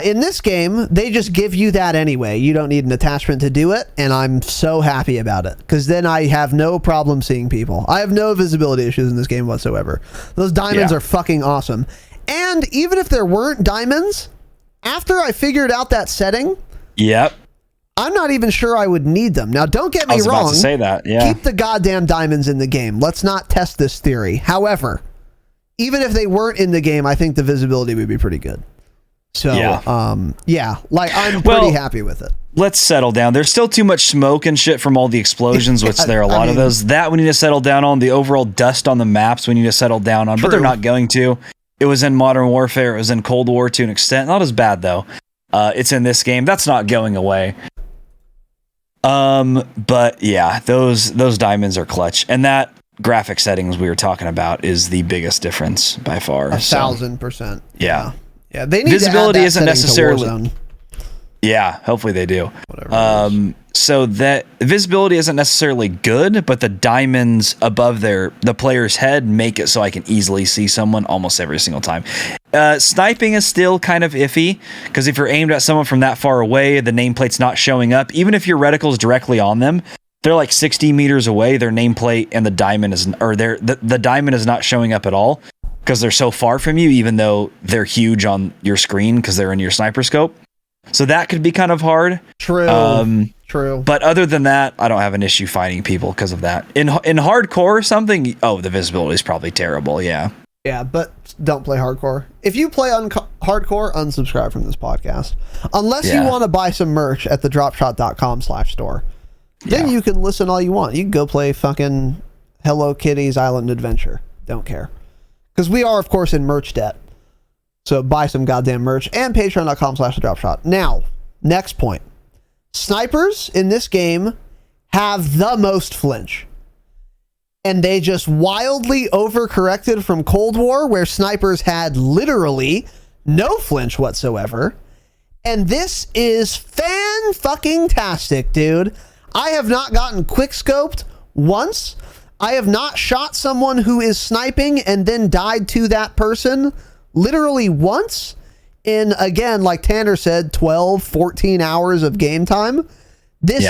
In this game, they just give you that anyway. You don't need an attachment to do it, and I'm so happy about it, because then I have no problem seeing people. I have no visibility issues in this game whatsoever. Those diamonds are fucking awesome. And even if there weren't diamonds, after I figured out that setting, I'm not even sure I would need them. Now, don't get me wrong. I was about to say that, yeah. Keep the goddamn diamonds in the game. Let's not test this theory. However, even if they weren't in the game, I think the visibility would be pretty good. So, like, I'm pretty happy with it. Let's settle down. There's still too much smoke and shit from all the explosions, which there are a lot of those. That we need to settle down on. The overall dust on the maps we need to settle down on, but they're not going to. It was in Modern Warfare. It was in Cold War to an extent. Not as bad, though. It's in this game. That's not going away. But yeah, those diamonds are clutch. And that graphic settings we were talking about is the biggest difference by far. 1,000%. Yeah. Yeah, they need visibility to add that isn't necessarily. Warzone. Yeah, hopefully they do. Whatever. So that visibility isn't necessarily good, but the diamonds above the player's head make it so I can easily see someone almost every single time. Sniping is still kind of iffy, because if you're aimed at someone from that far away, the nameplate's not showing up. Even if your reticle's directly on them, they're like 60 meters away. Their nameplate and the diamond the diamond is not showing up at all, because they're so far from you, even though they're huge on your screen because they're in your sniper scope. So that could be kind of hard. True. But other than that, I don't have an issue fighting people because of that. In hardcore, the visibility is probably terrible. Yeah. Yeah, but don't play hardcore. If you play hardcore, unsubscribe from this podcast. Unless you want to buy some merch at the dropshot.com/store. Then you can listen all you want. You can go play fucking Hello Kitty's Island Adventure. Don't care. Because we are, of course, in merch debt. So buy some goddamn merch, and patreon.com/dropshot. Now, next point. Snipers in this game have the most flinch. And they just wildly overcorrected from Cold War, where snipers had literally no flinch whatsoever. And this is fan-fucking-tastic, dude. I have not gotten quick-scoped once. I have not shot someone who is sniping and then died to that person literally once in, again, like Tanner said, 12, 14 hours of game time. This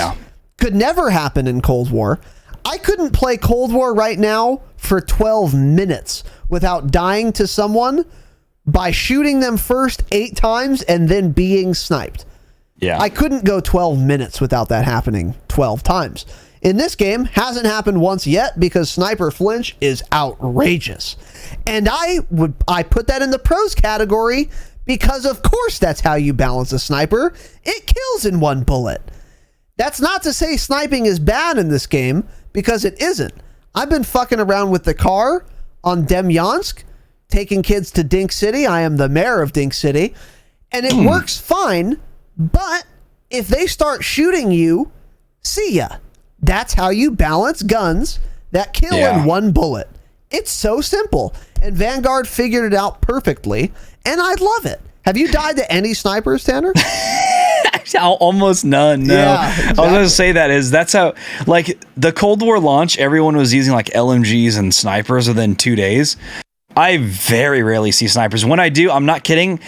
could never happen in Cold War. I couldn't play Cold War right now for 12 minutes without dying to someone by shooting them first 8 times and then being sniped. Yeah. I couldn't go 12 minutes without that happening 12 times. In this game, hasn't happened once yet because sniper flinch is outrageous. And I put that in the pros category because, of course, that's how you balance a sniper. It kills in one bullet. That's not to say sniping is bad in this game, because it isn't. I've been fucking around with the car on Demyansk, taking kids to Dink City. I am the mayor of Dink City, and it works fine, but if they start shooting you, see ya. That's how you balance guns that kill in one bullet. It's so simple, and Vanguard figured it out perfectly, and I love it. Have you died to any snipers, Tanner? Almost none. No. Yeah, exactly. I was going to say that's how, like, the Cold War launch, everyone was using like LMGs and snipers within 2 days. I very rarely see snipers. When I do, I'm not kidding.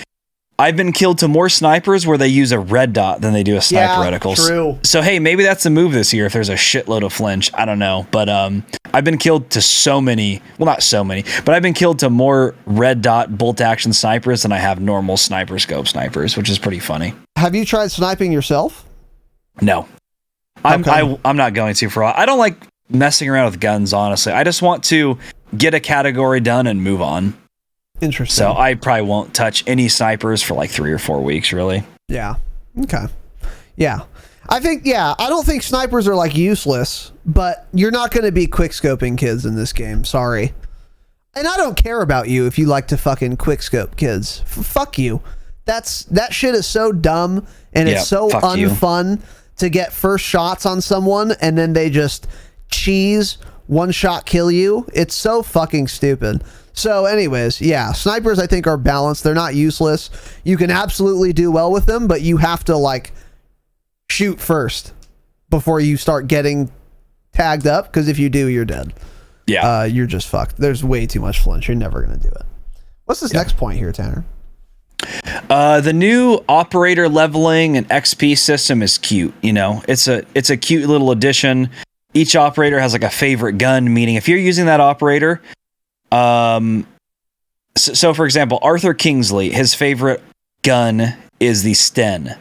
I've been killed to more snipers where they use a red dot than they do a sniper reticle. True. So, hey, maybe that's the move this year if there's a shitload of flinch. I don't know. But I've been killed to so many, well, not so many, but I've been killed to more red dot bolt action snipers than I have normal sniper scope snipers, which is pretty funny. Have you tried sniping yourself? No. I'm not going to for a while. I don't like messing around with guns, honestly. I just want to get a category done and move on. Interesting. So I probably won't touch any snipers for like 3 or 4 weeks, really. Yeah. Okay. Yeah. I don't think snipers are like useless, but you're not going to be quick scoping kids in this game. Sorry. And I don't care about you if you like to fucking quick scope kids. Fuck you. That shit is so dumb and it's so unfun to get first shots on someone and then they just cheese one shot kill you. It's so fucking stupid. So anyways, yeah, snipers I think are balanced. They're not useless. You can absolutely do well with them, but you have to like shoot first before you start getting tagged up, because if you do, you're dead. Yeah. You're just fucked. There's way too much flinch. You're never going to do it. What's this next point here, Tanner? The new operator leveling and XP system is cute. You know, it's a cute little addition. Each operator has like a favorite gun, meaning if you're using that operator, so for example, Arthur Kingsley, his favorite gun is the Sten.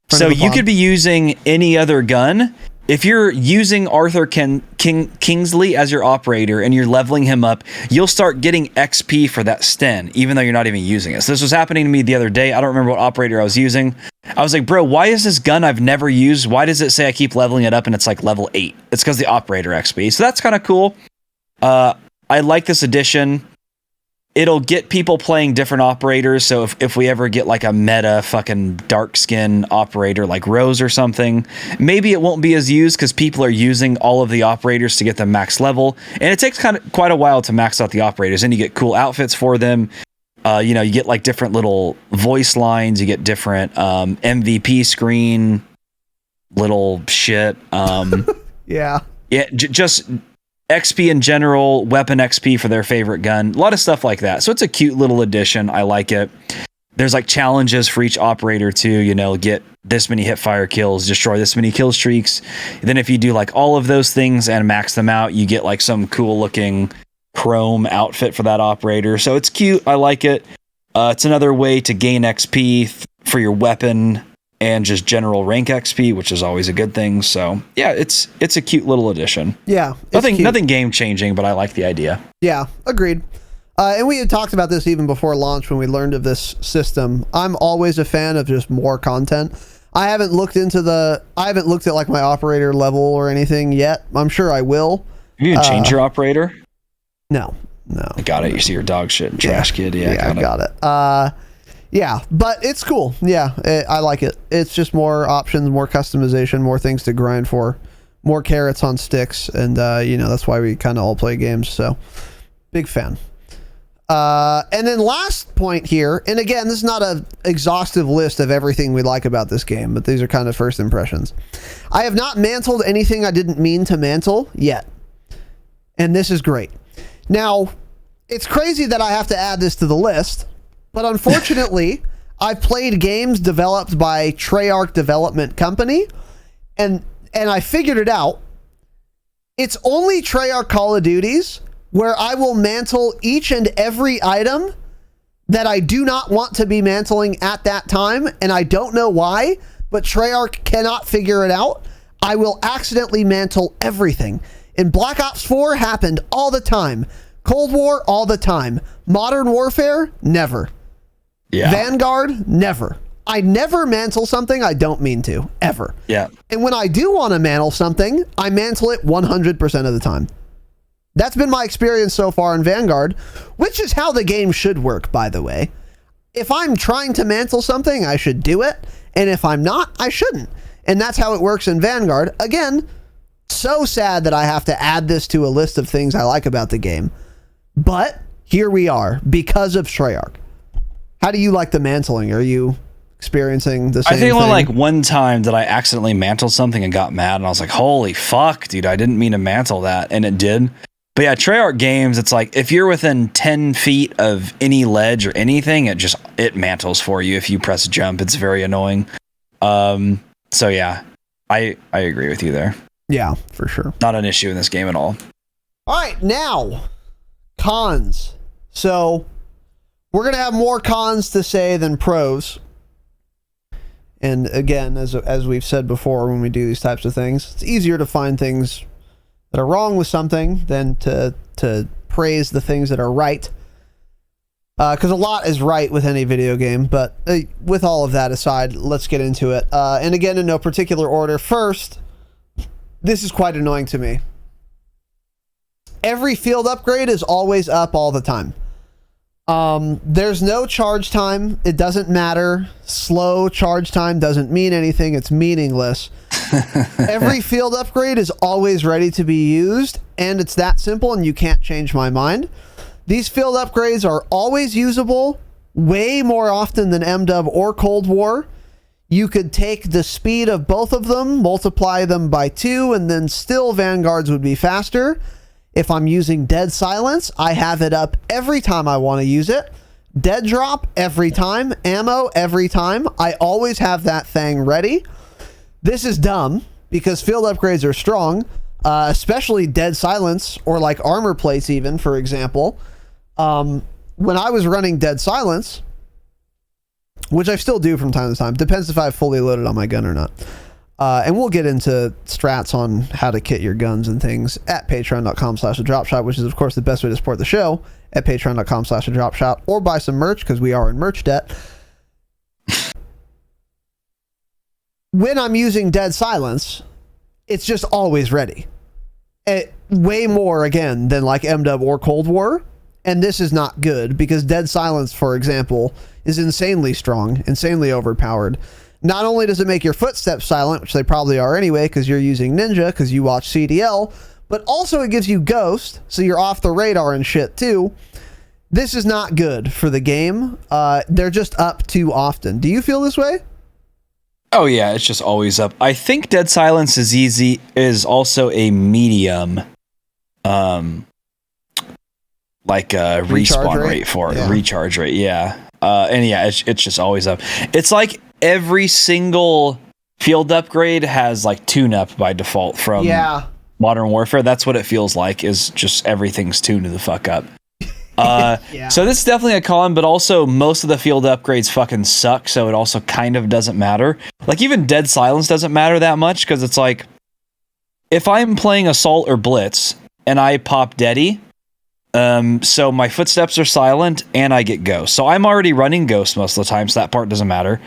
So you could be using any other gun. If you're using Arthur Kingsley as your operator and you're leveling him up, you'll start getting XP for that Sten, even though you're not even using it. So this was happening to me the other day. I don't remember what operator I was using. I was like, bro, why is this gun I've never used? Why does it say I keep leveling it up and it's like level 8? It's because the operator XP. So that's kind of cool. I like this addition. It'll get people playing different operators. So if we ever get like a meta fucking dark skin operator like Rose or something, maybe it won't be as used because people are using all of the operators to get them max level. And it takes quite a while to max out the operators. And you get cool outfits for them. You get like different little voice lines. You get different MVP screen, little shit. Yeah. Yeah, just XP in general, weapon XP for their favorite gun, a lot of stuff like that. So it's a cute little addition. I like it. There's like challenges for each operator to, get this many hip fire kills, destroy this many kill streaks. Then if you do like all of those things and max them out, you get like some cool looking chrome outfit for that operator. So it's cute. I like it. It's another way to gain XP for your weapon and just general rank XP, which is always a good thing. So yeah, it's a cute little addition. Yeah. Nothing game changing, but I like the idea. Yeah, agreed. And we had talked about this even before launch when we learned of this system. I'm always a fan of just more content. I haven't looked at like my operator level or anything yet. I'm sure I will. You can change your operator? No. I got it. You see your dog shit, trash kid. Yeah, I got it. Yeah, but it's cool. Yeah, I like it. It's just more options, more customization, more things to grind for, more carrots on sticks, and that's why we kind of all play games. So, big fan. And then last point here, and again, this is not an exhaustive list of everything we like about this game, but these are kind of first impressions. I have not mantled anything I didn't mean to mantle yet, and this is great. Now, it's crazy that I have to add this to the list. But unfortunately, I've played games developed by Treyarch Development Company, and I figured it out. It's only Treyarch Call of Duties where I will mantle each and every item that I do not want to be mantling at that time, and I don't know why, but Treyarch cannot figure it out. I will accidentally mantle everything. In Black Ops 4 happened all the time. Cold War all the time. Modern Warfare, never. Yeah. Vanguard, never. I never mantle something I don't mean to, ever. Yeah. And when I do want to mantle something, I mantle it 100% of the time. That's been my experience so far in Vanguard, which is how the game should work, by the way. If I'm trying to mantle something, I should do it. And if I'm not, I shouldn't. And that's how it works in Vanguard. Again, so sad that I have to add this to a list of things I like about the game. But here we are, because of Treyarch. How do you like the mantling? Are you experiencing the same thing? I think only like one time that I accidentally mantled something and got mad, and I was like, holy fuck, dude, I didn't mean to mantle that, and it did. But yeah, Treyarch games, it's like, if you're within 10 feet of any ledge or anything, it mantles for you if you press jump. It's very annoying. So yeah, I agree with you there. Yeah, for sure. Not an issue in this game at all. All right, now, cons. So we're going to have more cons to say than pros. And again, as we've said before, when we do these types of things, it's easier to find things that are wrong with something than to praise the things that are right. Because a lot is right with any video game. But with all of that aside, let's get into it. And again, in no particular order. First, this is quite annoying to me. Every field upgrade is always up all the time. There's no charge time. It doesn't matter. Slow charge time doesn't mean anything. It's meaningless. Every field upgrade is always ready to be used, and it's that simple, and you can't change my mind. These field upgrades are always usable, way more often than MW or Cold War. You could take the speed of both of them, multiply them by 2, and then still Vanguards would be faster. If I'm using Dead Silence, I have it up every time I want to use it. Dead Drop every time. Ammo every time. I always have that thing ready. This is dumb because field upgrades are strong, especially Dead Silence or like armor plates even, for example. When I was running Dead Silence, which I still do from time to time, depends if I've fully loaded on my gun or not. And we'll get into strats on how to kit your guns and things at patreon.com/thedropshot, which is, of course, the best way to support the show at patreon.com/thedropshot, or buy some merch because we are in merch debt. When I'm using Dead Silence, it's just always ready. Way more, again, than like MW or Cold War. And this is not good because Dead Silence, for example, is insanely strong, insanely overpowered. Not only does it make your footsteps silent, which they probably are anyway because you're using Ninja because you watch CDL, but also it gives you Ghost, so you're off the radar and shit too. This is not good for the game. They're just up too often. Do you feel this way? Oh yeah, it's just always up. I think Dead Silence is also a medium like a respawn rate for it, recharge rate, yeah. And yeah, it's just always up. It's like every single field upgrade has like tune-up by default from Modern Warfare. That's what it feels like, is just everything's tuned to the fuck up. So this is definitely a con, but also most of the field upgrades fucking suck, so it also kind of doesn't matter. Like even Dead Silence doesn't matter that much, because it's like, if I'm playing Assault or Blitz, and I pop Deady, so my footsteps are silent, and I get Ghost. So I'm already running Ghost most of the time, so that part doesn't matter.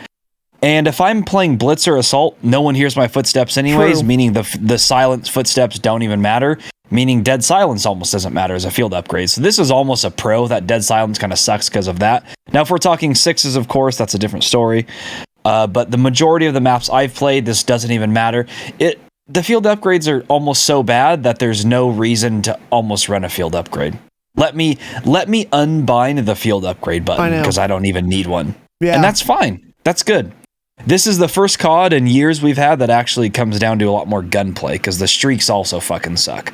And if I'm playing Blitz or Assault, no one hears my footsteps anyways, meaning the silent footsteps don't even matter, meaning Dead Silence almost doesn't matter as a field upgrade. So this is almost a pro that Dead Silence kind of sucks because of that. Now, if we're talking 6s, of course, that's a different story. But the majority of the maps I've played, this doesn't even matter. The field upgrades are almost so bad that there's no reason to almost run a field upgrade. Let me unbind the field upgrade button because I don't even need one. Yeah. And that's fine. That's good. This is the first COD in years we've had that actually comes down to a lot more gunplay, because the streaks also fucking suck.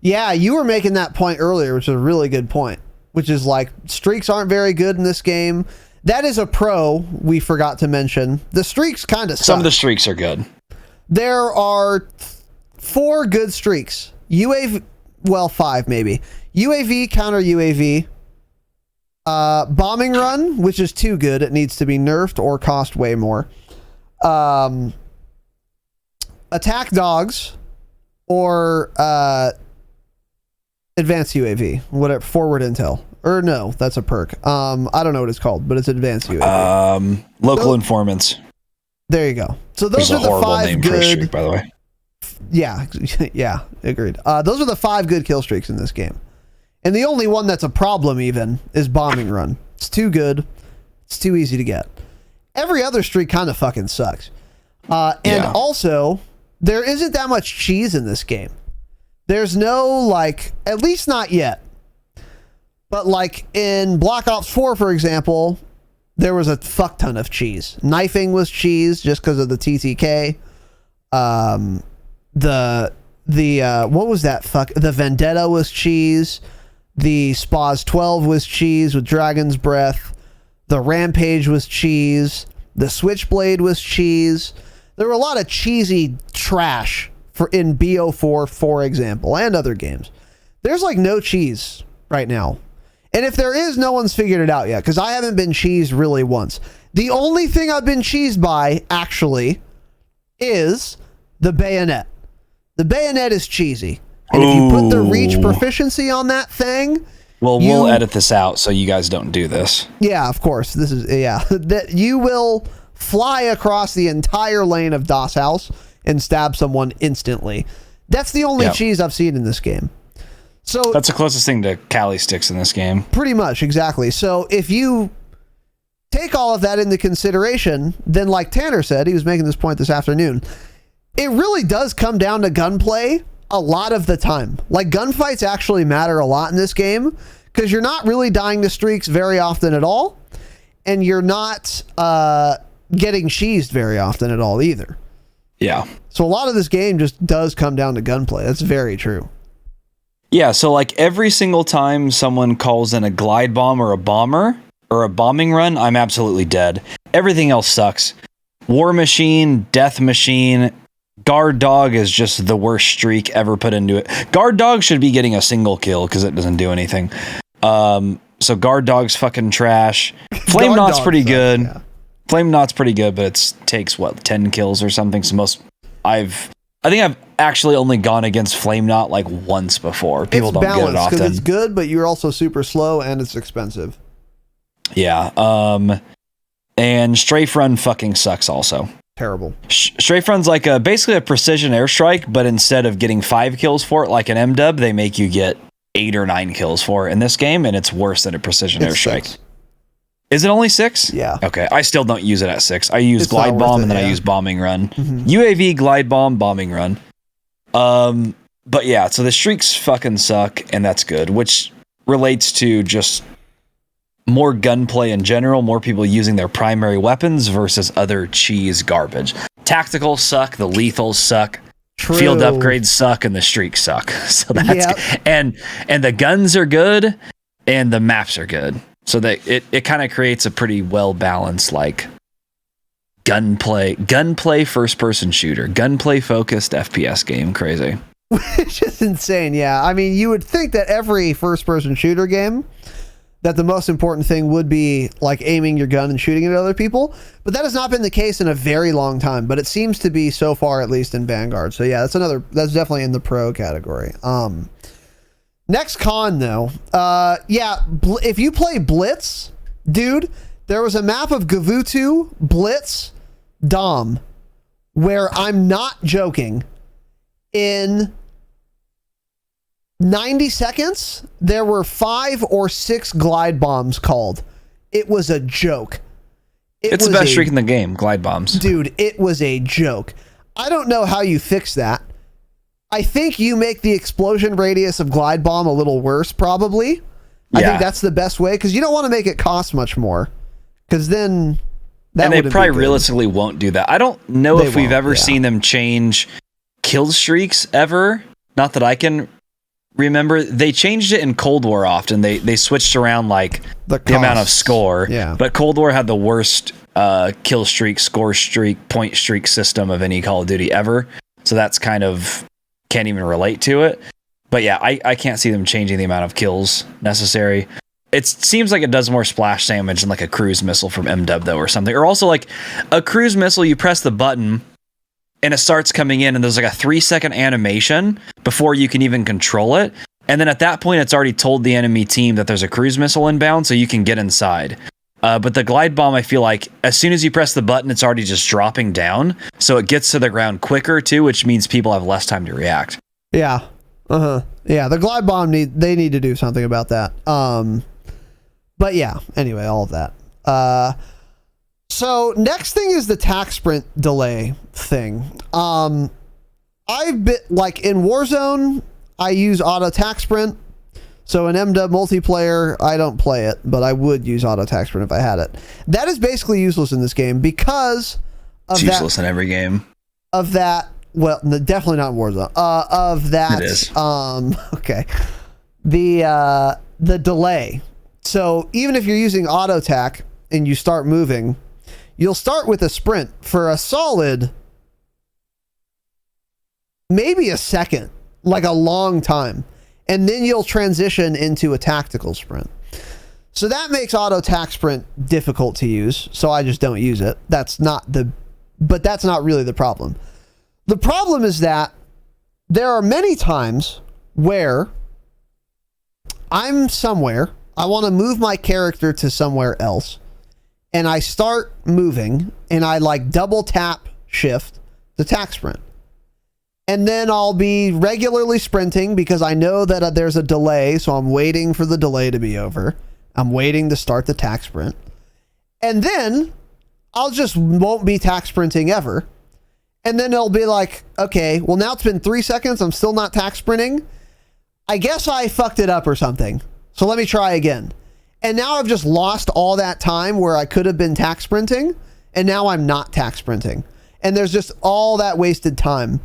Yeah, you were making that point earlier, which is a really good point, which is like streaks aren't very good in this game. That is a pro we forgot to mention. The streaks kind of suck. Some of the streaks are good. There are 4 good streaks. UAV, well, 5 maybe. UAV, counter UAV. Bombing run, which is too good. It needs to be nerfed or cost way more. Attack dogs or advanced UAV, whatever, forward intel. Or no, that's a perk. I don't know what it's called, but it's advanced UAV. Local informants. There you go. So those are the 5 name good. For a streak, by the way. Yeah, yeah, agreed. Those are the 5 good kill streaks in this game. And the only one that's a problem even is bombing run. It's too good. It's too easy to get. Every other streak kind of fucking sucks. And also, there isn't that much cheese in this game. There's no, like, at least not yet. But like in Black Ops 4, for example, there was a fuck ton of cheese. Knifing was cheese just because of the TTK. What was that fuck? The Vendetta was cheese. The Spaz 12 was cheese with Dragon's Breath. The Rampage was cheese. The Switchblade was cheese. There were a lot of cheesy trash in BO4, for example, and other games. There's like no cheese right now. And if there is, no one's figured it out yet, because I haven't been cheesed really once. The only thing I've been cheesed by, actually, is the bayonet. The bayonet is cheesy. And if you put the reach proficiency on that thing... Well, we'll edit this out so you guys don't do this. Yeah, of course. This is... Yeah. That you will fly across the entire lane of DOS House and stab someone instantly. That's the only cheese I've seen in this game. So that's the closest thing to Cali sticks in this game. Pretty much, exactly. So if you take all of that into consideration, then like Tanner said, he was making this point this afternoon, It really does come down to gunplay a lot of the time. Like, gunfights actually matter a lot in this game because you're not really dying to streaks very often at all, and you're not getting cheesed very often at all either. Yeah. So a lot of this game just does come down to gunplay. That's very true. Yeah, so like every single time someone calls in a glide bomb or a bomber or a bombing run, I'm absolutely dead. Everything else sucks. War Machine, Death Machine, Guard Dog is just the worst streak ever put into it. Guard Dog should be getting a single kill because it doesn't do anything. So Guard Dog's fucking trash. Flame Knot's pretty good. Yeah. Flame Knot's pretty good, but it takes 10 kills or something. So I think I've actually only gone against Flame Knot like once before. People don't get it often. It's good, but you're also super slow and it's expensive. Yeah. And Strafe Run fucking sucks also. Terrible. Strafe Run's like basically a precision airstrike, but instead of getting 5 kills for it like an MW, they make you get 8 or 9 kills for it in this game, and it's worse than a precision airstrike. 6. Is it only 6? Yeah. Okay. I still don't use it at 6. I use Glide Bomb and then I use Bombing Run. Mm-hmm. UAV, Glide Bomb, Bombing Run. But yeah, so the streaks fucking suck, and that's good, which relates to just more gunplay in general, more people using their primary weapons versus other cheese garbage. Tacticals suck, the lethals suck. True. Field upgrades suck, and the streaks suck. So that's and the guns are good, and the maps are good. So that it kind of creates a pretty well balanced like gunplay first person shooter, gunplay focused FPS game. Crazy, which is insane. Yeah, I mean, you would think that every first person shooter game, that the most important thing would be like aiming your gun and shooting at other people, but that has not been the case in a very long time. But it seems to be so far, at least in Vanguard. So yeah, that's definitely in the pro category. Next con though, if you play Blitz, dude, there was a map of Gavutu, Blitz, Dom, where I'm not joking, in 90 seconds, there were 5 or 6 glide bombs called. It was a joke. It's the best streak in the game, glide bombs. Dude, it was a joke. I don't know how you fix that. I think you make the explosion radius of glide bomb a little worse, probably. Yeah. I think that's the best way, because you don't want to make it cost much more, because then that and they probably realistically won't do that. I don't know if we've ever seen them change kill streaks ever. Not that I can remember. They changed it in Cold War often. They switched around like the amount of score. Yeah. But Cold War had the worst kill streak, score streak, point streak system of any Call of Duty ever. So that's kind of can't even relate to it. But yeah, I can't see them changing the amount of kills necessary. It seems like it does more splash damage than like a cruise missile from MW though, or something. Or also like a cruise missile, you press the button and it starts coming in and there's like a 3-second animation before you can even control it. And then at that point, it's already told the enemy team that there's a cruise missile inbound, so you can get inside. But the glide bomb, I feel like as soon as you press the button, it's already just dropping down. So it gets to the ground quicker too, which means people have less time to react. Yeah. Yeah, the glide bomb they need to do something about that. But yeah, anyway, all of that. So next thing is the tac sprint delay thing. I've been like in Warzone, I use auto tac sprint. So in MW multiplayer, I don't play it, but I would use auto tac sprint if I had it. That is basically useless in this game because of it's useless in every game. Of that, well, definitely not in Warzone. Of that, it is. Okay, the delay. So even if you're using auto tac and you start moving, you'll start with a sprint for a solid, maybe a second, like a long time. And then you'll transition into a tactical sprint. So that makes auto tac sprint difficult to use. So I just don't use it. But that's not really the problem. The problem is that there are many times where I'm somewhere, I want to move my character to somewhere else, and I start moving and I like double tap shift the tac sprint. And then I'll be regularly sprinting because I know that there's a delay. So I'm waiting for the delay to be over. I'm waiting to start the tac sprint. And then I'll just won't be tac sprinting ever. And then it'll be like, okay, well, now it's been 3 seconds. I'm still not tack sprinting. I guess I fucked it up or something. So let me try again. And now I've just lost all that time where I could have been tack sprinting. And now I'm not tack sprinting. And there's just all that wasted time.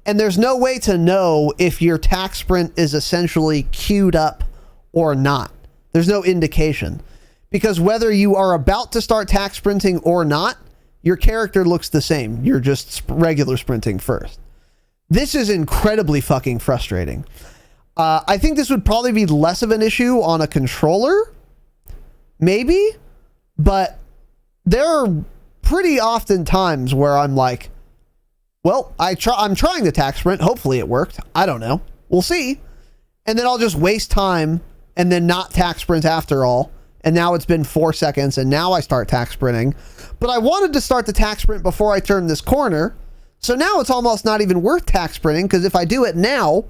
And there's no way to know if your tack sprint is essentially queued up or not. There's no indication. Because whether you are about to start tack sprinting or not, your character looks the same. You're just regular sprinting first. This is incredibly fucking frustrating. I think this would probably be less of an issue on a controller. Maybe. But there are pretty often times where I'm like, well, I'm trying the tack sprint. Hopefully it worked. I don't know. We'll see. And then I'll just waste time and then not tack sprint after all. And now it's been 4 seconds and now I start tack sprinting. But I wanted to start the tack sprint before I turned this corner. So now it's almost not even worth tack sprinting, because if I do it now,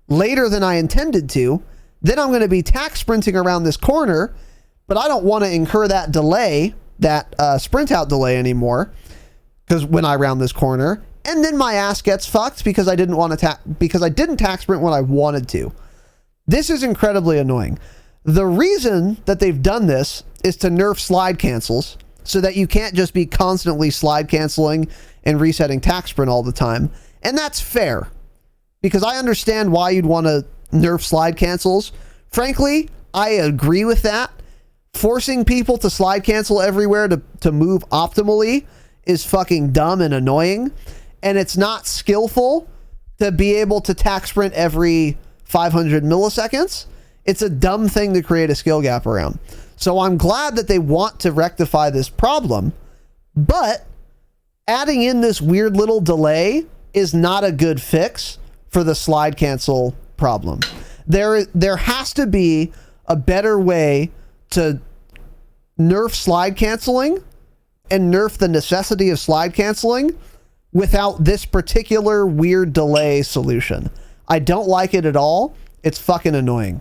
later than I intended to, then I'm going to be tack sprinting around this corner, but I don't want to incur that delay, that sprint out delay anymore, because when I round this corner, and then my ass gets fucked because I didn't tack sprint when I wanted to. This is incredibly annoying. The reason that they've done this is to nerf slide cancels, so that you can't just be constantly slide canceling and resetting tack sprint all the time. And that's fair, because I understand why you'd want to nerf slide cancels. Frankly, I agree with that. Forcing people to slide cancel everywhere to move optimally is fucking dumb and annoying. And it's not skillful to be able to tack sprint every 500 milliseconds. It's a dumb thing to create a skill gap around. So I'm glad that they want to rectify this problem, but adding in this weird little delay is not a good fix for the slide cancel problem. There has to be a better way to nerf slide canceling and nerf the necessity of slide canceling without this particular weird delay solution. I don't like it at all. It's fucking annoying.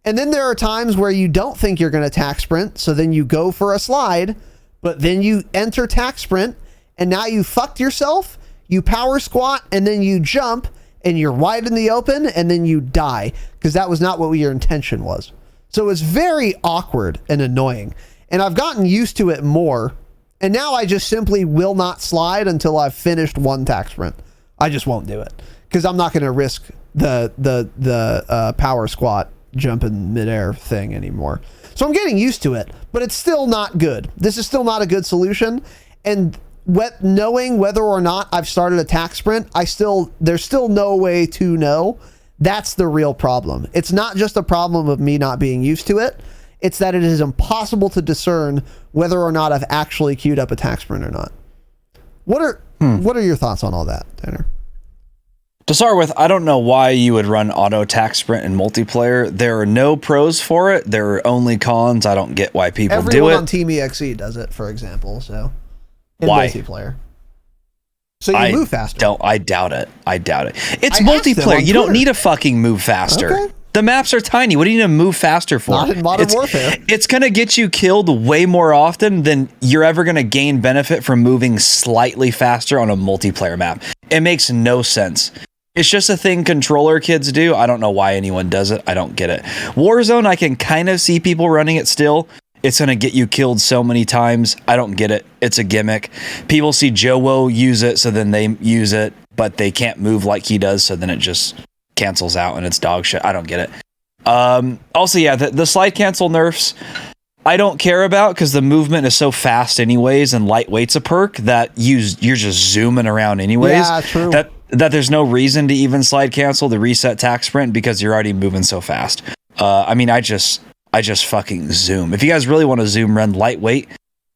And then there are times where you don't think you're going to tack sprint, so then you go for a slide, but then you enter tack sprint, and now you fucked yourself, you power squat, and then you jump, and you're wide in the open, and then you die, because that was not what your intention was. So it's very awkward and annoying. And I've gotten used to it more, and now I just simply will not slide until I've finished one tack sprint. I just won't do it, because I'm not going to risk the power squat jump in midair thing anymore. So I'm getting used to it, but it's still not good. This is still not a good solution. And knowing whether or not I've started a tack sprint, there's still no way to know. That's the real problem. It's not just a problem of me not being used to it. It's that it is impossible to discern whether or not I've actually queued up a tack sprint or not. What are your thoughts on all that, Tanner? To start with, I don't know why you would run auto tack sprint in multiplayer. There are no pros for it. There are only cons. I don't get why people do it. Everyone on Team EXE does it, for example. So in multiplayer, so you move faster. I doubt it. It's multiplayer. You don't need to fucking move faster. Okay. The maps are tiny. What do you need to move faster for? Not in Modern Warfare. It's going to get you killed way more often than you're ever going to gain benefit from moving slightly faster on a multiplayer map. It makes no sense. It's just a thing controller kids do. I don't know why anyone does it. I don't get it. Warzone, I can kind of see people running it still. It's going to get you killed so many times. I don't get it. It's a gimmick. People see Jowo use it, so then they use it, but they can't move like he does, so then it just cancels out and it's dog shit. I don't get it. Also, yeah, the slide cancel nerfs, I don't care about, because the movement is so fast anyways, and lightweight's a perk that you're just zooming around anyways. Yeah, true. That there's no reason to even slide cancel the reset tack sprint, because you're already moving so fast. I mean, I just fucking zoom. If you guys really want to zoom, run lightweight,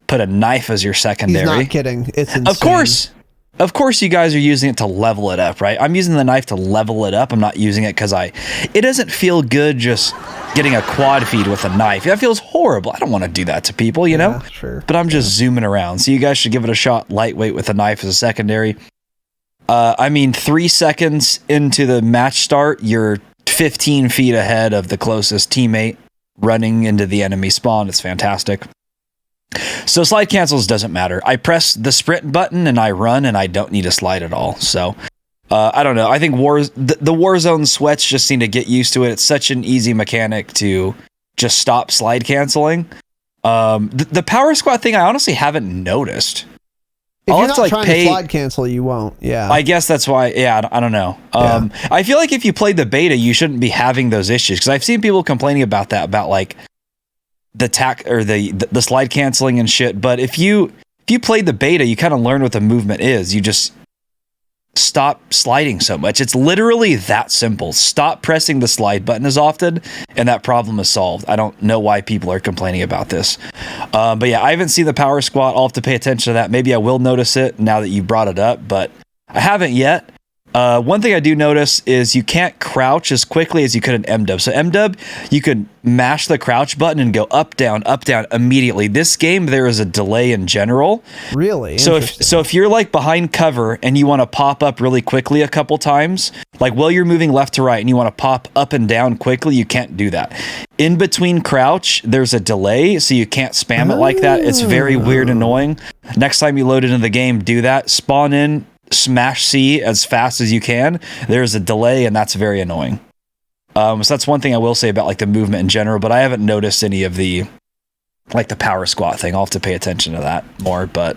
put a knife as your secondary. He's not kidding. It's insane. Of course you guys are using it to level it up, right? I'm using the knife to level it up. I'm not using it because it doesn't feel good just getting a quad feed with a knife. That feels horrible. I don't want to do that to people, you know? Sure. But I'm just zooming around. So you guys should give it a shot lightweight with a knife as a secondary. 3 seconds into the match start, you're 15 feet ahead of the closest teammate running into the enemy spawn. It's fantastic. So slide cancels doesn't matter. I press the sprint button and I run, and I don't need to slide at all. So I don't know. I think the Warzone sweats just seem to get used to it. It's such an easy mechanic to just stop slide canceling. The power squat thing, I honestly haven't noticed. If you're not trying to slide cancel, you won't. Yeah. I guess that's why. Yeah, I don't know. I feel like if you played the beta, you shouldn't be having those issues, because I've seen people complaining about that, about like the the slide canceling and shit. But if you played the beta, you kind of learn what the movement is. You just stop sliding so much. It's literally that simple. Stop pressing the slide button as often, and that problem is solved. I don't know why people are complaining about this. But yeah, I haven't seen the power squat. I'll have to pay attention to that. Maybe I will notice it now that you brought it up, but I haven't yet. One thing I do notice is you can't crouch as quickly as you could in MW. So MW, you could mash the crouch button and go up, down immediately. This game, there is a delay in general. Really? So if you're like behind cover and you want to pop up really quickly a couple times, like while you're moving left to right and you want to pop up and down quickly, you can't do that. In between crouch, there's a delay, so you can't spam it like that. It's very weird, annoying. Next time you load it into the game, do that. Spawn in, smash C as fast as you can. There's a delay, and that's very annoying. So that's one thing I will say about like the movement in general, but I haven't noticed any of the like the power squat thing. I'll have to pay attention to that more. But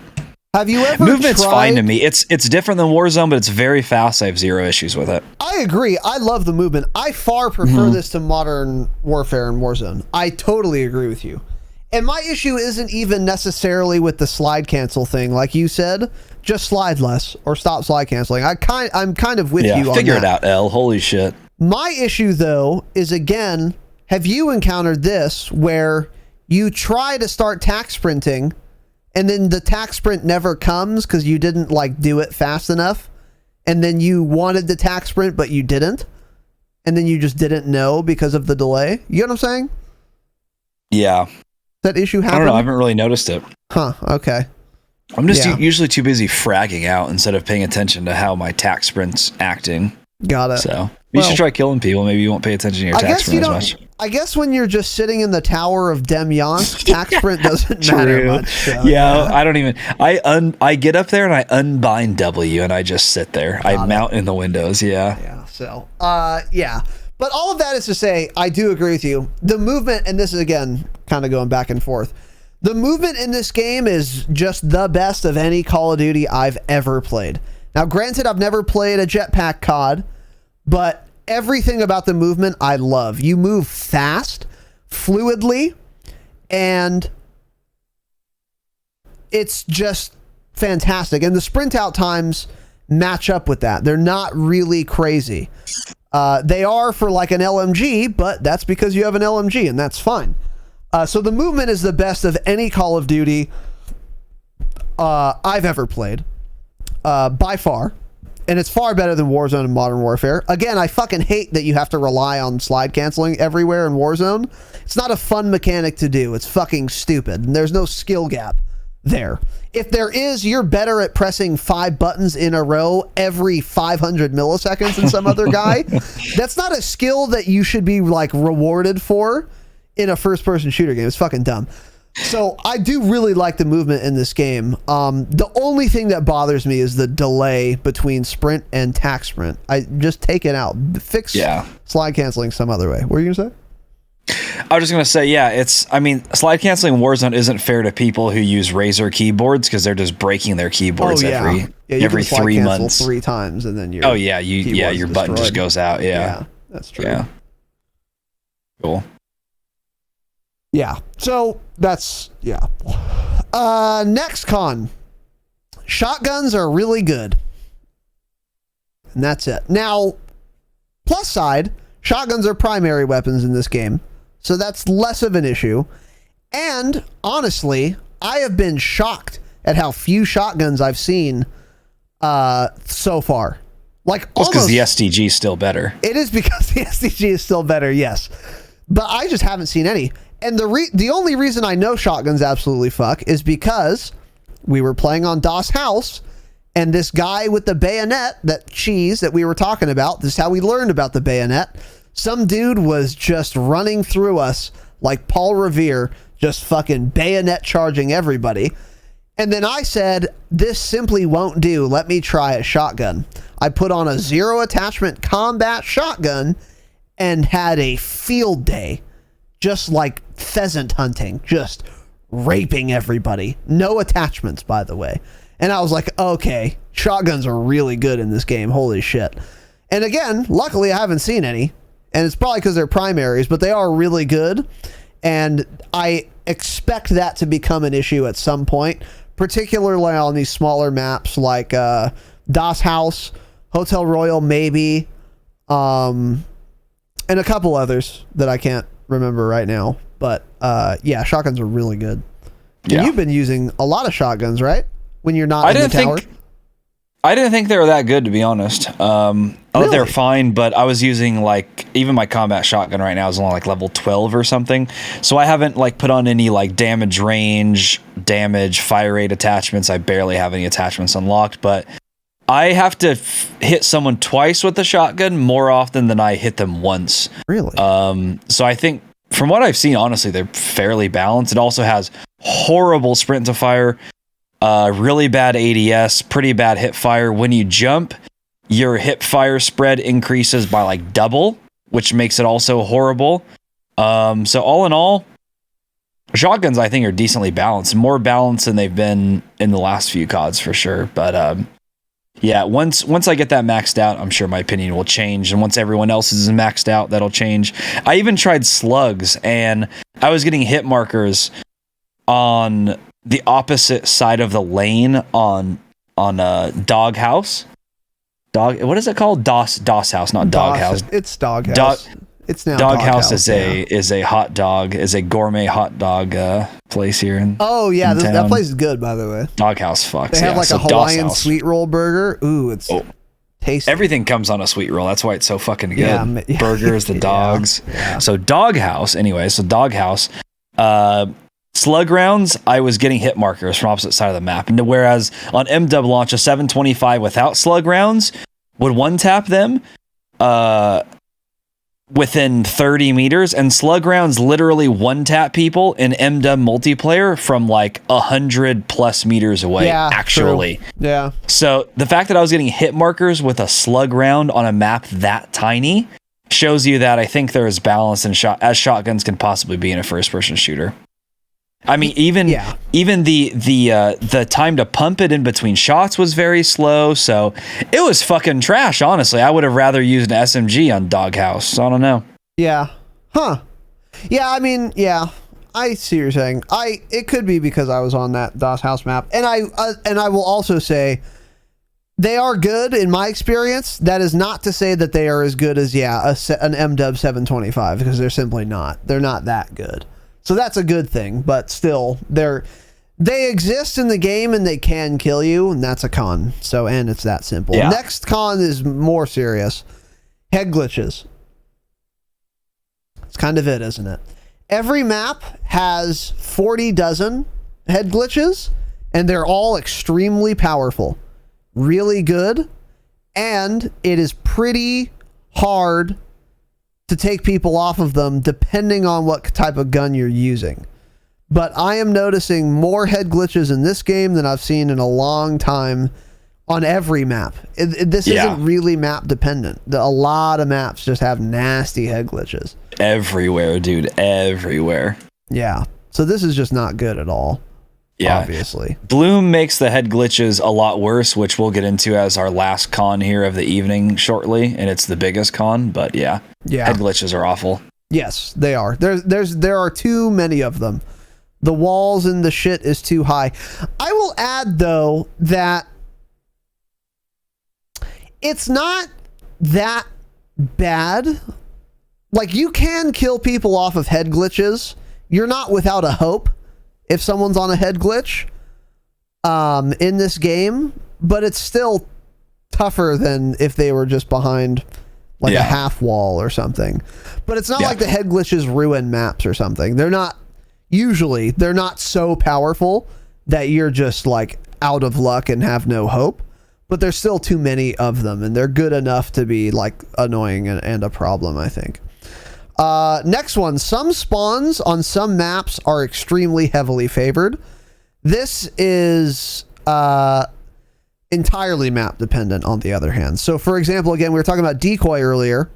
have you ever movement's fine to me. It's different than Warzone, but it's very fast. I have zero issues with it. I agree. I love the movement. I far prefer this to Modern Warfare and Warzone. I totally agree with you. And my issue isn't even necessarily with the slide cancel thing, like you said. Just slide less or stop slide canceling. I'm kind of with you on that. Figure it out, L. Holy shit. My issue, though, is, again, have you encountered this where you try to start tack sprinting and then the tack sprint never comes because you didn't like do it fast enough, and then you wanted the tack sprint but you didn't, and then you just didn't know because of the delay? You know what I'm saying? Yeah. That issue happened? I don't know. I haven't really noticed it. Huh. Okay. I'm just usually too busy fragging out instead of paying attention to how my tack sprint's acting. Got it. So you should try killing people. Maybe you won't pay attention to your tack sprint as much. I guess when you're just sitting in the Tower of Demyance, tack sprint doesn't matter much. So, I don't even. I get up there and I unbind W and I just sit there. I mount in the windows. Yeah. Yeah. So yeah. But all of that is to say, I do agree with you. The movement, and this is again kind of going back and forth. The movement in this game is just the best of any Call of Duty I've ever played. Now, granted, I've never played a jetpack COD, but everything about the movement I love. You move fast, fluidly, and it's just fantastic. And the sprint out times match up with that. They're not really crazy. They are for like an LMG, but that's because you have an LMG, and that's fine. So the movement is the best of any Call of Duty I've ever played, by far. And it's far better than Warzone and Modern Warfare. Again, I fucking hate that you have to rely on slide canceling everywhere in Warzone. It's not a fun mechanic to do. It's fucking stupid. And there's no skill gap there. If there is, you're better at pressing 5 buttons in a row every 500 milliseconds than some other guy. That's not a skill that you should be like rewarded for in a first-person shooter game. It's fucking dumb. So I do really like the movement in this game. The only thing that bothers me is the delay between sprint and tack sprint. I just take it out. Fix slide canceling some other way. What were you gonna say? I was just gonna say, slide canceling in Warzone isn't fair to people who use Razer keyboards because they're just breaking their keyboards every 3 months, 3 times, and then your your button just goes out. Yeah, that's true. Yeah, cool. Yeah, so that's next con. Shotguns are really good, and that's it. Now, plus side, shotguns are primary weapons in this game, so that's less of an issue. And honestly, I have been shocked at how few shotguns I've seen so far. Like, just because the SDG is still better. It is because the SDG is still better, yes. But I just haven't seen any. And the only reason I know shotguns absolutely fuck is because we were playing on DOS House, and this guy with the bayonet, that we were talking about, this is how we learned about the bayonet. Some dude was just running through us like Paul Revere, just fucking bayonet charging everybody. And then I said, this simply won't do. Let me try a shotgun. I put on a 0 attachment combat shotgun and had a field day. Just like pheasant hunting. Just raping everybody. No attachments, by the way. And I was like, okay, shotguns are really good in this game. Holy shit. And again, luckily I haven't seen any. And it's probably because they're primaries, but they are really good. And I expect that to become an issue at some point, particularly on these smaller maps like Das House, Hotel Royal, maybe, and a couple others that I can't remember right now. But yeah, shotguns are really good. And you've been using a lot of shotguns, right? When you're not in the tower? I didn't think they were that good, to be honest. I thought they were fine, but I was using, like, even my combat shotgun right now is only like level 12 or something. So I haven't like put on any like damage range, damage, fire rate attachments. I barely have any attachments unlocked, but I have to hit someone twice with the shotgun more often than I hit them once. Really? So I think from what I've seen, honestly, they're fairly balanced. It also has horrible sprint to fire, really bad ADS, pretty bad hip fire. When you jump, your hip fire spread increases by like double, which makes it also horrible. So all in all, shotguns I think are decently balanced, more balanced than they've been in the last few CODs for sure. But yeah, once I get that maxed out, I'm sure my opinion will change. And once everyone else is maxed out, that'll change. I even tried slugs, and I was getting hit markers on the opposite side of the lane on Doghouse. What is it called? DOS House, not Doghouse. It's Doghouse. It's now Doghouse is a hot dog, is a gourmet hot dog place here in that place is good, by the way. Doghouse fucks. They have like a Hawaiian sweet roll burger. Ooh, it's tasty. Everything comes on a sweet roll. That's why it's so fucking good. Yeah, burgers, the dogs. Yeah. So Doghouse, slug rounds, I was getting hit markers from opposite side of the map. And whereas on MW launch, a 725 without slug rounds would one tap them within 30 meters, and slug rounds literally one tap people in MW multiplayer from like 100 plus meters away, actually. True. Yeah. So the fact that I was getting hit markers with a slug round on a map that tiny shows you that I think they're as balanced as shotguns can possibly be in a first person shooter. I mean, even the time to pump it in between shots was very slow, so it was fucking trash, honestly. I would have rather used an SMG on Doghouse, so I don't know. Yeah. Huh. Yeah, I mean, yeah. I see what you're saying. It could be because I was on that DOS House map. And I will also say they are good in my experience. That is not to say that they are as good as an MW 725, because they're simply not. They're not that good. So that's a good thing, but still, they exist in the game and they can kill you, and that's a con. So, and it's that simple. Yeah. Next con is more serious. Head glitches. It's kind of it, isn't it? Every map has 40 dozen head glitches, and they're all extremely powerful. Really good, and it is pretty hard to take people off of them depending on what type of gun you're using. But I am noticing more head glitches in this game than I've seen in a long time on every map. This isn't really map dependent. A lot of maps just have nasty head glitches. Everywhere, dude. Everywhere. Yeah. So this is just not good at all. Yeah, obviously. Bloom makes the head glitches a lot worse, which we'll get into as our last con here of the evening shortly, and it's the biggest con. But yeah, head glitches are awful. Yes, they are. There are too many of them. The walls and the shit is too high. I will add though that it's not that bad. Like, you can kill people off of head glitches. You're not without a hope if someone's on a head glitch in this game, but it's still tougher than if they were just behind like a half wall or something. But it's not like the head glitches ruin maps or something. They're not so powerful that you're just like out of luck and have no hope, but there's still too many of them, and they're good enough to be like annoying and a problem, I think. Next one. Some spawns on some maps are extremely heavily favored. This is entirely map dependent on the other hand. So for example, again, we were talking about decoy earlier.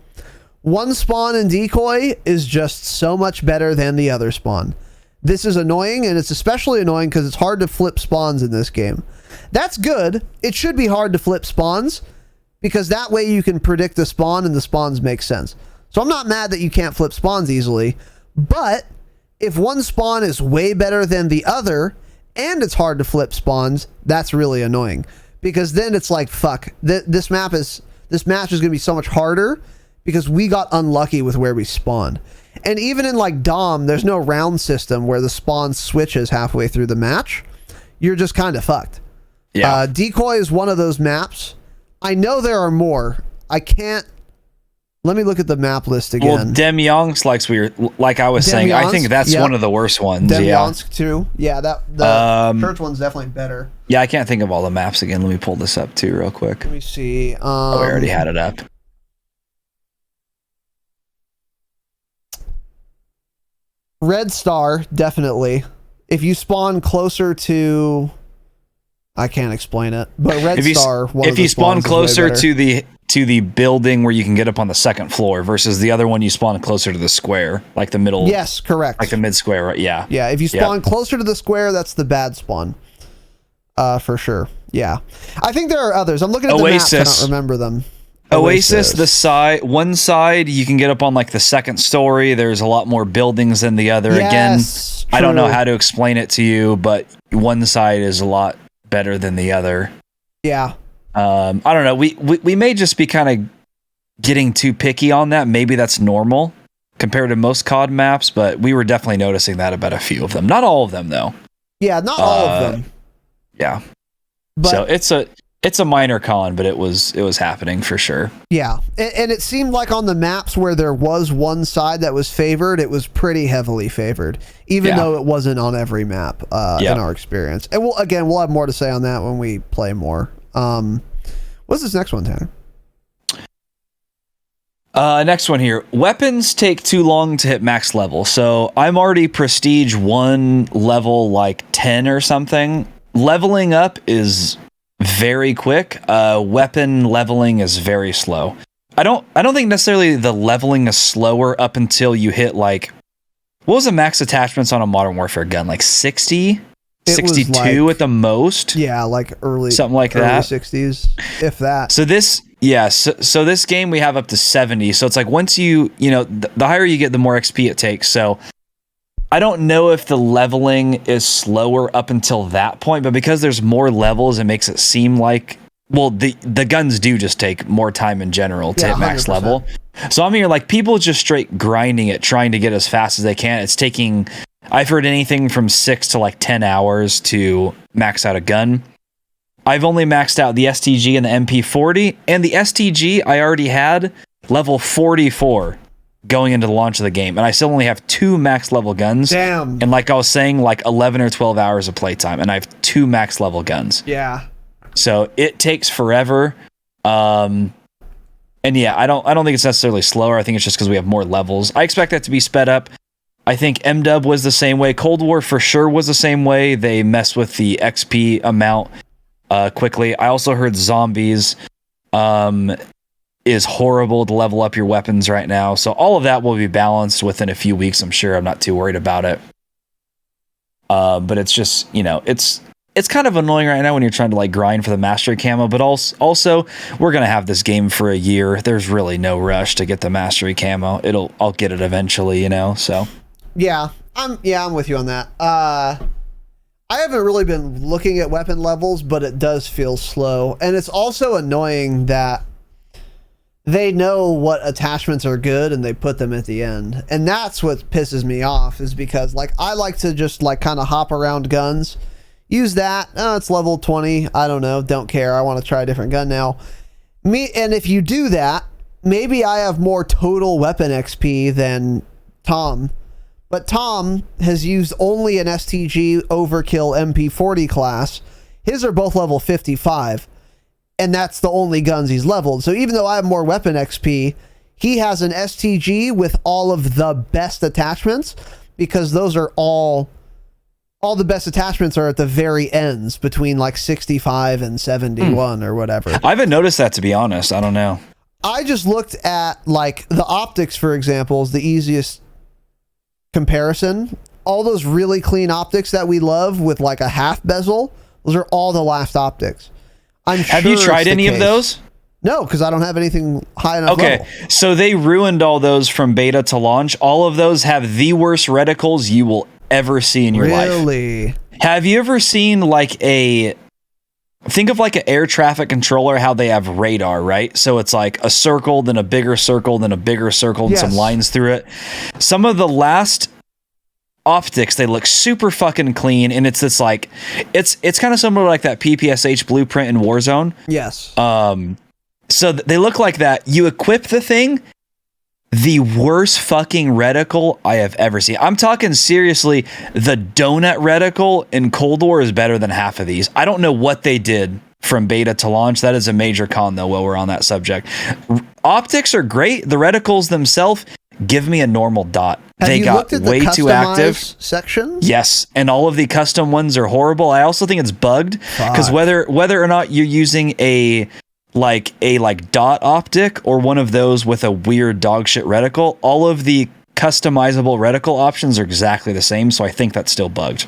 One spawn in decoy is just so much better than the other spawn. This is annoying, and it's especially annoying because it's hard to flip spawns in this game. That's good. It should be hard to flip spawns because that way you can predict the spawn and the spawns make sense. So I'm not mad that you can't flip spawns easily, but if one spawn is way better than the other and it's hard to flip spawns, that's really annoying because then it's like, fuck, this match is going to be so much harder because we got unlucky with where we spawned. And even in like Dom, there's no round system where the spawn switches halfway through the match. You're just kind of fucked. Yeah. Decoy is one of those maps. I know there are more. I can't. Let me look at the map list again. Well, Demyonsk, like I was saying, I think that's one of the worst ones. Demyonsk too. Yeah, the church one's definitely better. Yeah, I can't think of all the maps again. Let me pull this up too real quick. Let me see. We already had it up. Red Star, definitely. If you spawn closer to, I can't explain it, but Red Star. If you spawn closer to the building where you can get up on the second floor versus the other one, you spawn closer to the square, like the middle. Yes, correct. Like the mid square, right? Yeah. Yeah. If you spawn closer to the square, that's the bad spawn. For sure. Yeah. I think there are others. I'm looking at the maps. I don't remember them. Oasis, one side you can get up on like the second story. There's a lot more buildings than the other. Yes, Again, I don't know how to explain it to you, but one side is a lot better than the other. Yeah. I don't know. We may just be kind of getting too picky on that. Maybe that's normal compared to most COD maps, but we were definitely noticing that about a few of them. Not all of them though. Yeah, not all of them. Yeah. But so it's a minor con, but it was happening for sure. Yeah. And it seemed like on the maps where there was one side that was favored, it was pretty heavily favored, even though it wasn't on every map in our experience. And we'll have more to say on that when we play more. What's this next one, Tanner? Next one here. Weapons take too long to hit max level. So I'm already prestige 1 level like 10 or something. Leveling up is very quick. Weapon leveling is very slow. I don't think necessarily the leveling is slower up until you hit like, what was the max attachments on a Modern Warfare gun? Like 60? 62 at the most? Yeah, like something like that. 60s, if that. So this game we have up to 70. So it's like once the higher you get, the more XP it takes. So I don't know if the leveling is slower up until that point, but because there's more levels, it makes it seem like, well, the guns do just take more time in general to hit max 100%. level. So I'm here like people just straight grinding it, trying to get as fast as they can. It's taking, I've heard anything from 6 to like 10 hours to max out a gun. I've only maxed out the STG and the MP40, and the STG I already had level 44. Going into the launch of the game, and I still only have 2 max level guns. Damn. And like I was saying, like 11 or 12 hours of playtime, and I have 2 max level guns. Yeah. So it takes forever. And yeah, I don't think it's necessarily slower. I think it's just because we have more levels. I expect that to be sped up. I think MW was the same way. Cold War for sure was the same way. They messed with the XP amount quickly. I also heard Zombies is horrible to level up your weapons right now. So all of that will be balanced within a few weeks, I'm sure. I'm not too worried about it. But it's just, it's kind of annoying right now when you're trying to like grind for the mastery camo, but also we're going to have this game for a year. There's really no rush to get the mastery camo. I'll get it eventually, so. Yeah, I'm with you on that. I haven't really been looking at weapon levels, but it does feel slow. And it's also annoying that they know what attachments are good and they put them at the end. And that's what pisses me off, is because like I like to just like kind of hop around guns, use that. Oh, it's level 20. I don't know. Don't care. I want to try a different gun now. And if you do that, maybe I have more total weapon XP than Tom. But Tom has used only an STG Overkill MP40 class. His are both level 55. And that's the only guns he's leveled. So even though I have more weapon XP, He has an STG with all of the best attachments, because those are all the best attachments are at the very ends between like 65 and 71 or whatever. I haven't noticed that, to be honest. I don't know. I just looked at like the optics, for example, is the easiest comparison. All those really clean optics that we love with like a half bezel, those are all the last optics. Have you tried any of those? No, because I don't have anything high enough level. So they ruined all those from beta to launch. All of those have the worst reticles you will ever see in your life. Really? Have you ever seen like think of like an air traffic controller, how they have radar, right? So it's like a circle, then a bigger circle, then a bigger circle, and some lines through it. Some of the last optics, they look super fucking clean, and it's this like it's kind of similar to like that PPSH blueprint in Warzone. Yes. So they look like that. You equip the thing, the worst fucking reticle I have ever seen. I'm talking seriously, the donut reticle in Cold War is better than half of these. I don't know what they did from beta to launch. That is a major con, though, while we're on that subject. Optics are great. The reticles themselves, give me a normal dot. They got way too active. Section? Yes, and all of the custom ones are horrible. I also think it's bugged, because whether or not you're using a dot optic or one of those with a weird dog shit reticle, all of the customizable reticle options are exactly the same. So I think that's still bugged.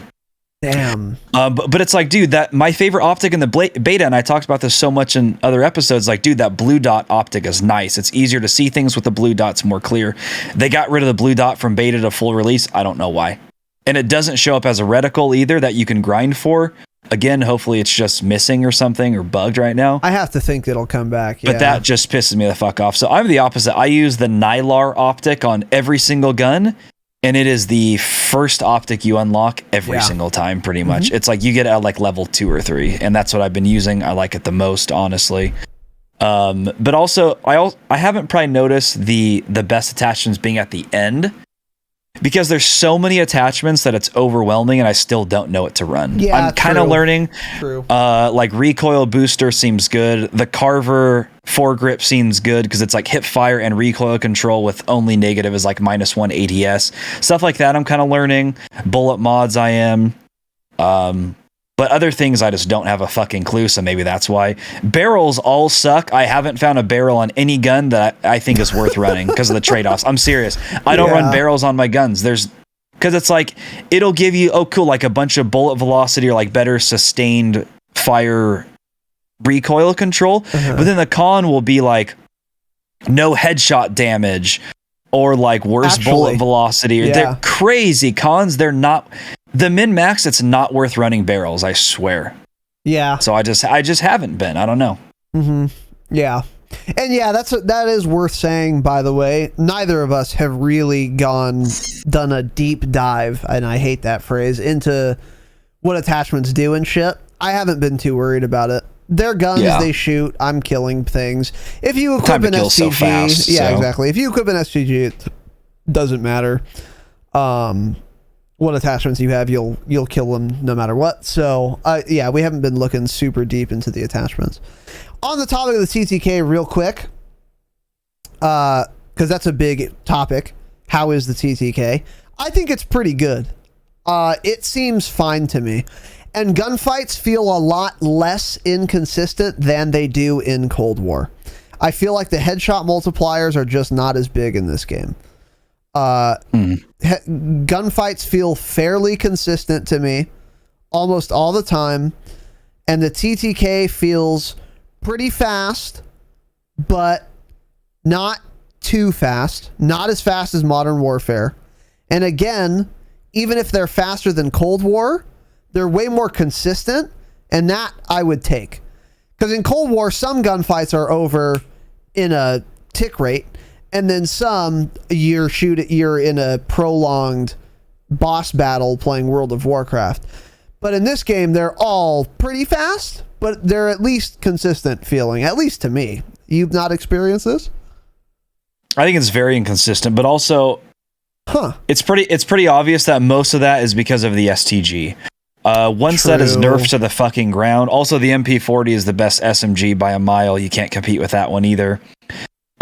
Damn. But it's like, dude, that my favorite optic in the beta, and I talked about this so much in other episodes, like, dude, that blue dot optic is nice. It's easier to see things with the blue dots, more clear. They got rid of the blue dot from beta to full release. I don't know why. And it doesn't show up as a reticle either that you can grind for. Again, hopefully it's just missing or something, or bugged right now. I have to think it'll come back. Yeah. But that just pisses me the fuck off. So I'm the opposite. I use the Nylar optic on every single gun, and it is the first optic you unlock every single time, pretty much. It's like you get at like level 2 or 3, and that's what I've been using. I like it the most, honestly. But also, I haven't probably noticed the best attachments being at the end, because there's so many attachments that it's overwhelming, and I still don't know what to run. Yeah, I'm kind of learning. True. Like recoil booster seems good. The Carver foregrip seems good, because it's like hip fire and recoil control with only negative is like -1 ADS. Stuff like that I'm kind of learning. Bullet mods I am. But other things I just don't have a fucking clue, so maybe that's why. Barrels all suck. I haven't found a barrel on any gun that I think is worth running because of the trade-offs. I'm serious. I don't run barrels on my guns. Because it's like, it'll give you, like a bunch of bullet velocity or like better sustained fire recoil control. But then the con will be like no headshot damage or like worse bullet velocity. They're crazy cons. They're not... The min-max, it's not worth running barrels, I swear. Yeah. So I just haven't been. I don't know. Yeah. And yeah, that is worth saying, by the way. Neither of us have really done a deep dive, and I hate that phrase, into what attachments do and shit. I haven't been too worried about it. They're guns, they shoot. I'm killing things. If you equip an STG, so fast, exactly. If you equip an STG, it doesn't matter. What attachments you have, you'll kill them no matter what. So we haven't been looking super deep into the attachments. On the topic of the TTK, real quick, because that's a big topic. How is the TTK? I think it's pretty good. It seems fine to me, and gunfights feel a lot less inconsistent than they do in Cold War. I feel like the headshot multipliers are just not as big in this game. Gunfights feel fairly consistent to me almost all the time, and the TTK feels pretty fast, but not too fast, not as fast as Modern Warfare. And again, even if they're faster than Cold War, they're way more consistent, and that I would take, because in Cold War some gunfights are over in a tick rate, and then some you're in a prolonged boss battle playing World of Warcraft. But in this game, they're all pretty fast, but they're at least consistent feeling, at least to me. You've not experienced this? I think it's very inconsistent, but also it's pretty obvious that most of that is because of the STG. Once that is nerfed to the fucking ground. Also, the MP40 is the best SMG by a mile. You can't compete with that one either.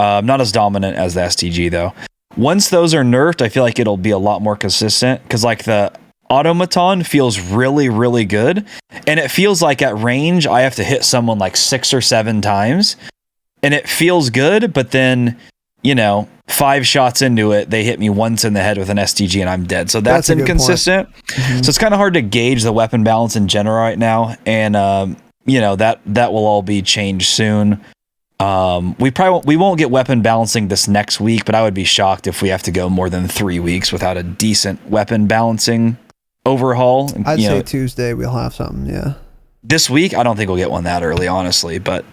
Not as dominant as the STG though. Once those are nerfed, I feel like it'll be a lot more consistent because like the automaton feels really, really good. And it feels like at range, I have to hit someone like 6 or 7 times and it feels good. But then, 5 shots into it, they hit me once in the head with an STG and I'm dead. So that's inconsistent. So it's kind of hard to gauge the weapon balance in general right now. And, that will all be changed soon. We won't get weapon balancing this next week, but I would be shocked if we have to go more than 3 weeks without a decent weapon balancing overhaul. I'd say Tuesday we'll have something. Yeah. This week, I don't think we'll get one that early, honestly, but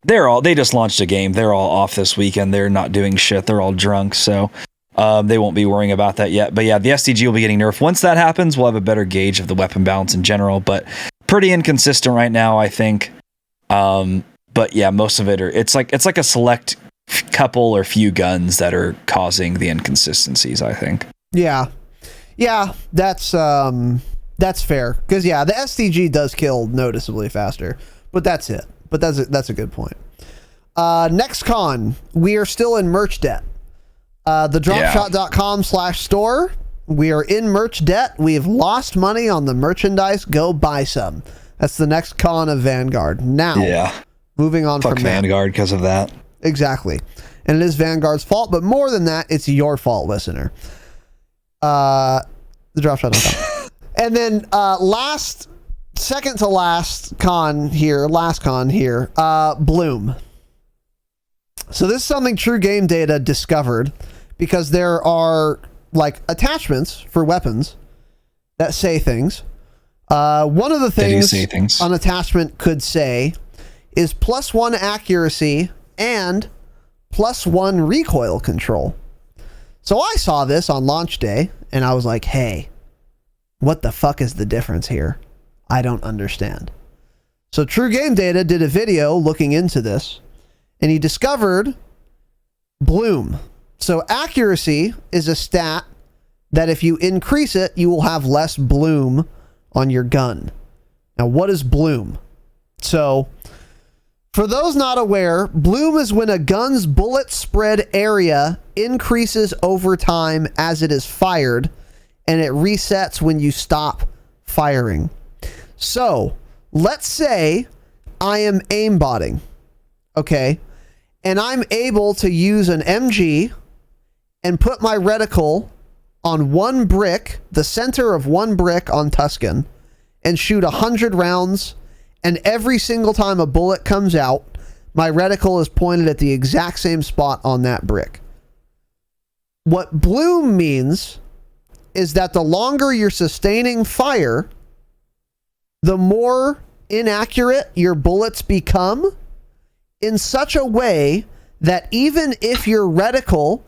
they just launched a game. They're all off this weekend. They're not doing shit. They're all drunk. So, they won't be worrying about that yet, but yeah, the STG will be getting nerfed. Once that happens, we'll have a better gauge of the weapon balance in general, but pretty inconsistent right now, I think. But yeah, most of it's like a select couple or few guns that are causing the inconsistencies, I think. Yeah, that's fair. Because the STG does kill noticeably faster, but that's it. But that's a good point. Next con, we are still in merch debt. The dropshot.com/store. We are in merch debt. We've lost money on the merchandise. Go buy some. That's the next con of Vanguard. Now, moving on from Vanguard because of that. Exactly. And it is Vanguard's fault, but more than that, it's your fault, listener. The dropshot.com. And then second to last con here, Bloom. So this is something True Game Data discovered because there are like attachments for weapons that say things. One of the things an attachment could say is +1 accuracy and +1 recoil control. So I saw this on launch day and I was like, hey, what the fuck is the difference here? I don't understand. So True Game Data did a video looking into this and he discovered Bloom. So accuracy is a stat that if you increase it, you will have less bloom on your gun. Now, what is bloom? So, for those not aware, bloom is when a gun's bullet spread area increases over time as it is fired, and it resets when you stop firing. So, let's say I am aimbotting, okay? And I'm able to use an MG and put my reticle on one brick, the center of one brick on Tuscan, and shoot 100 rounds, and every single time a bullet comes out, my reticle is pointed at the exact same spot on that brick. What bloom means is that the longer you're sustaining fire, the more inaccurate your bullets become in such a way that even if your reticle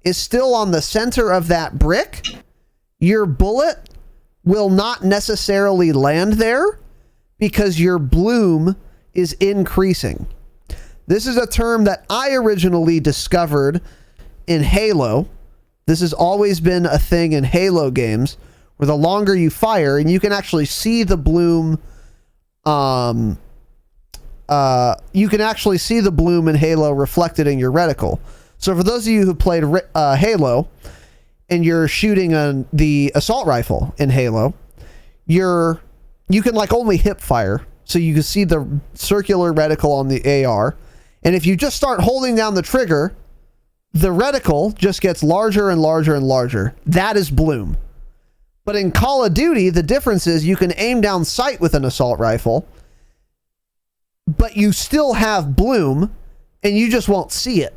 is still on the center of that brick, your bullet will not necessarily land there because your bloom is increasing. This is a term that I originally discovered in Halo. This has always been a thing in Halo games where the longer you fire, and you can actually see the bloom, you can actually see the bloom in Halo reflected in your reticle. So for those of you who played Halo and you're shooting on the assault rifle in Halo, you can like only hip fire. So you can see the circular reticle on the AR. And if you just start holding down the trigger, the reticle just gets larger and larger and larger. That is bloom. But in Call of Duty, the difference is you can aim down sight with an assault rifle, but you still have bloom and you just won't see it.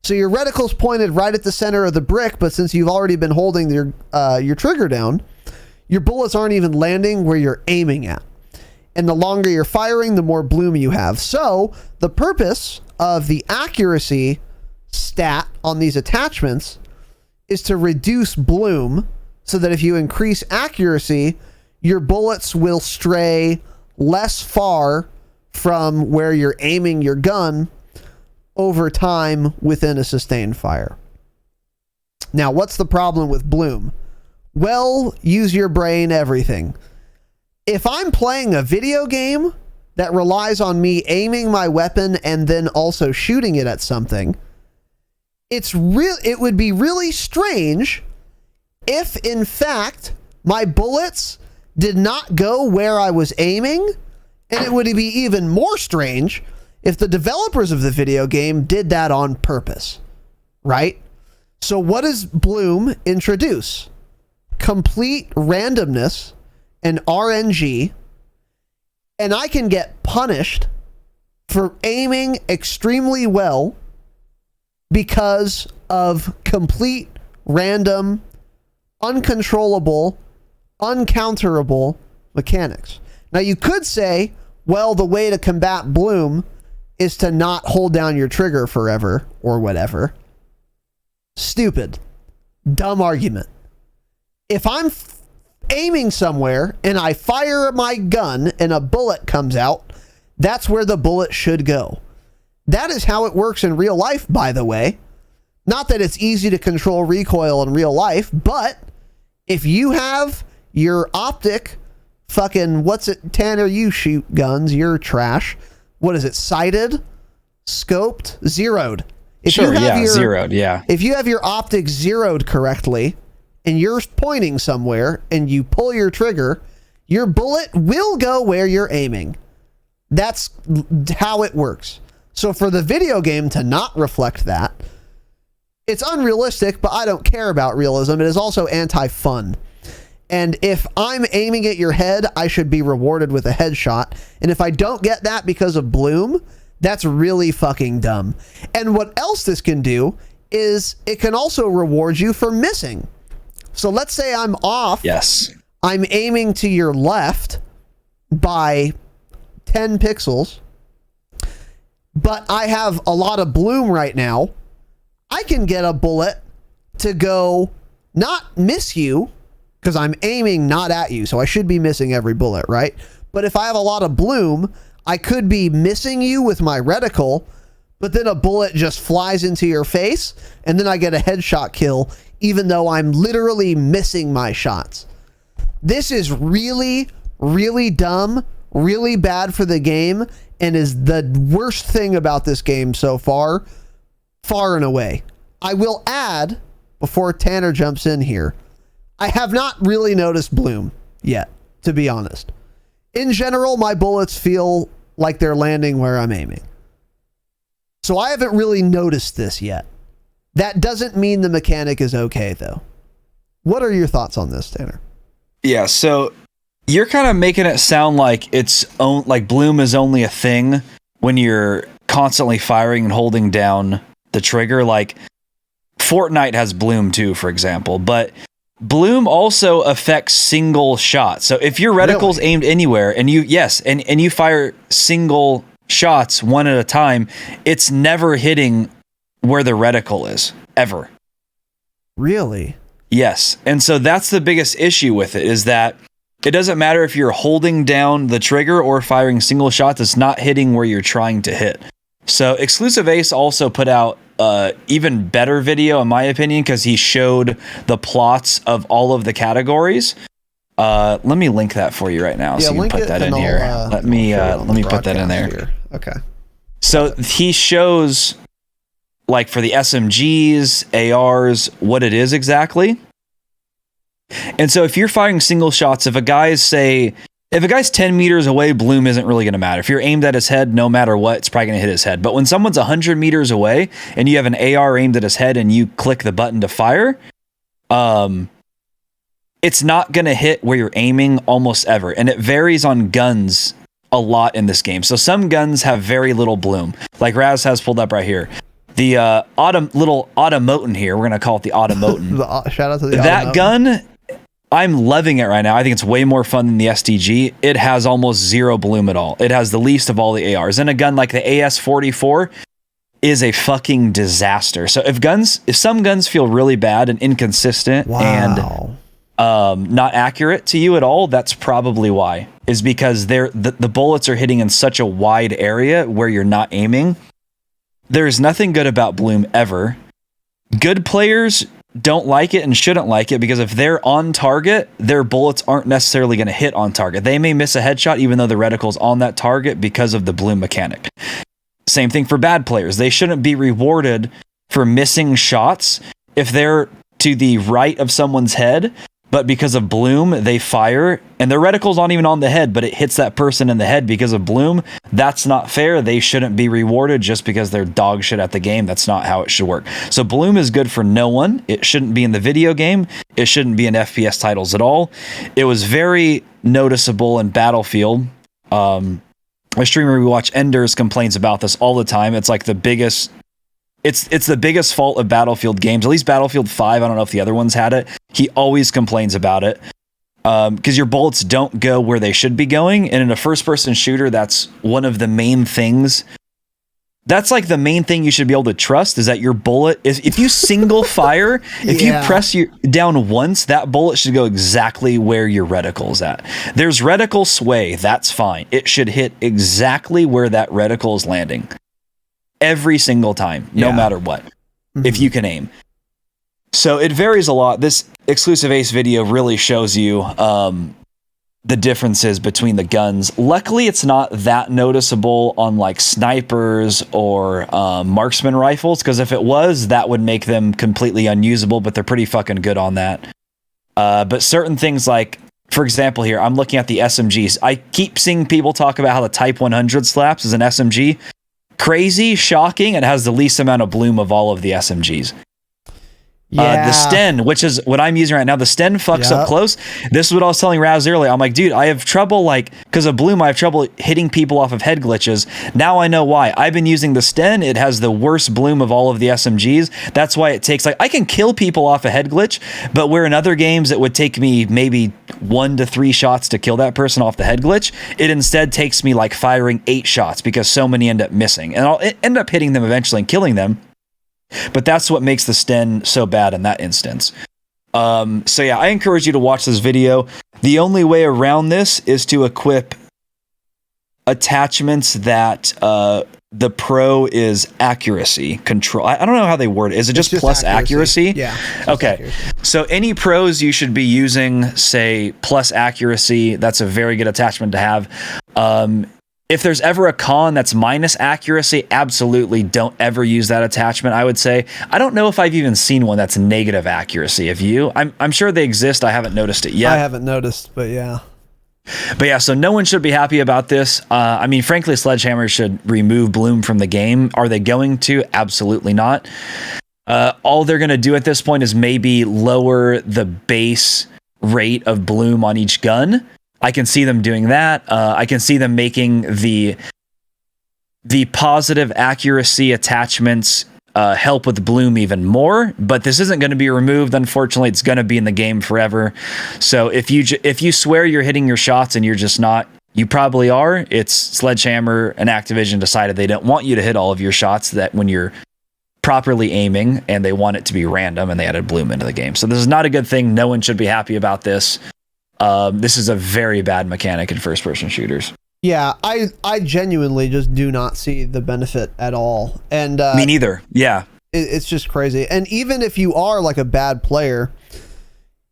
So your reticle's pointed right at the center of the brick, but since you've already been holding your trigger down, your bullets aren't even landing where you're aiming at. And the longer you're firing, the more bloom you have. So the purpose of the accuracy stat on these attachments is to reduce bloom so that if you increase accuracy, your bullets will stray less far from where you're aiming your gun over time within a sustained fire. Now, what's the problem with bloom? Well, use your brain, everything. If I'm playing a video game that relies on me aiming my weapon and then also shooting it at something, it would be really strange if, in fact, my bullets did not go where I was aiming, and it would be even more strange if the developers of the video game did that on purpose, right? So what does Bloom introduce? Complete randomness and RNG, and I can get punished for aiming extremely well because of complete random, uncontrollable, uncounterable mechanics. Now you could say, well, the way to combat Bloom is to not hold down your trigger forever or whatever. Stupid. Dumb argument. If I'm aiming somewhere and I fire my gun and a bullet comes out, that's where the bullet should go. That is how it works in real life, by the way. Not that it's easy to control recoil in real life, but if you have your optic fucking, what's it, Tanner, you shoot guns, you're trash. What is it, sighted, scoped, zeroed? Zeroed, yeah. If you have your optics zeroed correctly and you're pointing somewhere and you pull your trigger, your bullet will go where you're aiming. That's how it works. So for the video game to not reflect that, it's unrealistic, but I don't care about realism. It is also anti-fun. And if I'm aiming at your head, I should be rewarded with a headshot. And if I don't get that because of Bloom, that's really fucking dumb. And what else this can do is it can also reward you for missing. So let's say I'm off. Yes. I'm aiming to your left by 10 pixels, but I have a lot of Bloom right now. I can get a bullet to go not miss you, because I'm aiming not at you, so I should be missing every bullet, right? But if I have a lot of Bloom, I could be missing you with my reticle, but then a bullet just flies into your face, and then I get a headshot kill, even though I'm literally missing my shots. This is really, really dumb, really bad for the game, and is the worst thing about this game so far, far and away. I will add, before Tanner jumps in here, I have not really noticed Bloom yet, to be honest. In general, my bullets feel like they're landing where I'm aiming. So I haven't really noticed this yet. That doesn't mean the mechanic is okay, though. What are your thoughts on this, Tanner? Yeah, so you're kind of making it sound like like Bloom is only a thing when you're constantly firing and holding down the trigger. Like Fortnite has Bloom too, for example, but Bloom also affects single shots. So if your reticle's aimed anywhere and you fire single shots one at a time, it's never hitting where the reticle is, ever. Really? Yes. And so that's the biggest issue with it, is that it doesn't matter if you're holding down the trigger or firing single shots, it's not hitting where you're trying to hit. So Exclusive Ace also put out even better video, in my opinion, because he showed the plots of all of the categories. Let me link that for you right now, so you can put that in here. Let me put that in there. Here. Okay. So he shows, like, for the SMGs, ARs, what it is exactly. And so if you're firing single shots, if a guy's 10 meters away, Bloom isn't really going to matter. If you're aimed at his head, no matter what, it's probably going to hit his head. But when someone's 100 meters away and you have an AR aimed at his head and you click the button to fire, it's not going to hit where you're aiming almost ever. And it varies on guns a lot in this game. So some guns have very little Bloom, like Raz has pulled up right here. The little Automoton here, we're going to call it the Automoton. Shout out to the that Automoton. gun, I'm loving it right now. I think it's way more fun than the STG. It has almost zero Bloom at all. It has the least of all the ARs. And a gun like the AS44 is a fucking disaster. So if some guns feel really bad and inconsistent and not accurate to you at all, that's probably why. Is because the bullets are hitting in such a wide area where you're not aiming. There's nothing good about Bloom ever. Good players don't like it and shouldn't like it because if they're on target, their bullets aren't necessarily going to hit on target. They may miss a headshot even though the reticle's on that target because of the bloom mechanic. Same thing for bad players. They shouldn't be rewarded for missing shots if they're to the right of someone's head, but because of bloom, they fire and their reticle's not even on the head, but it hits that person in the head because of bloom. That's not fair. They shouldn't be rewarded just because they're dog shit at the game. That's not how it should work. So bloom is good for no one. It shouldn't be in the video game. It shouldn't be in FPS titles at all. It was very noticeable in Battlefield. A streamer we watch, Enders, complains about this all the time. It's like the biggest... It's the biggest fault of Battlefield games. At least Battlefield 5, I don't know if the other ones had it. He always complains about it. Because your bullets don't go where they should be going. And in a first-person shooter, that's one of the main things. That's like the main thing you should be able to trust is that your bullet is, if you single fire, if you press down once, that bullet should go exactly where your reticle's at. There's reticle sway. That's fine. It should hit exactly where that reticle is landing. Every single time, no matter what, if you can aim. So it varies a lot. This exclusive Ace video really shows you the differences between the guns. Luckily, it's not that noticeable on like snipers or marksman rifles, because if it was, that would make them completely unusable, but they're pretty fucking good on that. But certain things like, for example here, I'm looking at the SMGs. I keep seeing people talk about how the Type 100 slaps as an SMG. Crazy, shocking, and has the least amount of bloom of all of the SMGs. The Sten, which is what I'm using right now, the Sten fucks up close. This is what I was telling Raz earlier. I'm like, dude, I have trouble, like, because of bloom, I have trouble hitting people off of head glitches. Now I know why. I've been using the Sten. It has the worst bloom of all of the SMGs. That's why it takes, like, I can kill people off a head glitch, but where in other games it would take me maybe 1 to 3 shots to kill that person off the head glitch, it instead takes me like firing 8 shots because so many end up missing. And I'll end up hitting them eventually and killing them. But that's what makes the Sten so bad in that instance. So yeah, I encourage you to watch this video. The only way around this is to equip attachments that the pro is accuracy control. I don't know how they word it. Is it just plus accuracy? Yeah. Okay. Accuracy. So any pros you should be using, say, plus accuracy. That's a very good attachment to have. If there's ever a con that's minus accuracy, absolutely don't ever use that attachment, I would say. I don't know if I've even seen one that's negative accuracy. Have you? I'm sure they exist. I haven't noticed it yet. I haven't noticed, but yeah. But yeah, so no one should be happy about this. I mean, frankly, Sledgehammer should remove bloom from the game. Are they going to? Absolutely not. All they're going to do at this point is maybe lower the base rate of bloom on each gun. I can see them doing that. I can see them making the positive accuracy attachments help with bloom even more, but this isn't going to be removed. Unfortunately, it's going to be in the game forever. So if you swear you're hitting your shots and you're just not, you probably are. It's Sledgehammer and Activision decided they don't want you to hit all of your shots that when you're properly aiming, and they want it to be random, and they added bloom into the game. So this is not a good thing. No one should be happy about this. This is a very bad mechanic in first-person shooters. Yeah, I genuinely just do not see the benefit at all. And me neither. Yeah. It's just crazy. And even if you are like a bad player,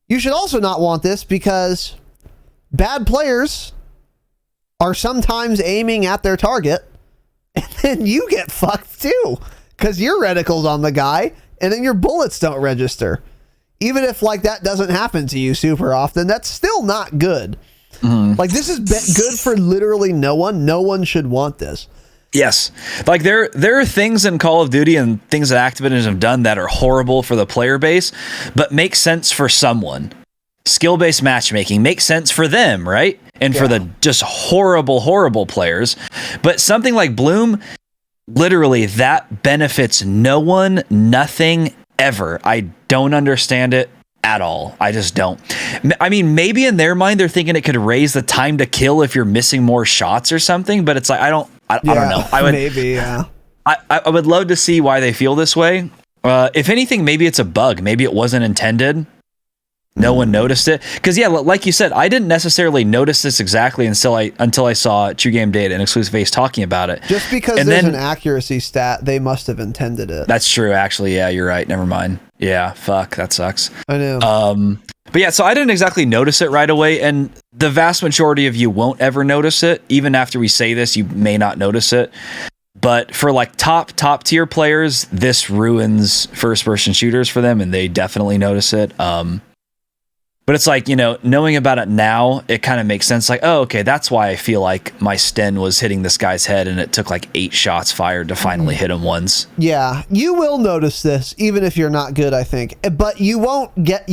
you should also not want this, because bad players are sometimes aiming at their target, and then you get fucked too, because your reticle's on the guy, and then your bullets don't register. Even if like that doesn't happen to you super often, that's still not good. Mm-hmm. Like this is good for literally no one. No one should want this. Yes. Like there are things in Call of Duty and things that Activision have done that are horrible for the player base, but make sense for someone. Skill-based matchmaking makes sense for them, right? And for the just horrible players. But something like bloom, literally that benefits no one, nothing, ever. I don't understand it at all. I just don't. I mean, maybe in their mind they're thinking it could raise the time to kill if you're missing more shots or something, but it's like I don't know. I would love to see why they feel this way. If anything, maybe it's a bug. Maybe it wasn't intended. no one noticed it. Because yeah, like you said, I didn't necessarily notice this exactly until I saw True Game Data and Exclusive Ace talking about it. Just because there's an accuracy stat, they must have intended it. That's true, actually. Yeah, you're right. Never mind. Yeah, fuck, that sucks. I know. But yeah, so I didn't exactly notice it right away, and the vast majority of you won't ever notice it. Even after we say this, you may not notice it. But for like top tier players, this ruins first person shooters for them, and they definitely notice it. But it's like, knowing about it now, it kind of makes sense. Like, oh, okay, that's why I feel like my Sten was hitting this guy's head and it took like 8 shots fired to finally hit him once. Yeah, you will notice this, even if you're not good, I think. But you won't get...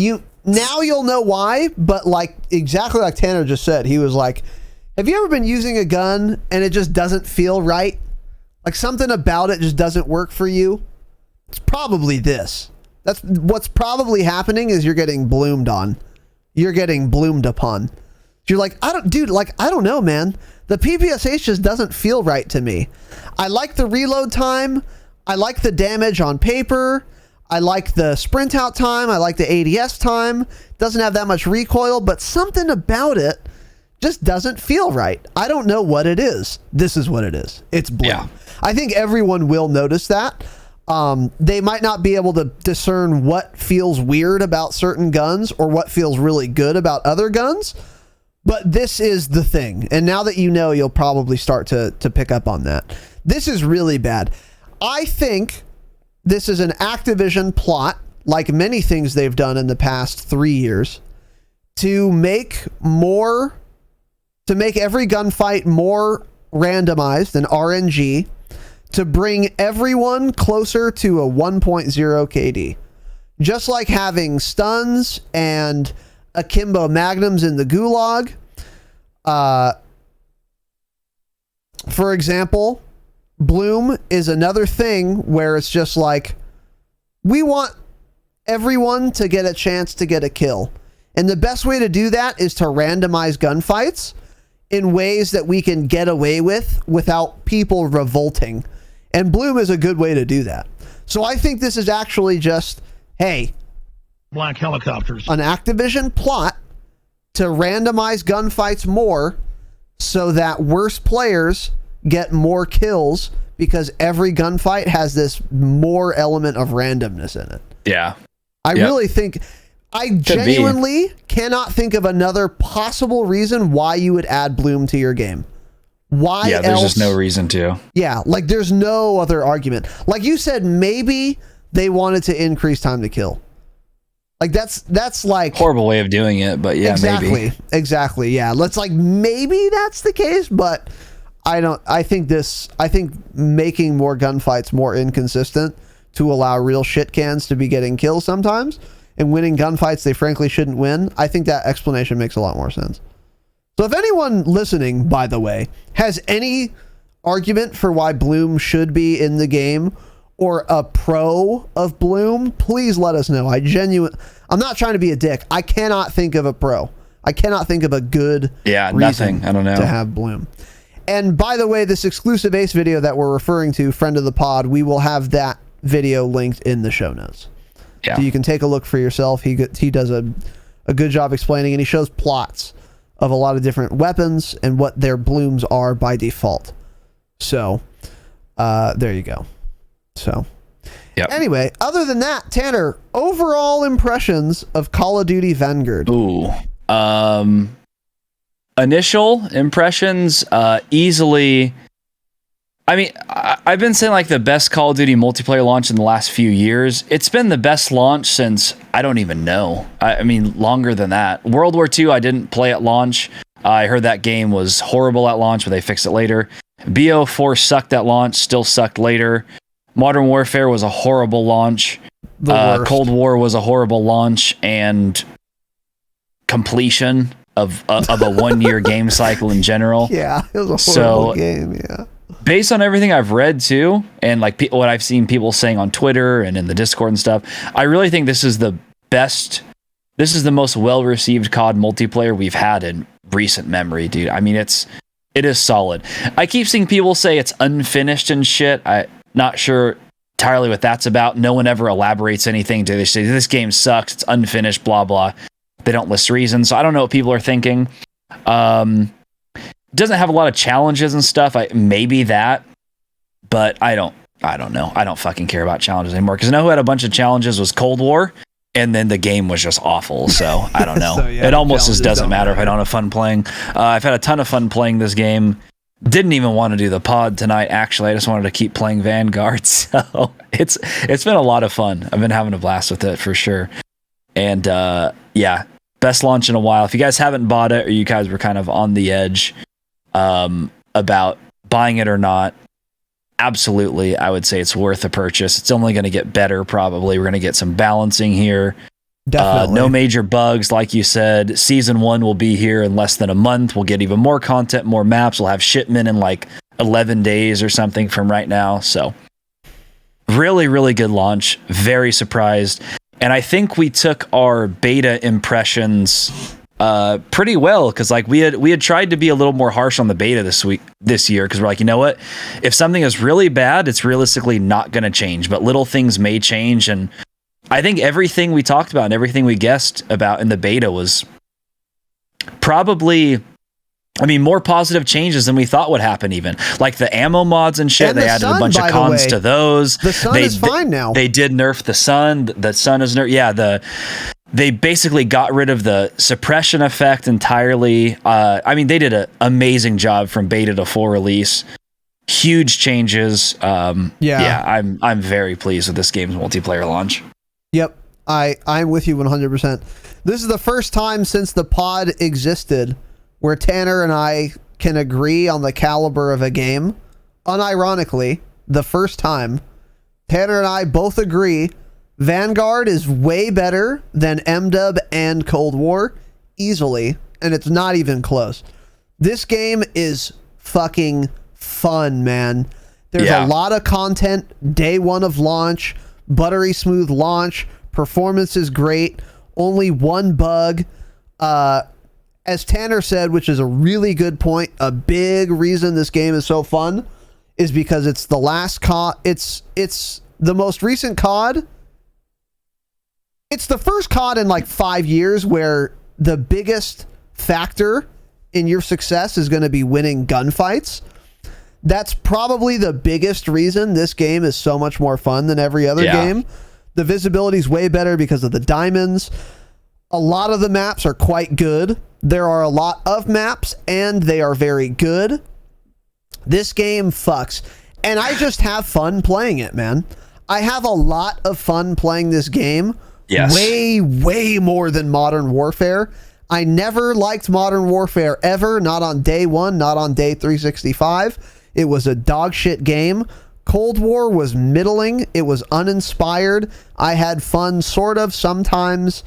Now you'll know why, but like exactly like Tanner just said, he was like, have you ever been using a gun and it just doesn't feel right? Like something about it just doesn't work for you? It's probably this. That's what's probably happening is you're getting bloomed on. You're getting bloomed upon. You're like, I don't know, man. The PPSH just doesn't feel right to me. I like the reload time. I like the damage on paper. I like the sprint out time. I like the ADS time. Doesn't have that much recoil, but something about it just doesn't feel right. I don't know what it is. This is what it is. It's bloom. Yeah. I think everyone will notice that. They might not be able to discern what feels weird about certain guns or what feels really good about other guns, but this is the thing. And now that you know, you'll probably start to pick up on that. This is really bad. I think this is an Activision plot, like many things they've done in the past 3 years, to make every gunfight more randomized and RNG, to bring everyone closer to a 1.0 KD. Just like having stuns and akimbo magnums in the gulag. For example, bloom is another thing where it's just like, we want everyone to get a chance to get a kill. And the best way to do that is to randomize gunfights in ways that we can get away with without people revolting. And bloom is a good way to do that. So I think this is actually just, hey, black helicopters, an Activision plot to randomize gunfights more so that worse players get more kills because every gunfight has this more element of randomness in it. Yeah. I really think... I genuinely cannot think of another possible reason why you would add bloom to your game. Why there's else? Just no reason to. Yeah, like there's no other argument. Like you said, maybe they wanted to increase time to kill. Like that's like horrible way of doing it, but yeah, maybe. Exactly. Yeah, let's like maybe that's the case, but I think making more gunfights more inconsistent to allow real shit cans to be getting kills sometimes and winning gunfights they frankly shouldn't win. I think that explanation makes a lot more sense. So if anyone listening, by the way, has any argument for why bloom should be in the game or a pro of bloom, please let us know. I'm not trying to be a dick. I cannot think of a pro. I cannot think of a good reason I don't know. to have bloom. And by the way, this exclusive Ace video that we're referring to, friend of the pod, we will have that video linked in the show notes. Yeah. So you can take a look for yourself. He does a good job explaining, and he shows plots of a lot of different weapons and what their blooms are by default. So, there you go. So, anyway, other than that, Tanner, overall impressions of Call of Duty Vanguard. Ooh. Initial impressions, easily... I mean, I've been saying like the best Call of Duty multiplayer launch in the last few years. It's been the best launch since, I don't even know. I mean, longer than that. World War II, I didn't play at launch. I heard that game was horrible at launch, but they fixed it later. BO4 sucked at launch, still sucked later. Modern Warfare was a horrible launch. Cold War was a horrible launch and completion of a 1 year game cycle in general. Yeah, it was a horrible game, yeah. Based on everything I've read too, and like what I've seen people saying on Twitter and in the Discord and stuff, I really think this is the best. This is the most well-received COD multiplayer we've had in recent memory, dude. I mean, it is solid. I keep seeing people say it's unfinished and shit. I'm not sure entirely what that's about. No one ever elaborates anything. They say this game sucks. It's unfinished. Blah blah. They don't list reasons. So I don't know what people are thinking. Doesn't have a lot of challenges and stuff. Maybe that, but I don't know. I don't fucking care about challenges anymore, because I know who had a bunch of challenges was Cold War, and then the game was just awful. So I don't know. It almost just doesn't matter if I don't have fun playing. I've had a ton of fun playing this game. Didn't even want to do the pod tonight. Actually, I just wanted to keep playing Vanguard. So it's been a lot of fun. I've been having a blast with it for sure. And yeah, best launch in a while. If you guys haven't bought it, or you guys were kind of on the edge about buying it or not, absolutely, I would say it's worth a purchase. It's only going to get better, probably. We're going to get some balancing here. Definitely. No major bugs, like you said. Season 1 will be here in less than a month. We'll get even more content, more maps. We'll have shipment in like 11 days or something from right now. So really, really good launch. Very surprised. And I think we took our beta impressions pretty well, because like we had tried to be a little more harsh on the beta this year, because we're like, you know what, if something is really bad, it's realistically not going to change, but little things may change. And I think everything we talked about and everything we guessed about in the beta was probably, I mean, more positive changes than we thought would happen. Even like the ammo mods and shit, And they the added sun, a bunch of by the cons way. to those. The sun is fine now. They did nerf the sun. The sun is nerfed. Yeah, they basically got rid of the suppression effect entirely. I mean, they did an amazing job from beta to full release. Huge changes. Yeah, I'm very pleased with this game's multiplayer launch. Yep, I'm with you 100%. This is the first time since the pod existed where Tanner and I can agree on the caliber of a game. Unironically, the first time Tanner and I both agree Vanguard is way better than MW and Cold War, easily, and it's not even close. This game is fucking fun, man. There's a lot of content, day one of launch, buttery smooth launch, performance is great, only one bug. As Tanner said, which is a really good point, a big reason this game is so fun is because it's the last COD. It's the most recent COD. It's the first COD in like 5 years where the biggest factor in your success is going to be winning gunfights. That's probably the biggest reason this game is so much more fun than every other game. The visibility is way better because of the diamonds. A lot of the maps are quite good. There are a lot of maps, and they are very good. This game fucks. And I just have fun playing it, man. I have a lot of fun playing this game. Yes. Way, way more than Modern Warfare. I never liked Modern Warfare ever. Not on day one, not on day 365. It was a dog shit game. Cold War was middling. It was uninspired. I had fun sort of sometimes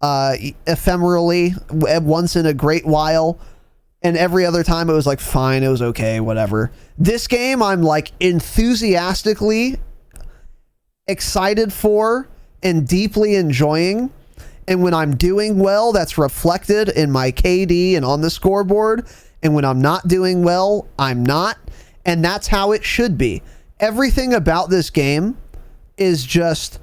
ephemerally, once in a great while. And every other time it was like, fine, it was okay, whatever. This game I'm like enthusiastically excited for and deeply enjoying. And when I'm doing well, that's reflected in my KD and on the scoreboard. And when I'm not doing well, I'm not. And that's how it should be. Everything about this game is just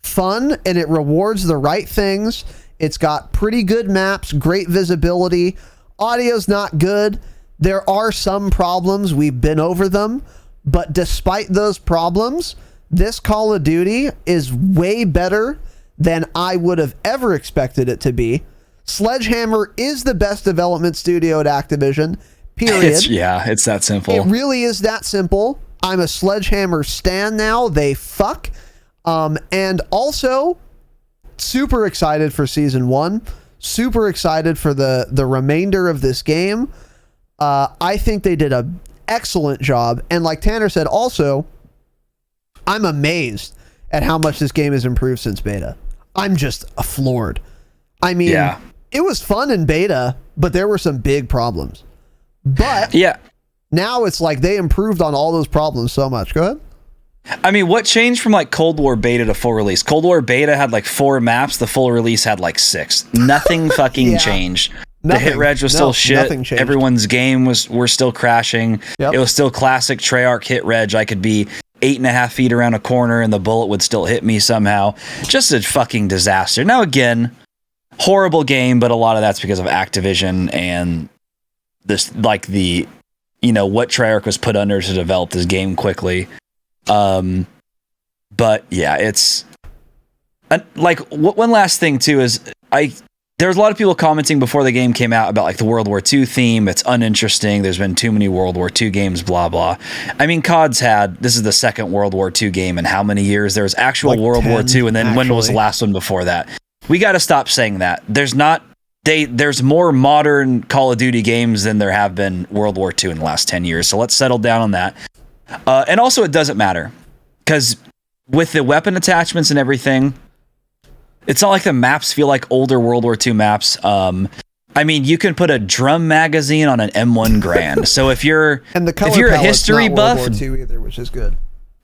fun, and it rewards the right things. It's got pretty good maps, great visibility. Audio's not good. There are some problems. We've been over them. But despite those problems, this Call of Duty is way better than I would have ever expected it to be. Sledgehammer is the best development studio at Activision, period. It's that simple. It really is that simple. I'm a Sledgehammer stan now. They fuck. And also, super excited for Season 1. Super excited for the remainder of this game. I think they did an excellent job. And like Tanner said, also, I'm amazed at how much this game has improved since beta. I'm just floored. I mean, it was fun in beta, but there were some big problems. But now it's like they improved on all those problems so much. Go ahead. I mean, what changed from like Cold War beta to full release? Cold War beta had like 4 maps. The full release had like 6. Nothing fucking changed. The hit reg was still shit. Everyone's game were still crashing. Yep. It was still classic Treyarch hit reg. I could be 8.5 feet around a corner and the bullet would still hit me somehow. Just a fucking disaster. Now again, horrible game, but a lot of that's because of Activision and this, like what Treyarch was put under to develop this game quickly. But yeah, it's like one last thing too is there's a lot of people commenting before the game came out about like the World War II theme. It's uninteresting. There's been too many World War II games, blah, blah. I mean, this is the second World War II game in how many years? There was actual like World 10, War II, and then when was the last one before that? We got to stop saying that. There's more modern Call of Duty games than there have been World War II in the last 10 years. So let's settle down on that. And also, it doesn't matter because with the weapon attachments and everything, it's not like the maps feel like older World War II maps. I mean, you can put a drum magazine on an M1 Grand. So if you're a history buff, World War II either, which is good.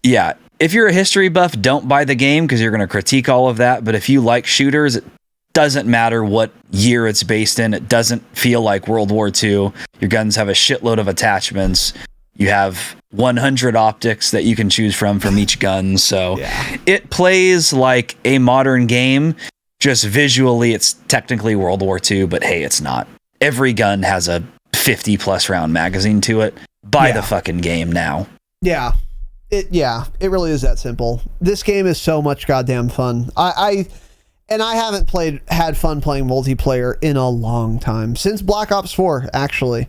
Yeah, if you're a history buff, don't buy the game because you're going to critique all of that. But if you like shooters, it doesn't matter what year it's based in. It doesn't feel like World War II. Your guns have a shitload of attachments. You have 100 optics that you can choose from each gun. So It plays like a modern game. Just visually, it's technically World War II, but hey, it's not. Every gun has a 50 plus round magazine to it. Buy the fucking game now. Yeah. It really is that simple. This game is so much goddamn fun. I haven't had fun playing multiplayer in a long time. Since Black Ops 4, actually.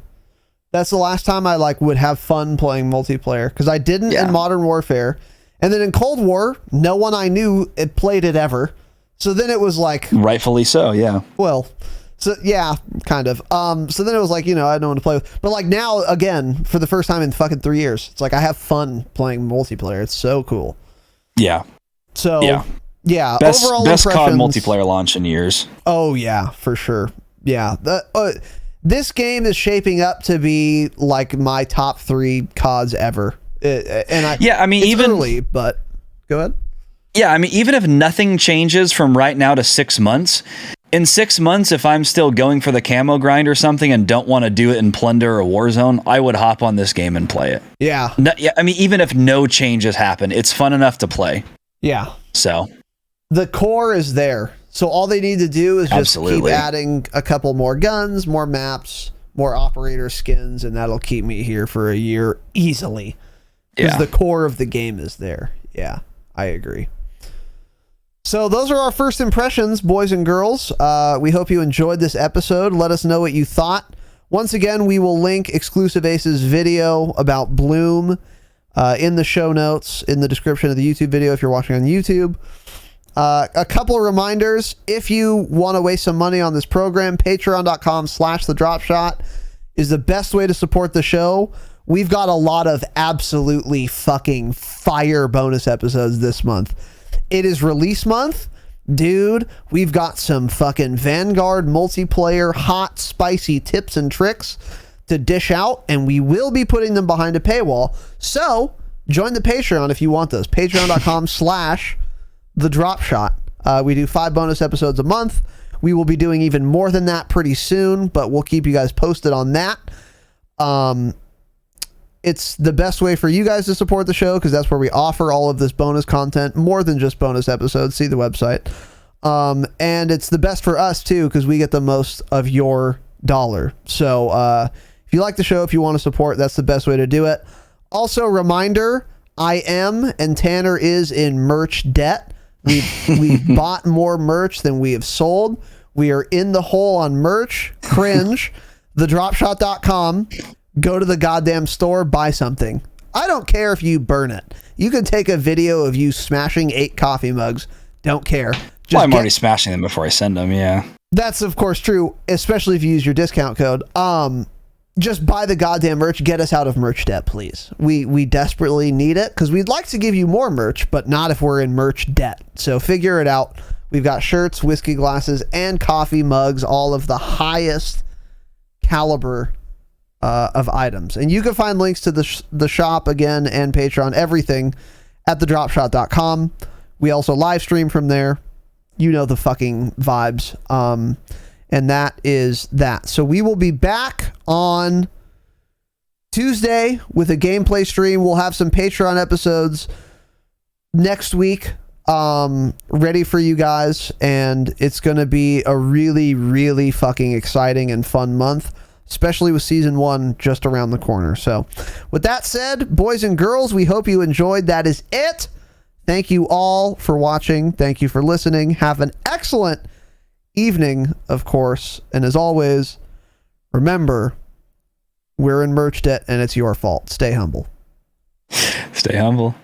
That's the last time I would have fun playing multiplayer because I didn't in Modern Warfare, and then in Cold War, no one I knew played it ever. So then it was like, rightfully so, yeah. Well, so yeah, kind of. So then it was like, I had no one to play with. But like now, again, for the first time in fucking 3 years, it's like I have fun playing multiplayer. It's so cool. Yeah. So yeah. Best overall COD multiplayer launch in years. Oh yeah, for sure. Yeah. This game is shaping up to be like my top 3 CODs ever. Even early, but go ahead. Yeah, I mean, even if nothing changes from right now to 6 months, in 6 months, if I'm still going for the camo grind or something and don't want to do it in Plunder or Warzone, I would hop on this game and play it. Yeah. I mean, even if no changes happen, it's fun enough to play. Yeah. So the core is there. So all they need to do is just keep adding a couple more guns, more maps, more operator skins, and that'll keep me here for a year easily. Because the core of the game is there. Yeah, I agree. So those are our first impressions, boys and girls. We hope you enjoyed this episode. Let us know what you thought. Once again, we will link Exclusive Ace's video about Bloom in the show notes, in the description of the YouTube video if you're watching on YouTube. A couple of reminders. If you want to waste some money on this program, patreon.com/thedropshot is the best way to support the show. We've got a lot of absolutely fucking fire bonus episodes this month. It is release month. Dude, we've got some fucking Vanguard multiplayer hot, spicy tips and tricks to dish out, and we will be putting them behind a paywall. So join the Patreon if you want those. Patreon.com/thedropshot. We do 5 bonus episodes a month. We will be doing even more than that pretty soon, but we'll keep you guys posted on that. It's the best way for you guys to support the show because that's where we offer all of this bonus content, more than just bonus episodes. See the website. And it's the best for us too because we get the most of your dollar. So if you like the show, if you want to support, that's the best way to do it. Also, reminder, I am and Tanner is in merch debt. We've bought more merch than we have sold. We are in the hole on merch. Cringe. Thedropshot.com. Go to the goddamn store, buy something. I don't care if you burn it. You can take a video of you smashing 8 coffee mugs. Don't care. I'm already smashing them before I send them, yeah. That's, of course, true, especially if you use your discount code. Just buy the goddamn merch. Get us out of merch debt, please. We desperately need it because we'd like to give you more merch, but not if we're in merch debt. So figure it out. We've got shirts, whiskey glasses, and coffee mugs, all of the highest caliber of items. And you can find links to the shop again and Patreon, everything at thedropshot.com. We also live stream from there. You know the fucking vibes. And that is that. So we will be back on Tuesday with a gameplay stream. We'll have some Patreon episodes next week. ready for you guys, and it's going to be a really, really fucking exciting and fun month, especially with season 1 just around the corner. So with that said, boys and girls, we hope you enjoyed. That is it. Thank you all for watching. Thank you for listening. Have an excellent evening, of course. And as always, remember, we're in merch debt and it's your fault. Stay humble. Stay humble.